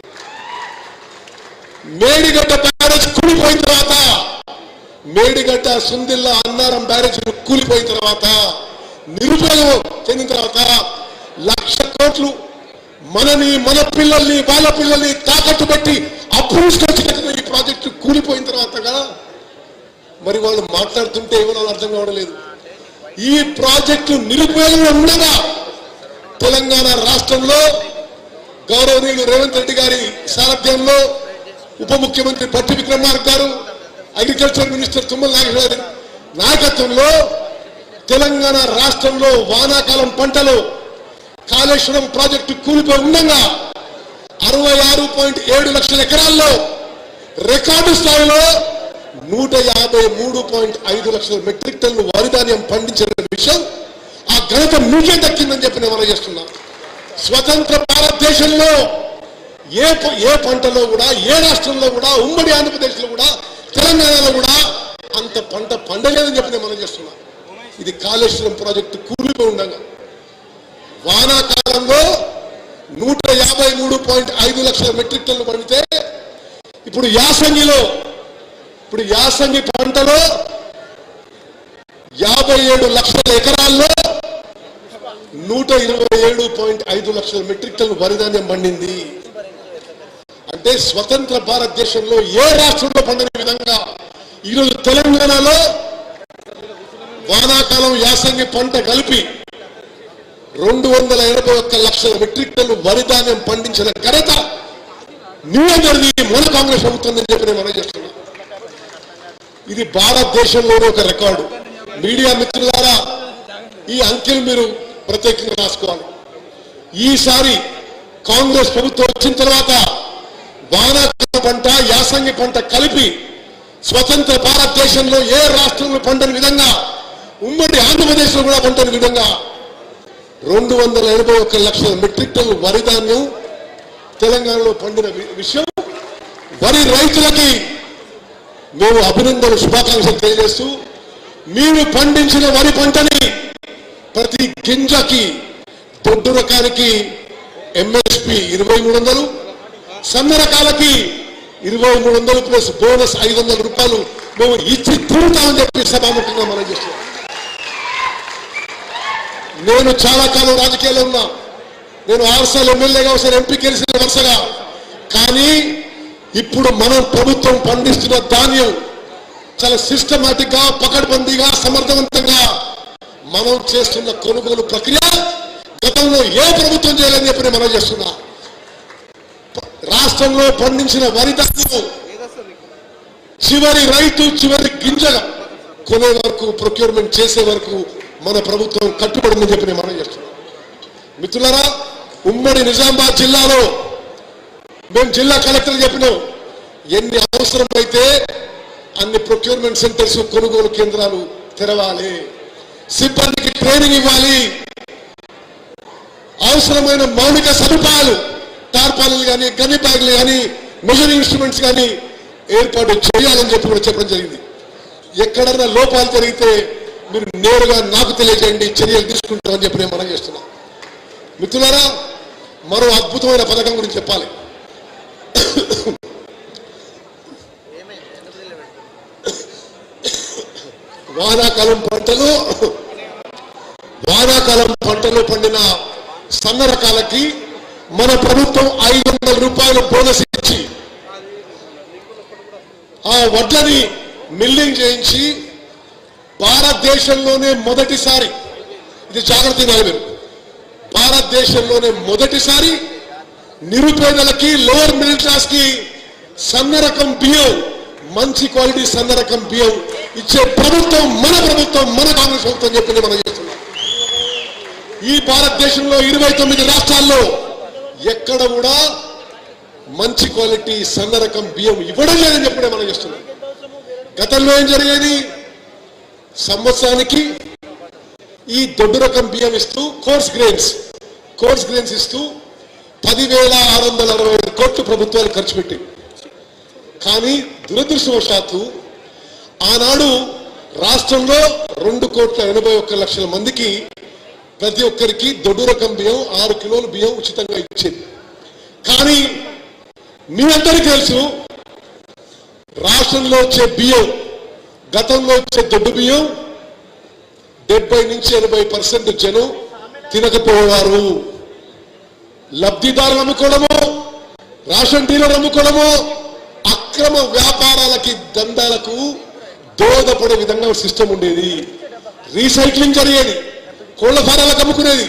Speaker 6: మేడిగడ్డ బ్యారేజ్ కూలిపోయిన తర్వాత, మేడిగడ్డ సుందిల్లా అన్నారం బ్యారేజ్ కూలిపోయిన తర్వాత, నిరుపయోగం చెందిన తర్వాత 1,00,000 కోట్లు మనని, మన పిల్లల్ని, వాళ్ళ పిల్లల్ని తాకట్టు పెట్టి అప్రూవ్ ఈ ప్రాజెక్టు కూలిపోయిన తర్వాతగా మరి వాళ్ళు మాట్లాడుతుంటే ఏమో అర్థం కావడం లేదు. ఈ ప్రాజెక్టు నిరుపయోగంలో ఉండగా తెలంగాణ రాష్ట్రంలో గౌరవనీయులు రేవంత్ రెడ్డి గారి సారథ్యంలో ఉప ముఖ్యమంత్రి భట్టి విక్రమార్క గారు, అగ్రికల్చర్ మినిస్టర్ తుమ్మల నాగేశ్వర నాయకత్వంలో తెలంగాణ రాష్ట్రంలో వానాకాలం పంటలు కాళేశ్వరం ప్రాజెక్టు కూలిపోయి ఉండగా 66.7 లక్షల ఎకరాల్లో రికార్డు స్థాయిలో 153.5 లక్షల మెట్రిక్ టన్నులు వరి ధాన్యం పండించిన విషయం, ఆ ఘనత మీకే దక్కిందని చెప్పి నేను మనం చేస్తున్నా. స్వతంత్ర భారతదేశంలో ఏ పంటలో కూడా, ఏ రాష్ట్రంలో కూడా, ఉమ్మడి ఆంధ్రప్రదేశ్లో కూడా, తెలంగాణలో కూడా అంత పంట పండలేదని చెప్పి నేను మనం చేస్తున్నా. ఇది కాళేశ్వరం ప్రాజెక్టు కూలిపోయి ఉండగా వానాకాలంలో 153.5 లక్షల మెట్రిక్ టన్నులు పండితే ఇప్పుడు యాసంగి పంటలో 57 లక్షల ఎకరాల్లో 127.5 లక్షల మెట్రిక్ టన్నులు వరి ధాన్యం పండింది. అంటే స్వతంత్ర భారతదేశంలో ఏ రాష్ట్రంలో పండని విధంగా ఈరోజు తెలంగాణలో వానాకాలం యాసంగి పంట కలిపి 281 లక్షల మెట్రిక్ టన్నులు వరి ధాన్యం పండించిన ఘనత న్యూఢిల్లీ మన కాంగ్రెస్ ప్రభుత్వం అని చెప్పి నేను మనం చేస్తున్నా. ఇది భారతదేశంలోనే ఒక రికార్డు. మీడియా మిత్రులారా, ఈ అంకెలు మీరు ప్రత్యేకంగా రాసుకోవాలి. ఈసారి కాంగ్రెస్ ప్రభుత్వం వచ్చిన తర్వాత వానాకాల పంట, యాసంగి పంట కలిపి స్వతంత్ర భారతదేశంలో ఏ రాష్ట్రంలో పండని విధంగా
Speaker 1: ఉమ్మడి ఆంధ్రప్రదేశ్లో కూడా పంటని విధంగా 281 లక్షల మెట్రిక్ టన్నుల వరి ధాన్యం తెలంగాణలో పండిన విషయం వరి రైతులకి మేము అభినందనలు శుభాకాంక్షలు తెలియజేస్తూ మీరు పండించిన వరి పంటని ప్రతి గింజకి దొడ్డు రకానికి ఎంఎస్పి 2300, సన్న రకాలకి 2300 ప్లస్ బోనస్ 500 రూపాయలు మేము ఇచ్చి తీరుతామని చెప్పి సభాముఖంగా మనం చేస్తున్నాం. నేను చాలా కాలం రాజకీయాల్లో ఉన్నా. నేను 6 సార్లు ఎమ్మెల్యేగా ఒకసారి ఎంపీ గెలిచిన వరుసగా. కానీ ఇప్పుడు మనం ప్రభుత్వం పండిస్తున్న ధాన్యం చాలా సిస్టమాటిక్ గా పకడ్బందీగా సమర్థవంతంగా మనం చేస్తున్న కొనుగోలు ప్రక్రియ గతంలో ఏ ప్రభుత్వం చేయాలని చెప్పి మనం చేస్తున్నా. రాష్ట్రంలో పండించిన వరి ధాన్యం చివరి రైతు చివరి గింజగా కొనే వరకు ప్రొక్యూర్మెంట్ చేసే వరకు మన ప్రభుత్వం కట్టుబడిందని చెప్పి మనం చేస్తున్నాం. మిత్రులారా, ఉమ్మడి నిజామాబాద్ జిల్లాలో మేము జిల్లా కలెక్టర్ చెప్పినాం, ఎన్ని అవసరమైతే అన్ని ప్రొక్యూర్మెంట్ సెంటర్స్ కొనుగోలు కేంద్రాలు తెరవాలి, సిబ్బందికి ట్రైనింగ్ ఇవ్వాలి, అవసరమైన మౌలిక సదుపాయాలు టార్పాలిన్లు కానీ గన్ని బ్యాగులు కానీ మెజరింగ్ ఇన్స్ట్రుమెంట్స్ కానీ ఏర్పాటు చేయాలని చెప్పి కూడా చెప్పడం జరిగింది. ఎక్కడన్నా లోపాలు జరిగితే మీరు నేరుగా నాకు తెలియజేయండి, చర్యలు తీసుకుంటారని చెప్పి నేను మనం చేస్తున్నాం. మిత్రులారా, మరో అద్భుతమైన పథకం గురించి చెప్పాలి. వానాకాలం పంటలు పండిన సన్న రకాలకి మన ప్రభుత్వం 500 రూపాయలు బోనస్ ఇచ్చి ఆ వడ్లని మిల్లింగ్ చేయించి భారతదేశంలోనే మొదటిసారి, ఇది జాగ్రత్త నాలుగు, భారతదేశంలోనే మొదటిసారి నిరుపేదలకి లోవర్ మిడిల్ క్లాస్ కి సన్న రకం బియ్యం, మంచి క్వాలిటీ సన్న రకం బియ్యం ఇచ్చే ప్రభుత్వం మన కాంగ్రెస్ ప్రభుత్వం చెప్పింది మనం చేస్తున్నాం. ఈ భారతదేశంలో 29 రాష్ట్రాల్లో ఎక్కడ కూడా మంచి క్వాలిటీ సన్న రకం బియ్యం ఇవ్వడం లేదని చెప్పి మనం చేస్తున్నాం. గతంలో ఏం జరిగేది, సంవత్సరానికి ఈ దొడ్డు రకం బియ్యం ఇస్తూ కోర్స్ గ్రెయిన్స్ ఇస్తూ 10,665 కోట్లు ప్రభుత్వాలు ఖర్చు పెట్టి. కానీ దురదృష్టవశాత్తు ఆనాడు రాష్ట్రంలో 2,81,00,000 మందికి ప్రతి ఒక్కరికి దొడ్డు రకం బియ్యం 6 కిలోల బియ్యం ఉచితంగా ఇచ్చేది. కానీ మీ అందరికీ తెలుసు, రాష్ట్రంలో వచ్చే బియ్యం, గతంలో వచ్చే దొడ్డు బియ్యం 70 నుంచి 80% జనం తినకపోయేవారు. లబ్ధిదారులు అమ్ముకోవడమో, రేషన్ డీలర్ అమ్ముకోవడమో అక్రమ వ్యాపారాలకి దందాలకు దోహదపడే విధంగా సిస్టమ్ ఉండేది. రీసైక్లింగ్ జరిగేది, కోళ్ల ఫారాలకు అమ్ముకునేది,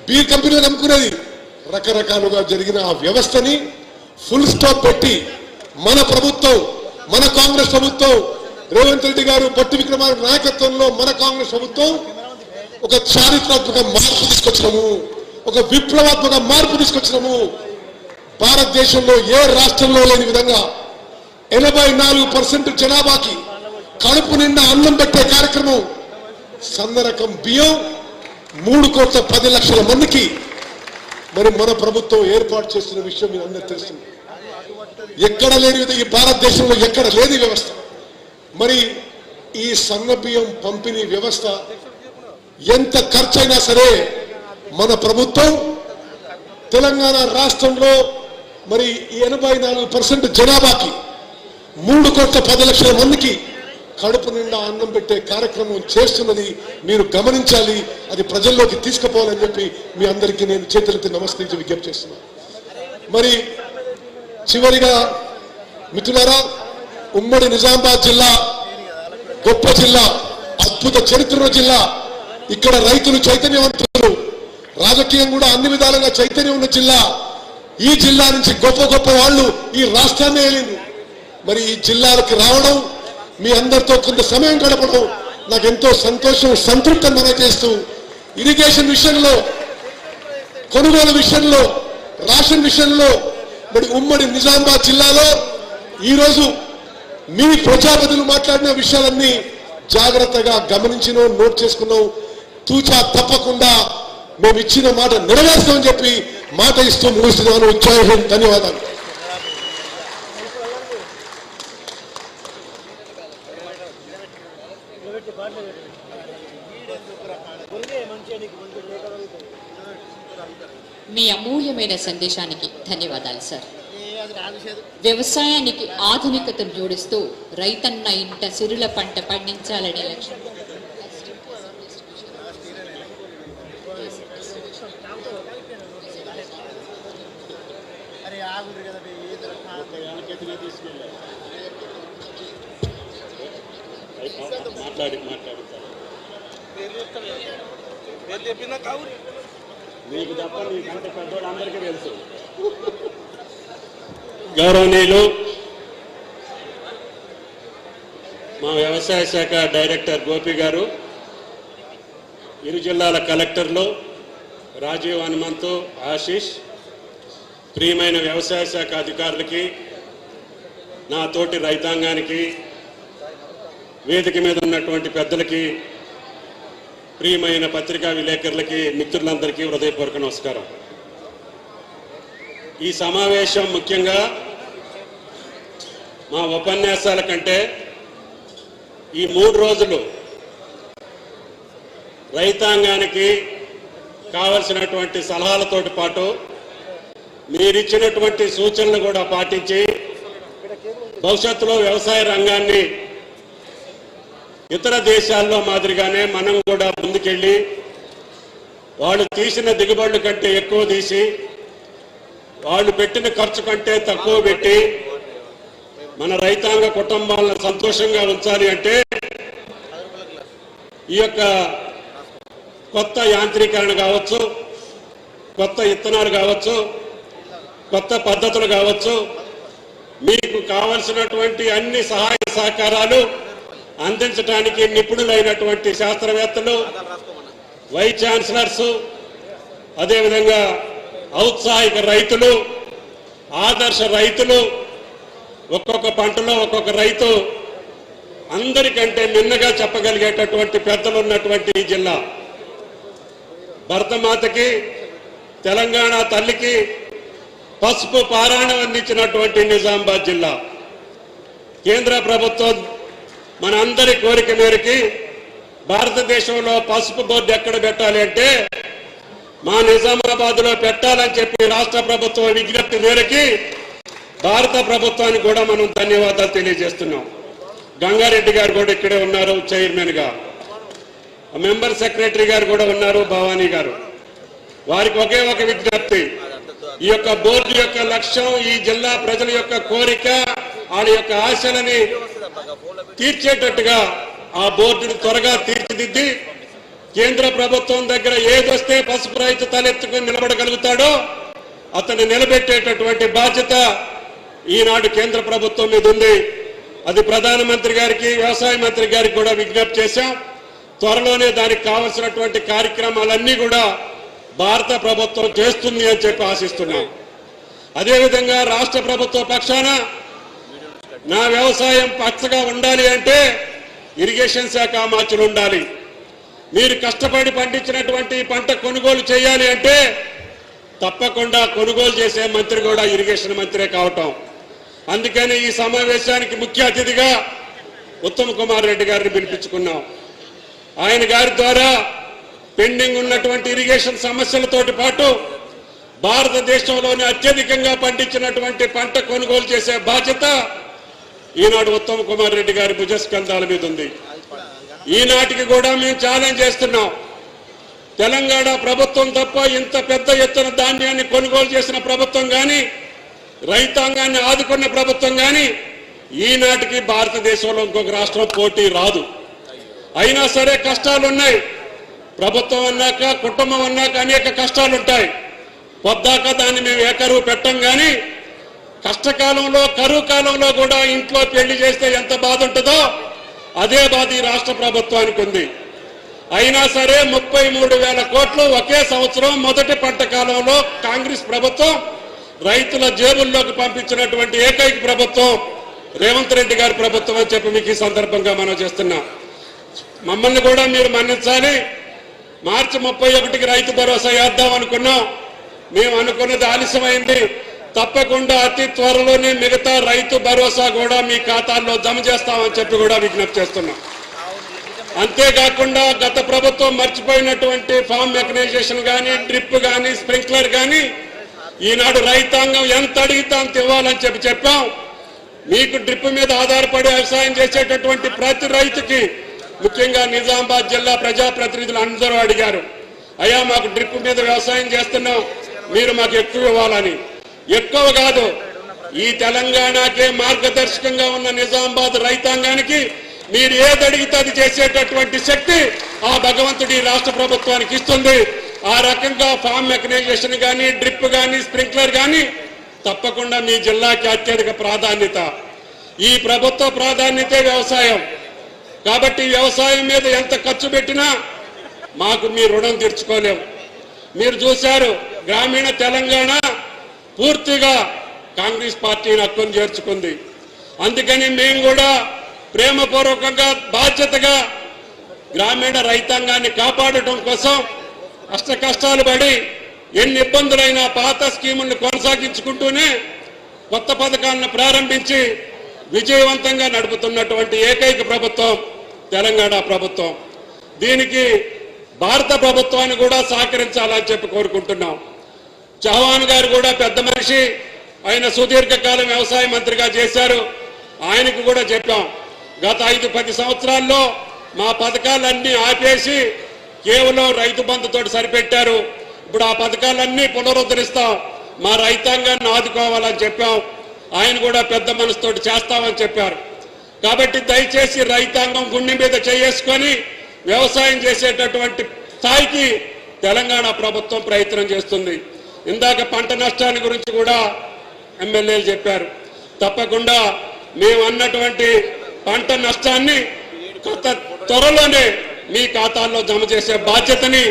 Speaker 1: బీర్ కంపెనీలకు అమ్ముకునేది. రకరకాలుగా జరిగిన ఆ వ్యవస్థని ఫుల్ స్టాప్ పెట్టి మన ప్రభుత్వం, మన కాంగ్రెస్ ప్రభుత్వం, రేవంత్ రెడ్డి గారు, పొట్టి విక్రమార్క నాయకత్వంలో మన కాంగ్రెస్ ప్రభుత్వం ఒక చారిత్రాత్మక మార్పు తీసుకొచ్చినాము, ఒక విప్లవాత్మక మార్పు తీసుకొచ్చినాము. భారతదేశంలో ఏ రాష్ట్రంలో లేని విధంగా 84% జనాభాకి కడుపు నిండా అన్నం పెట్టే కార్యక్రమం, సన్న రకం బియ్యం 3,10,00,000 మందికి మరి మన ప్రభుత్వం ఏర్పాటు చేస్తున్న విషయం మీరు అందరూ తెలుస్తుంది. ఎక్కడ లేని విధంగా ఈ భారతదేశంలో ఎక్కడ లేని వ్యవస్థ. మరి ఈ సన్న బియ్యం పంపిణీ వ్యవస్థ ఎంత ఖర్చైనా సరే మన ప్రభుత్వం తెలంగాణ రాష్ట్రంలో మరి 84% జనాభాకి 3,10,00,000 మందికి కడుపు నిండా అన్నం పెట్టే కార్యక్రమం చేస్తున్నది మీరు గమనించాలి. అది ప్రజల్లోకి తీసుకుపోవాలని చెప్పి మీ అందరికీ నేను చేతులెత్తి నమస్కరించి విజ్ఞప్తి చేస్తున్నాను. మరి చివరిగా మిత్రులారా, ఉమ్మడి నిజామాబాద్ జిల్లా గొప్ప జిల్లా, అద్భుత చరిత్ర జిల్లా. ఇక్కడ రైతులు చైతన్యవంతులు, రాజకీయం కూడా అన్ని విధాలుగా చైతన్యం ఉన్న జిల్లా. ఈ జిల్లా నుంచి గొప్ప గొప్ప వాళ్ళు ఈ రాష్ట్రాన్ని ఏలింది. మరి ఈ జిల్లాలకు రావడం, మీ అందరితో కొంత సమయం గడపడం నాకు ఎంతో సంతోషం, సంతృప్తిని మనం చేస్తూ, ఇరిగేషన్ విషయంలో, కొనుగోలు విషయంలో, రేషన్ విషయంలో మరి ఉమ్మడి నిజామాబాద్ జిల్లాలో ఈరోజు మీ ప్రజాప్రతినిధులు మాట్లాడిన విషయాలన్నీ జాగ్రత్తగా గమనించినో నోట్ చేసుకున్నాం. తూచా తప్పకుండా మేము ఇచ్చిన మాట నెరవేర్స్తామని చెప్పి మాట ఇస్తూ ముగిస్తున్నాను. జై హింద్. ధన్యవాదాలు.
Speaker 2: మీ అమూల్యమైన సందేశానికి ధన్యవాదాలు సార్. వ్యవసాయానికి ఆధునికతను జోడిస్తూ రైతన్న ఇంట సిరుల పంట పండించాలనే లక్ష్యం
Speaker 10: మీకు తప్ప నీకంటే పెద్దోళ్ళు అందరికీ తెలుసు. గౌరవనీయులు మా వ్యవసాయ శాఖ డైరెక్టర్ గోపి గారు, ఇరు జిల్లాల కలెక్టర్లు రాజీవ్, హనుమంతు, ఆశీష్, ప్రియమైన వ్యవసాయ శాఖ అధికారులకి, నా తోటి రైతాంగానికి, వేదిక మీద ఉన్నటువంటి పెద్దలకి, ప్రియమైన పత్రికా విలేకరులకి, మిత్రులందరికీ హృదయపూర్వక నమస్కారం. ఈ సమావేశం ముఖ్యంగా మా ఉపన్యాసాల కంటే ఈ 3 రోజులు రైతాంగానికి కావలసినటువంటి సలహాలతోటి పాటు మీరిచ్చినటువంటి సూచనలు కూడా పాటించి భవిష్యత్తులో వ్యవసాయ రంగాన్ని ఇతర దేశాల్లో మాదిరిగానే మనం కూడా ముందుకెళ్ళి వాళ్ళు తీసిన దిగుబడుల కంటే ఎక్కువ తీసి వాళ్ళు పెట్టిన ఖర్చు కంటే తక్కువ పెట్టి మన రైతాంగ కుటుంబాలను సంతోషంగా ఉంచాలి అంటే ఈ యొక్క కొత్త యాంత్రీకరణ కావచ్చు, కొత్త ఇత్తనాలు కావచ్చు, కొత్త పద్ధతులు కావచ్చు, మీకు కావలసినటువంటి అన్ని సహాయ సహకారాలు అందించడానికి నిపుణులైనటువంటి శాస్త్రవేత్తలు, వైస్ ఛాన్సలర్స్, అదేవిధంగా ఔత్సాహిక రైతులు, ఆదర్శ రైతులు, ఒక్కొక్క పంటలో ఒక్కొక్క రైతు అందరికంటే మిన్నగా చెప్పగలిగేటటువంటి పెద్దలు ఉన్నటువంటి ఈ జిల్లా, భరతమాతకి, తెలంగాణ తల్లికి పసుపు పారాయణం అందించినటువంటి నిజామాబాద్ జిల్లా. కేంద్ర ప్రభుత్వం మన అందరి కోరిక మేరకి భారతదేశంలో పసుపు బోర్డు ఎక్కడ పెట్టాలి అంటే మా నిజామాబాద్ లో పెట్టాలని చెప్పి రాష్ట్ర ప్రభుత్వం విజ్ఞప్తి మేరకి భారత ప్రభుత్వానికి కూడా మనం ధన్యవాదాలు తెలియజేస్తున్నాం. గంగారెడ్డి గారు కూడా ఇక్కడే ఉన్నారు చైర్మన్ గా, మెంబర్ సెక్రటరీ గారు కూడా ఉన్నారు, భవానీ గారు. వారికి ఒకే ఒక విజ్ఞప్తి, ఈ యొక్క బోర్డు యొక్క లక్ష్యం ఈ జిల్లా ప్రజల యొక్క కోరిక, వాళ్ళ యొక్క ఆశలని తీర్చేటట్టుగా ఆ బోర్డుని త్వరగా తీర్చిదిద్ది కేంద్ర ప్రభుత్వం దగ్గర ఏదొస్తే పసుపు రైతు తలెత్తుకుని నిలబడగలుగుతాడో అతన్ని నిలబెట్టేటటువంటి బాధ్యత ఈనాడు కేంద్ర ప్రభుత్వం మీద ఉంది. అది ప్రధానమంత్రి గారికి, వ్యవసాయ మంత్రి గారికి కూడా విజ్ఞప్తి చేశాం. త్వరలోనే దానికి కావలసినటువంటి కార్యక్రమాలన్నీ కూడా భారత ప్రభుత్వం చేస్తుంది అని చెప్పి ఆశిస్తున్నాం. అదేవిధంగా రాష్ట్ర ప్రభుత్వ పక్షాన నా వ్యవసాయం పచ్చగా ఉండాలి అంటే ఇరిగేషన్ శాఖ మార్చులు ఉండాలి. మీరు కష్టపడి పండించినటువంటి పంట కొనుగోలు చేయాలి అంటే తప్పకుండా కొనుగోలు చేసే మంత్రి కూడా ఇరిగేషన్ మంత్రే కావటం. అందుకని ఈ సమావేశానికి ముఖ్య అతిథిగా ఉత్తమ్ కుమార్ రెడ్డి గారిని పిలిపించుకున్నాం. ఆయన గారి ద్వారా పెండింగ్ ఉన్నటువంటి ఇరిగేషన్ సమస్యలతోటి పాటు భారతదేశంలోనే అత్యధికంగా పండించినటువంటి పంట కొనుగోలు చేసే బాధ్యత ఈనాడు ఉత్తమ్ కుమార్ రెడ్డి గారి భుజస్కంధాల మీద ఉంది. ఈనాటికి కూడా మేము ఛాలెంజ్ చేస్తున్నాం, తెలంగాణ ప్రభుత్వం తప్ప ఇంత పెద్ద ఎత్తున ధాన్యాన్ని కొనుగోలు చేసిన ప్రభుత్వం కానీ, రైతాంగాన్ని ఆదుకున్న ప్రభుత్వం కానీ ఈనాటికి భారతదేశంలో ఇంకొక రాష్ట్రం పోటీ రాదు. అయినా సరే కష్టాలు ఉన్నాయి. ప్రభుత్వం అన్నాక, కుటుంబం అన్నాక అనేక కష్టాలు ఉంటాయి. పొద్దాక దాన్ని మేము ఏకరువు పెట్టం కానీ కష్టకాలంలో, కరువు కాలంలో కూడా ఇంట్లో పెళ్లి చేస్తే ఎంత బాధ ఉంటుందో అదే బాధ ఈ రాష్ట్ర ప్రభుత్వానికి ఉంది. అయినా సరే 33,000 కోట్లు ఒకే సంవత్సరం మొదటి పంట కాలంలో కాంగ్రెస్ ప్రభుత్వం రైతుల జేబుల్లోకి పంపించినటువంటి ఏకైక ప్రభుత్వం రేవంత్ రెడ్డి గారి ప్రభుత్వం అని చెప్పి మీకు ఈ సందర్భంగా మనం చేస్తున్నాం.
Speaker 8: మమ్మల్ని కూడా మీరు మన్నించాలి. మార్చి 31కి రైతు భరోసా వేద్దాం అనుకున్నాం. మేము అనుకున్నది ఆలస్యమైంది. తప్పకుండా అతి త్వరలోనే మిగతా రైతు భరోసా కూడా మీ ఖాతాల్లో జమ చేస్తామని చెప్పి కూడా విజ్ఞప్తి చేస్తున్నాం. అంతేకాకుండా గత ప్రభుత్వం మర్చిపోయినటువంటి ఫామ్ మెకనైజేషన్ కానీ, డ్రిప్ కానీ, స్ప్రింక్లర్ కానీ ఈనాడు రైతాంగం ఎంత అడిగితే అంత ఇవ్వాలని చెప్పాం. మీకు డ్రిప్ మీద ఆధారపడి వ్యవసాయం చేసేటటువంటి ప్రతి రైతుకి, ముఖ్యంగా నిజామాబాద్ జిల్లా ప్రజాప్రతినిధులు అందరూ అడిగారు, అయ్యా మాకు డ్రిప్ మీద వ్యవసాయం చేస్తున్నాం, మీరు మాకు ఎక్కువ ఇవ్వాలని. ఎక్కువ కాదు, ఈ తెలంగాణకే మార్గదర్శకంగా ఉన్న నిజామాబాద్ రైతాంగానికి మీరు ఏది అడిగితే అది చేసేటటువంటి శక్తి ఆ భగవంతుడి రాష్ట్ర ప్రభుత్వానికి ఇస్తుంది. ఆ రకంగా ఫామ్ మెకనైజేషన్ కానీ, డ్రిప్ కానీ, స్ప్రింక్లర్ కానీ తప్పకుండా మీ జిల్లాకి అత్యధిక ప్రాధాన్యత. ఈ ప్రభుత్వ ప్రాధాన్యతే వ్యవసాయం. కాబట్టి వ్యవసాయం మీద ఎంత ఖర్చు పెట్టినా మాకు మీ రుణం తీర్చుకోలేం. మీరు చూశారు, గ్రామీణ తెలంగాణ పూర్తిగా కాంగ్రెస్ పార్టీని హక్కును చేర్చుకుంది. అందుకని మేము కూడా ప్రేమపూర్వకంగా, బాధ్యతగా గ్రామీణ రైతాంగాన్ని కాపాడటం కోసం అష్ట కష్టాలు పడి ఎన్ని ఇబ్బందులైనా పాత స్కీములను కొనసాగించుకుంటూనే కొత్త పథకాలను ప్రారంభించి విజయవంతంగా నడుపుతున్నటువంటి ఏకైక ప్రభుత్వం తెలంగాణ ప్రభుత్వం. దీనికి భారత ప్రభుత్వాన్ని కూడా సహకరించాలని చెప్పి కోరుకుంటున్నాం. చౌహాన్ గారు కూడా పెద్ద మనిషి, ఆయన సుదీర్ఘకాలం వ్యవసాయ మంత్రిగా చేశారు. ఆయనకు కూడా చెప్పాం, గత 5-10 సంవత్సరాల్లో మా పథకాలన్నీ ఆపేసి కేవలం రైతు బంధుతో సరిపెట్టారు. ఇప్పుడు ఆ పథకాలన్నీ పునరుద్ధరిస్తాం, మా రైతాంగాన్ని ఆదుకోవాలని చెప్పాం. ఆయన కూడా పెద్ద మనసుతోటి చేస్తామని చెప్పారు. కాబట్టి దయచేసి రైతాంగం గుండె మీద చేసుకొని వ్యవసాయం చేసేటటువంటి స్థాయికి తెలంగాణ ప్రభుత్వం ప్రయత్నం చేస్తుంది. ఇందాక పంట నష్టాన్ని గురించి కూడా ఎమ్మెల్యేలు చెప్పారు. తప్పకుండా మేము అన్నటువంటి పంట నష్టాన్ని త్వరలోనే మీ ఖాతాల్లో జమ చేసే బాధ్యతని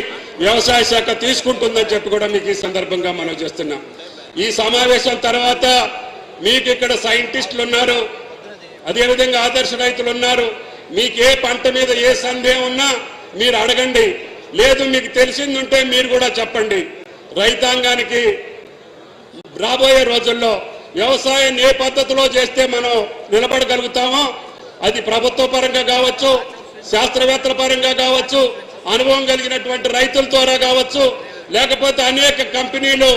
Speaker 8: వ్యవసాయ శాఖ తీసుకుంటుందని చెప్పి కూడా మీకు ఈ సందర్భంగా మనం చేస్తున్నాం. ఈ సమావేశం తర్వాత మీకు ఇక్కడ సైంటిస్టులు ఉన్నారు, అదేవిధంగా ఆదర్శ రైతులు ఉన్నారు. మీకు ఏ పంట మీద ఏ సందేహం ఉన్నా మీరు అడగండి, లేదు మీకు తెలిసిందుంటే మీరు కూడా చెప్పండి. రైతాంగానికి రాబోయే రోజుల్లో వ్యవసాయం ఏ పద్ధతిలో చేస్తే మనం నిలబడగలుగుతామో అది ప్రభుత్వ పరంగా కావచ్చు, శాస్త్రవేత్తల పరంగా కావచ్చు, అనుభవం కలిగినటువంటి రైతుల ద్వారా కావచ్చు, లేకపోతే అనేక కంపెనీలు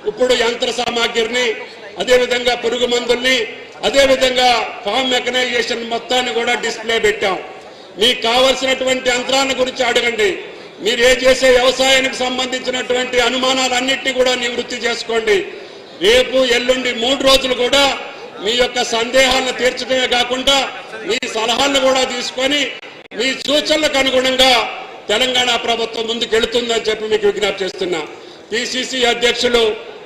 Speaker 8: ఇప్పుడు యంత్ర సామాగ్రిని, అదేవిధంగా పురుగు మందుల్ని, అదేవిధంగా ఫామ్ మెకనైజేషన్ మొత్తాన్ని కూడా డిస్ప్లే పెట్టాం. మీకు కావలసినటువంటి యంత్రాల గురించి అడగండి. మీరు ఏ చేసే వ్యవసాయానికి సంబంధించినటువంటి అనుమానాలన్నింటినీ కూడా నివృత్తి చేసుకోండి. రేపు ఎల్లుండి 3 రోజులు కూడా మీ యొక్క సందేహాలను తీర్చడమే కాకుండా మీ సలహాలను కూడా తీసుకొని మీ సూచనలకు అనుగుణంగా తెలంగాణ ప్రభుత్వం ముందుకు వెళుతుందని చెప్పి మీకు విజ్ఞప్తి చేస్తున్నా. పిసిసి అధ్యక్షులు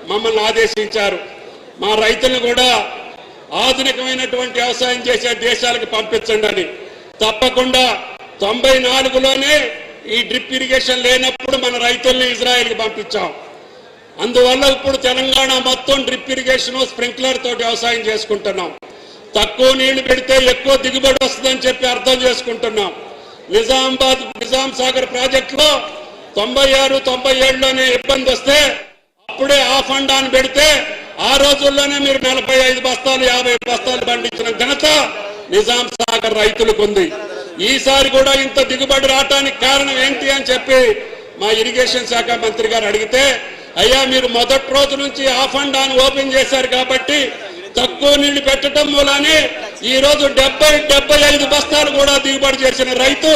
Speaker 8: మమ్మల్ని ఆదేశించారు, మా రైతులను కూడా ఆధునికమైనటువంటి వ్యవసాయం చేసే దేశాలకు పంపించండి అని. తప్పకుండా 94లోనే ఈ డ్రిప్ ఇరిగేషన్ లేనప్పుడు మన రైతుల్ని ఇజ్రాయెల్కి పంపించాం. అందువల్ల ఇప్పుడు తెలంగాణ మొత్తం డ్రిప్ ఇరిగేషన్, స్ప్రింక్లర్ తోటి వ్యవసాయం చేసుకుంటున్నాం. తక్కువ నీళ్లు పెడితే ఎక్కువ దిగుబడి వస్తుందని చెప్పి అర్థం చేసుకుంటున్నాం. నిజాం సాగర్ ప్రాజెక్టులో 96-97లోనే ఇబ్బంది వస్తే అప్పుడే ఆ ఫండాన్ని పెడితే ఆ రోజుల్లోనే మీరు 45 బస్తాలు 50 బస్తాలు పండించిన ఘనత నిజాం సాగర్ రైతులకు ఉంది. ఈసారి కూడా ఇంత దిగుబడి రావడానికి కారణం ఏంటి అని చెప్పి మా ఇరిగేషన్ శాఖ మంత్రి గారు అడిగితే, అయ్యా మీరు మొదటి రోజు నుంచి ఆ ఫండాన్ని ఓపెన్ చేశారు కాబట్టి తక్కువ నీళ్లు పెట్టడం మూలానే ఈ రోజు 70-75 బస్తాలు కూడా దిగుబడి చేసిన రైతు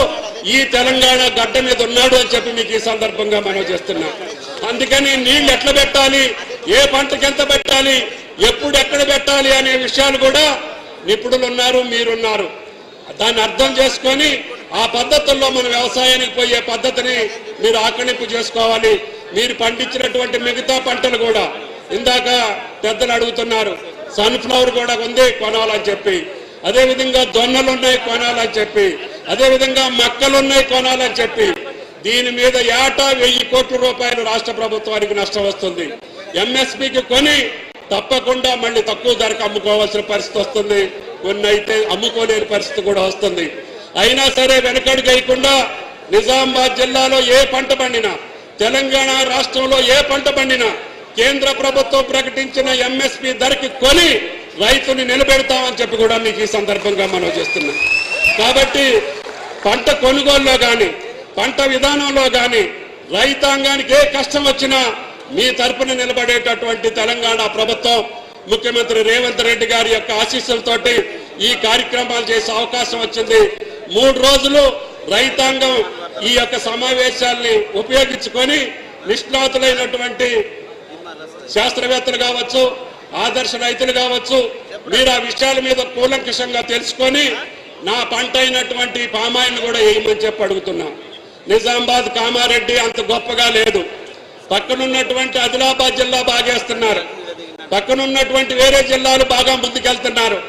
Speaker 8: ఈ తెలంగాణ గడ్డ మీద ఉన్నాడు అని చెప్పి మీకు ఈ సందర్భంగా మనం చేస్తున్నాం. అందుకని నీళ్లు ఎట్లా పెట్టాలి, ఏ పంటకి ఎంత పెట్టాలి, ఎప్పుడు ఎక్కడ పెట్టాలి అనే విషయాలు కూడా నిపుణులు ఉన్నారు, మీరున్నారు. దాన్ని అర్థం చేసుకొని ఆ పద్ధతుల్లో మన వ్యవసాయానికి పోయే పద్ధతిని మీరు ఆకలింపు చేసుకోవాలి. మీరు పండించినటువంటి మిగతా పంటలు కూడా ఇందాక పెద్దలు అడుగుతున్నారు, సన్ఫ్లవర్ కూడా ఉంది కొనాలని చెప్పి, అదేవిధంగా జొన్నలు ఉన్నాయి కొనాలని చెప్పి, అదేవిధంగా మక్కలు ఉన్నాయి కొనాలని చెప్పి, దీని మీద ఏటా 1000 కోట్ల రూపాయలు రాష్ట్ర ప్రభుత్వానికి నష్టం వస్తుంది. ఎంఎస్పీకి కొని తప్పకుండా మళ్ళీ తక్కువ ధరకు అమ్ముకోవాల్సిన పరిస్థితి వస్తుంది, కొన్ని అయితే అమ్ముకోలేని పరిస్థితి కూడా వస్తుంది. అయినా సరే వెనకడుగు వేయకుండా నిజామాబాద్ జిల్లాలో ఏ పంట పండినా, తెలంగాణ రాష్ట్రంలో ఏ పంట పండినా కేంద్ర ప్రభుత్వం ప్రకటించిన ఎంఎస్పి ధరకి కొని రైతుని నిలబెడతామని చెప్పి కూడా మీకు ఈ సందర్భంగా మనం చేస్తున్నాం. కాబట్టి పంట కొనుగోలులో కానీ, పంట విధానంలో కానీ రైతాంగానికి ఏ కష్టం వచ్చినా మీ తరపున నిలబడేటటువంటి తెలంగాణ ప్రభుత్వం, ముఖ్యమంత్రి రేవంత్ రెడ్డి గారి యొక్క ఆశీస్సులతోటి ఈ కార్యక్రమాలు చేసే అవకాశం వచ్చింది. 3 రోజులు రైతాంగం ఈ యొక్క సమావేశాల్ని ఉపయోగించుకొని నిష్ణాతులైనటువంటి శాస్త్రవేత్తలు కావచ్చు, ఆదర్శ రైతులు కావచ్చు, మీరు ఆ విషయాల మీద కూలంకషంగా తెలుసుకొని నా పంట అయినటువంటి పామాయిల్ని కూడా వేయమని చెప్పి అడుగుతున్నాం. నిజామాబాద్, కామారెడ్డి అంత గొప్పగా లేదు. పక్కనున్నటువంటి ఆదిలాబాద్ జిల్లా బాగేస్తున్నారు, పక్కనున్నటువంటి వేరే జిల్లాలు బాగా ముందుకెళ్తున్నారు.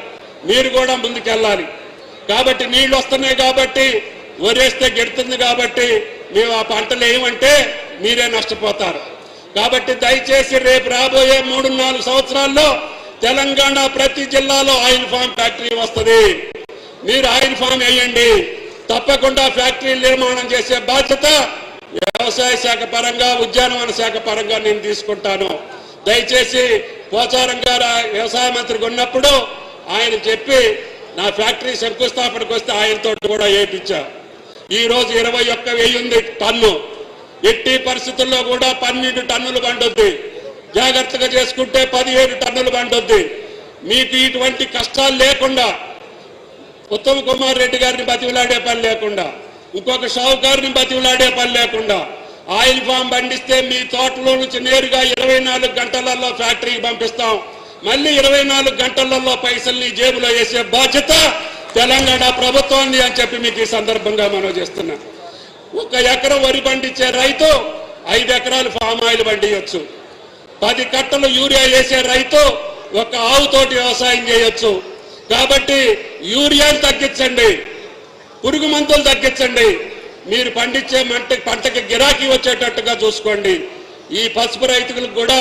Speaker 8: మీరు కూడా ముందుకెళ్ళాలి. కాబట్టి నీళ్లు వస్తున్నాయి కాబట్టి, వరేస్తే గెడుతుంది కాబట్టి మేము ఆ పంటలు ఏమంటే మీరే నష్టపోతారు. కాబట్టి దయచేసి రేపు రాబోయే 3-4 సంవత్సరాల్లో తెలంగాణ ప్రతి జిల్లాలో ఆయిల్ ఫామ్ ఫ్యాక్టరీ వస్తుంది. మీరు ఆయిల్ ఫామ్ వేయండి. తప్పకుండా ఫ్యాక్టరీ నిర్మాణం చేసే బాధ్యత వ్యవసాయ శాఖ పరంగా, ఉద్యానవన శాఖ పరంగా నేను తీసుకుంటాను. దయచేసి పోచారం గారు వ్యవసాయ మంత్రిగా ఉన్నప్పుడు ఆయన చెప్పి నా ఫ్యాక్టరీ శంకుస్థాపనకు వస్తే ఆయనతో కూడా వేయించా. ఈ రోజు 21,000 టన్ను. ఎట్టి పరిస్థితుల్లో కూడా 12 టన్నులు పండుద్ది. జాగ్రత్తగా చేసుకుంటే 17 టన్నులు పండుద్ది. మీకు ఇటువంటి కష్టాలు లేకుండా, ఉత్తమ్ కుమార్ రెడ్డి గారిని బతిమలాడే పని లేకుండా, ఇంకొక షావుకారుని బతిమలాడే పని లేకుండా ఆయిల్ ఫామ్ పండిస్తే మీ తోటలో నుంచి నేరుగా 24 గంటలలో ఫ్యాక్టరీకి పంపిస్తాం. మళ్ళీ 24 గంటలలో పైసల్ని జేబులో వేసే బాధ్యత తెలంగాణ ప్రభుత్వాన్ని అని చెప్పి మీకు ఈ సందర్భంగా మనం చేస్తున్నాం. 1 ఎకరం వరి పండించే రైతు 5 ఎకరాలు ఫామ్ ఆయిల్ పండియొచ్చు. 10 కట్టలు యూరియా వేసే రైతు 1 ఆవుతోటి వ్యవసాయం చేయొచ్చు. కాబట్టి యూరియాను తగ్గించండి, పురుగు మందులు తగ్గించండి. మీరు పండించే పంటకి గిరాకీ వచ్చేటట్టుగా చూసుకోండి. ఈ పసుపు రైతులకు కూడా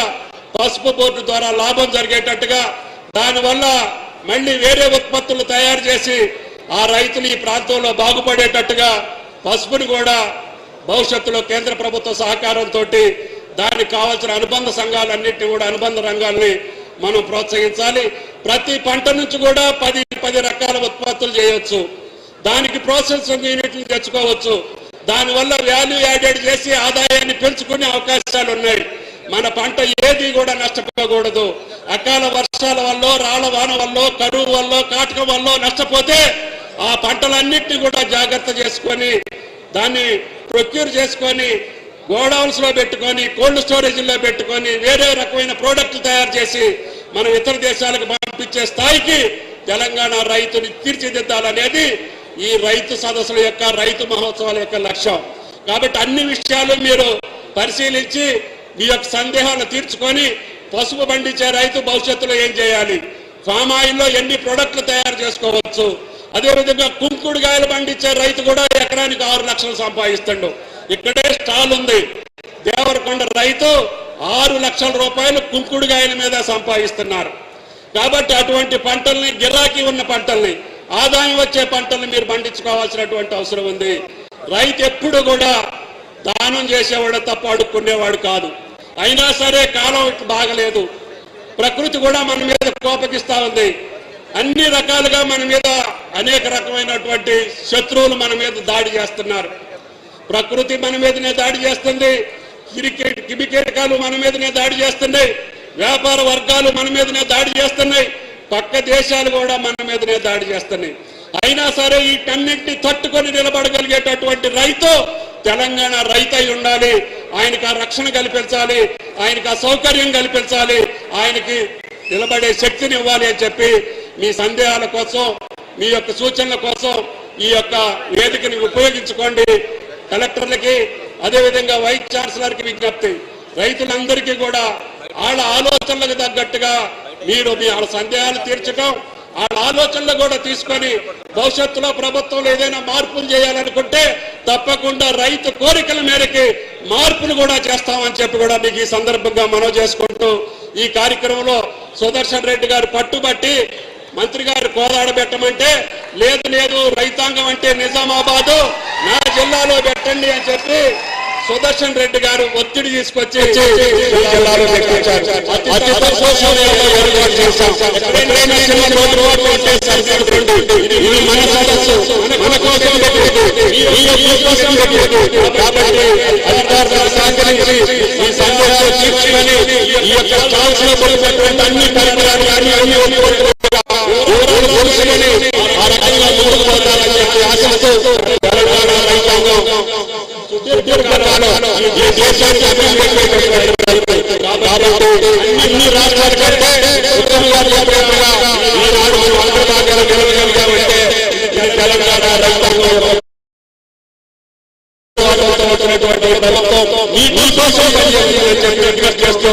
Speaker 8: పసుపు బోర్డు ద్వారా లాభం జరిగేటట్టుగా, దానివల్ల మళ్ళీ వేరే ఉత్పత్తులు తయారు చేసి ఆ రైతులు ఈ ప్రాంతంలో బాగుపడేటట్టుగా పసుపుని కూడా భవిష్యత్తులో కేంద్ర ప్రభుత్వ సహకారంతో దానికి కావాల్సిన అనుబంధ సంఘాలన్నింటినీ కూడా, అనుబంధ రంగాల్ని మనం ప్రోత్సహించాలి. ప్రతి పంట నుంచి కూడా 10 రకాల ఉత్పత్తులు చేయవచ్చు. దానికి ప్రాసెసింగ్ యూనిట్లు తెచ్చుకోవచ్చు. దానివల్ల వాల్యూ యాడెడ్ చేసి ఆదాయాన్ని పెంచుకునే అవకాశాలు ఉన్నాయి. మన పంట ఏది కూడా నష్టపోకూడదు. అకాల వర్షాల వల్ల, రాళ్ల వాన వల్ల, కరువు వల్ల, కాటకం వల్ల నష్టపోతే ఆ పంటలన్నింటినీ కూడా జాగ్రత్త చేసుకొని, దాన్ని ప్రొక్యూర్ చేసుకొని, గోడౌన్స్ లో పెట్టుకొని, కోల్డ్ స్టోరేజ్లో పెట్టుకొని, వేరే రకమైన ప్రోడక్ట్ తయారు చేసి మనం ఇతర దేశాలకు పంపించే స్థాయికి తెలంగాణ రైతుని తీర్చిదిద్దాలనేది ఈ రైతు సదస్సుల యొక్క, రైతు మహోత్సవాల యొక్క లక్ష్యం. కాబట్టి అన్ని విషయాలు మీరు పరిశీలించి మీ యొక్క సందేహాలను తీర్చుకొని, పసుపు పండించే రైతు భవిష్యత్తులో ఏం చేయాలి, ఫామ్ ఆయిల్లో ఎన్ని ప్రొడక్ట్లు తయారు చేసుకోవచ్చు, అదేవిధంగా కుంకుడుకాయలు పండించే రైతు కూడా ఎకరానికి 6 లక్షలు సంపాదిస్తాడు. ఇక్కడే స్టాల్ ఉంది. దేవరకొండ రైతు 6 లక్షల రూపాయలు కుంకుడుకాయల మీద సంపాదిస్తున్నారు. కాబట్టి అటువంటి పంటల్ని, గిరాకీ ఉన్న పంటల్ని, ఆదాయం వచ్చే పంటల్ని మీరు పండించుకోవాల్సినటువంటి అవసరం ఉంది. రైతు ఎప్పుడు కూడా దానం చేసేవాడు తప్ప అడుక్కునేవాడు కాదు. అయినా సరే కాలం బాగలేదు, ప్రకృతి కూడా మన మీద కోపగిస్తా ఉంది. అన్ని రకాలుగా మన మీద అనేక రకమైనటువంటి శత్రువులు మన మీద దాడి చేస్తున్నారు. ప్రకృతి మన మీదనే దాడి చేస్తుంది, కిమికీటకాలు మన మీదనే దాడి చేస్తున్నాయి, వ్యాపార వర్గాలు మన మీదనే దాడి చేస్తున్నాయి, పక్క దేశాలు కూడా మన మీదనే దాడి చేస్తున్నాయి. అయినా సరే వీటన్నింటినీ తట్టుకొని నిలబడగలిగేటటువంటి రైతు తెలంగాణ రైతు అయి ఉండాలి. ఆయనకు ఆ రక్షణ కల్పించాలి, ఆయనకు ఆ సౌకర్యం కల్పించాలి, ఆయనకి నిలబడే శక్తిని ఇవ్వాలి అని చెప్పి మీ సందేహాల కోసం, మీ యొక్క సూచనల కోసం ఈ యొక్క వేదికని ఉపయోగించుకోండి. కలెక్టర్లకి, అదేవిధంగా వైస్ ఛాన్సలర్కి విజ్ఞప్తి, రైతులందరికీ కూడా వాళ్ళ ఆలోచనలకు తగ్గట్టుగా మీరు మీ వాళ్ళ సందేహాలు తీర్చడం, వాళ్ళ ఆలోచనలు కూడా తీసుకొని భవిష్యత్తులో ప్రభుత్వంలో ఏదైనా మార్పులు చేయాలనుకుంటే తప్పకుండా రైతు కోరికల మేరకి మార్పులు కూడా చేస్తామని చెప్పి కూడా మీకు ఈ సందర్భంగా మనవి చేసుకుంటూ, ఈ కార్యక్రమంలో సుదర్శన్ రెడ్డి గారు పట్టుబట్టి మంత్రి గారు కోదాడ పెట్టమంటే లేదు లేదు రైతాంగం అంటే నిజామాబాదు నా జిల్లాలో పెట్టండి అని చెప్పి సుదర్శన్ రెడ్డి గారు ఒత్తిడి తీసుకొచ్చి జిల్లాలో పెట్టించారు. అతి తక్కువ సమయంలో ఏర్పాటు చేశాం. ఎక్కడైనా చిన్న రోడ్డు ఇది మన సదస్సు, మన కోసం పెట్టింది, మీ కోసం పెట్టింది. కాబట్టి అధికారులకు సహకరించి ఈ సందేహాలు తీర్చుకొని ఈ యొక్క స్టాల్స్ లో పడినటువంటి అన్ని పరికరాలు అన్ని ఆ రకంగా ముందుకు పోతారని చెప్పి ఆశిస్తూ తెలంగాణ రైతాంగం ఈ దేశాన్ని అభివృద్ధి కాబట్టి అన్ని రాష్ట్రాల కంటే ఈనాడు మనం అగ్రభాగాలు నిలవగలిగామంటే తెలంగాణ రైతాంగం వచ్చినటువంటి ప్రభుత్వం మీకోసం పనిచేస్తుందని చెప్పి రిక్వెస్ట్ చేస్తూ